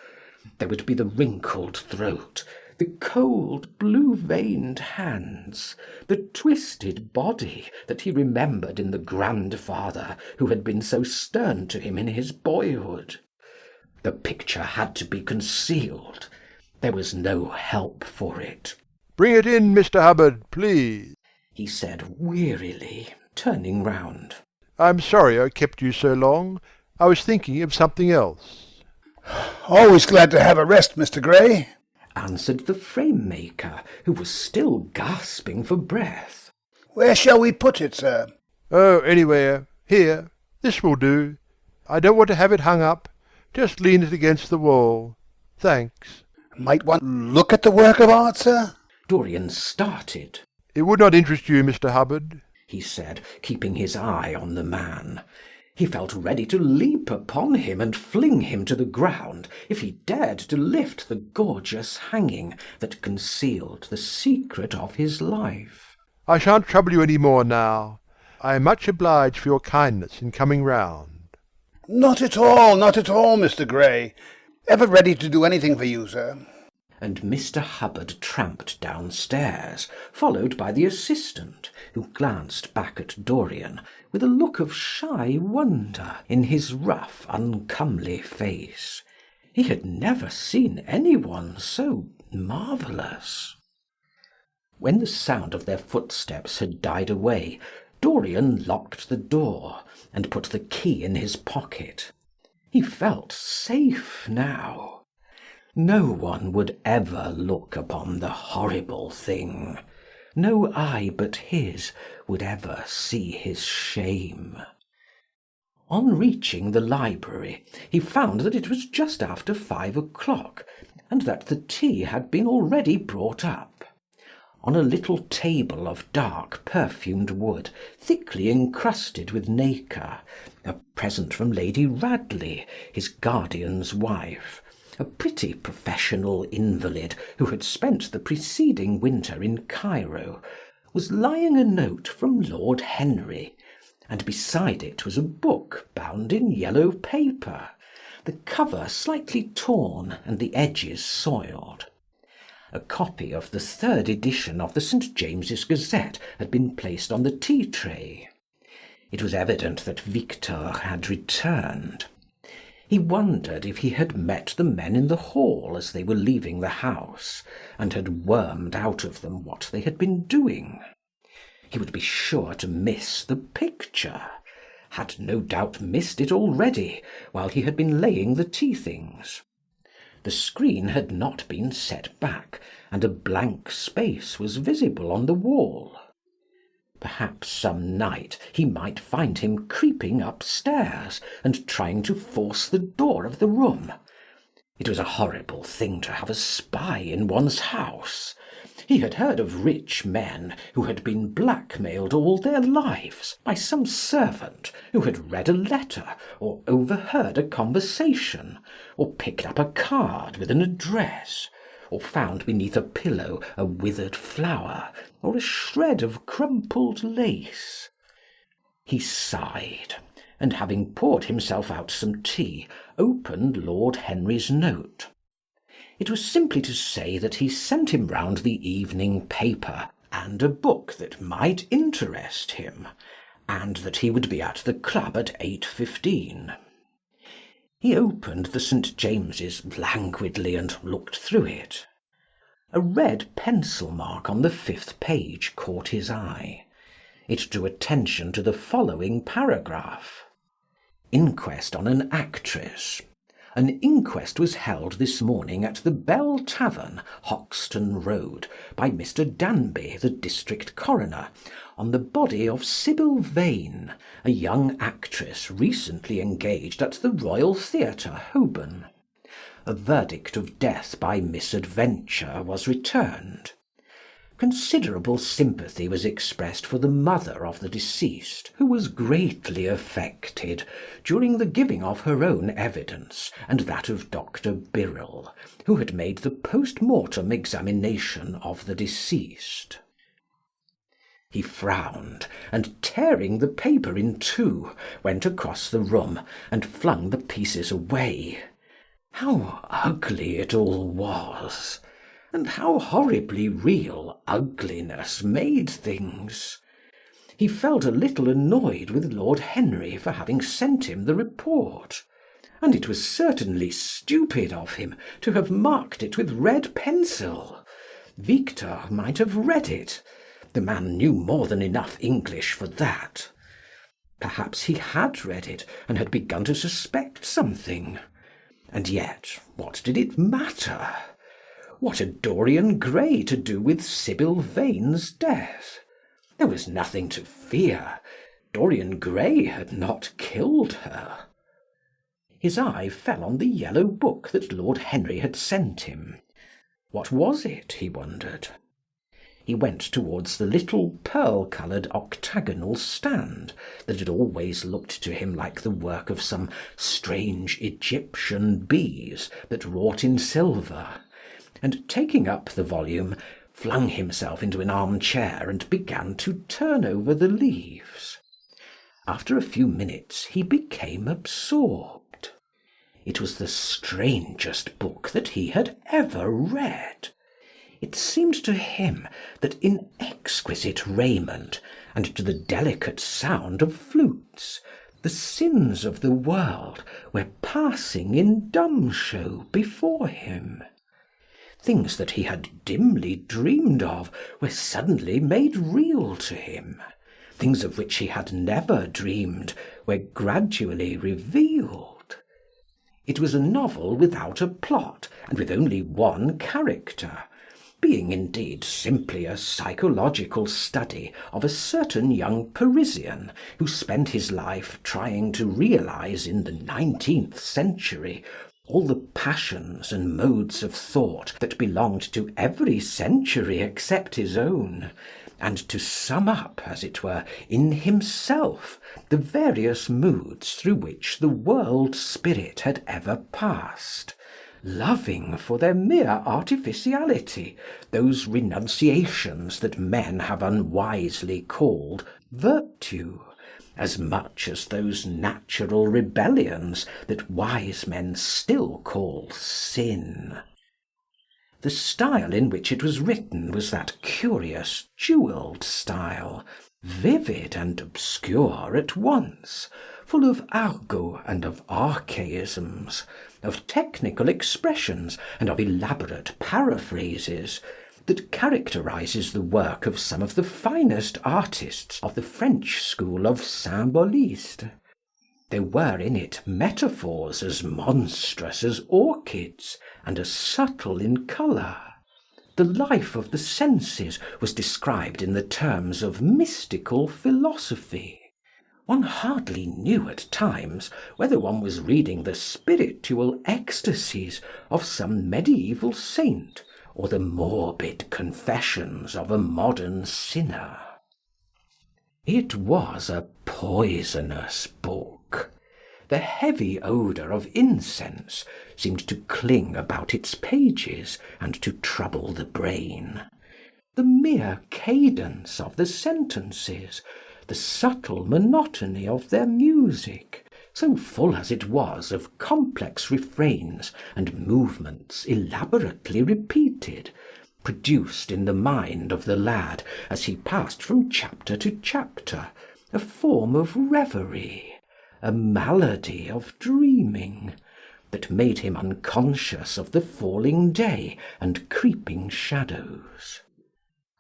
A: There would be the wrinkled throat, the cold, blue-veined hands, the twisted body that he remembered in the grandfather who had been so stern to him in his boyhood. The picture had to be concealed. There was no help for it.
D: "Bring it in, Mr. Hubbard, please,"
A: he said wearily, turning round.
D: "I'm sorry I kept you so long. I was thinking of something else."
H: Always glad to have a rest, Mr. Gray,
A: answered the frame-maker, who was still gasping for breath.
H: Where shall we put it, sir?
D: "Oh, anywhere. Here. This will do. I don't want to have it hung up. Just lean it against the wall. Thanks."
H: Might one look at the work of art, sir?
A: Dorian started.
D: "It would not interest you, Mr. Hubbard,"
A: he said, keeping his eye on the man. He felt ready to leap upon him and fling him to the ground if he dared to lift the gorgeous hanging that concealed the secret of his life.
D: "I shan't trouble you any more now. I am much obliged for your kindness in coming round."
H: Not at all, Mr. Gray. Ever ready to do anything for you, sir.
A: And Mr. Hubbard tramped downstairs, followed by the assistant, who glanced back at Dorian with a look of shy wonder in his rough, uncomely face. He had never seen anyone so marvellous. When the sound of their footsteps had died away, Dorian locked the door and put the key in his pocket. He felt safe now. No one would ever look upon the horrible thing. No eye but his would ever see his shame. On reaching the library, he found that it was just after 5 o'clock, and that the tea had been already brought up. On a little table of dark perfumed wood, thickly encrusted with nacre, a present from Lady Radley, his guardian's wife, a pretty professional invalid who had spent the preceding winter in Cairo, was lying a note from Lord Henry, and beside it was a book bound in yellow paper, the cover slightly torn and the edges soiled. A copy of the 3rd edition of the St. James's Gazette had been placed on the tea-tray. It was evident that Victor had returned. He wondered if he had met the men in the hall as they were leaving the house, and had wormed out of them what they had been doing. He would be sure to miss the picture, had no doubt missed it already while he had been laying the tea-things. The screen had not been set back, and a blank space was visible on the wall. Perhaps some night he might find him creeping upstairs and trying to force the door of the room. It was a horrible thing to have a spy in one's house. He had heard of rich men who had been blackmailed all their lives by some servant who had read a letter, or overheard a conversation, or picked up a card with an address, or found beneath a pillow a withered flower, or a shred of crumpled lace. He sighed, and having poured himself out some tea, opened Lord Henry's note. It was simply to say that he sent him round the evening paper and a book that might interest him, and that he would be at the club at 8:15. He opened the St. James's languidly and looked through it. A red pencil mark on the 5th page caught his eye. It drew attention to the following paragraph: Inquest on an actress. An inquest was held this morning at the Bell Tavern, Hoxton Road, by Mr. Danby, the district coroner, on the body of Sybil Vane, a young actress recently engaged at the Royal Theatre, Holborn. A verdict of death by misadventure was returned. Considerable sympathy was expressed for the mother of the deceased, who was greatly affected during the giving of her own evidence and that of Dr. Birrell, who had made the post-mortem examination of the deceased. He frowned, and tearing the paper in two, went across the room and flung the pieces away. How ugly it all was! And how horribly real ugliness made things! He felt a little annoyed with Lord Henry for having sent him the report, and it was certainly stupid of him to have marked it with red pencil. Victor might have read it. The man knew more than enough English for that. Perhaps he had read it and had begun to suspect something. And yet, what did it matter? What had Dorian Gray to do with Sybil Vane's death? There was nothing to fear. Dorian Gray had not killed her. His eye fell on the yellow book that Lord Henry had sent him. What was it, he wondered? He went towards the little pearl-coloured octagonal stand that had always looked to him like the work of some strange Egyptian bees that wrought in silver, and taking up the volume, flung himself into an arm-chair and began to turn over the leaves. After a few minutes he became absorbed. It was the strangest book that he had ever read. It seemed to him that in exquisite raiment, and to the delicate sound of flutes, the sins of the world were passing in dumb show before him. Things that he had dimly dreamed of were suddenly made real to him. Things of which he had never dreamed were gradually revealed. It was a novel without a plot, and with only one character, being indeed simply a psychological study of a certain young Parisian who spent his life trying to realise in the 19th century all the passions and modes of thought that belonged to every century except his own, and to sum up, as it were, in himself the various moods through which the world spirit had ever passed, loving for their mere artificiality those renunciations that men have unwisely called virtue, as much as those natural rebellions that wise men still call sin. The style in which it was written was that curious jewelled style, vivid and obscure at once, full of argot and of archaisms, of technical expressions and of elaborate paraphrases, that characterises the work of some of the finest artists of the French school of symboliste. There were in it metaphors as monstrous as orchids, and as subtle in colour. The life of the senses was described in the terms of mystical philosophy. One hardly knew at times whether one was reading the spiritual ecstasies of some mediaeval saint, or the morbid confessions of a modern sinner. It was a poisonous book. The heavy odour of incense seemed to cling about its pages and to trouble the brain. The mere cadence of the sentences, the subtle monotony of their music, so full as it was of complex refrains and movements elaborately repeated, produced in the mind of the lad, as he passed from chapter to chapter, a form of reverie, a malady of dreaming, that made him unconscious of the falling day and creeping shadows.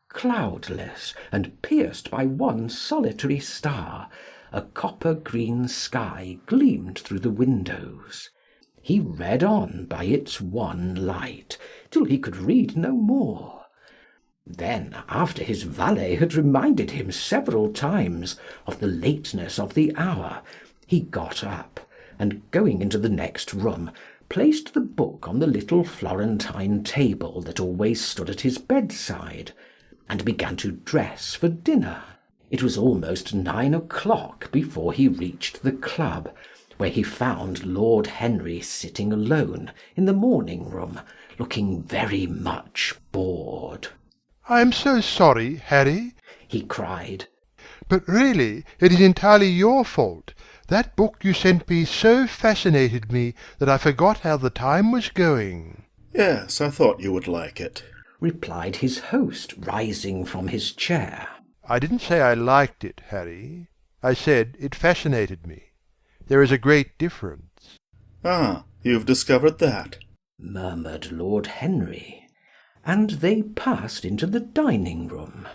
A: Cloudless, and pierced by one solitary star, a copper-green sky gleamed through the windows. He read on by its one light, till he could read no more. Then, after his valet had reminded him several times of the lateness of the hour, he got up, and going into the next room, placed the book on the little Florentine table that always stood at his bedside, and began to dress for dinner. It was almost 9 o'clock before he reached the club, where he found Lord Henry sitting alone in the morning-room, looking very much bored.
D: "I am so sorry, Harry,"
A: he cried.
D: "but really it is entirely your fault. That book you sent me so fascinated me that I forgot how the time was going."
B: Yes, I thought you would like it,
A: replied his host, rising from his chair.
D: "I didn't say I liked it, Harry. I said it fascinated me. There is a great difference."
B: Ah, you've discovered that,
A: murmured Lord Henry, and they passed into the dining-room.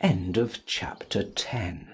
A: End of chapter 10.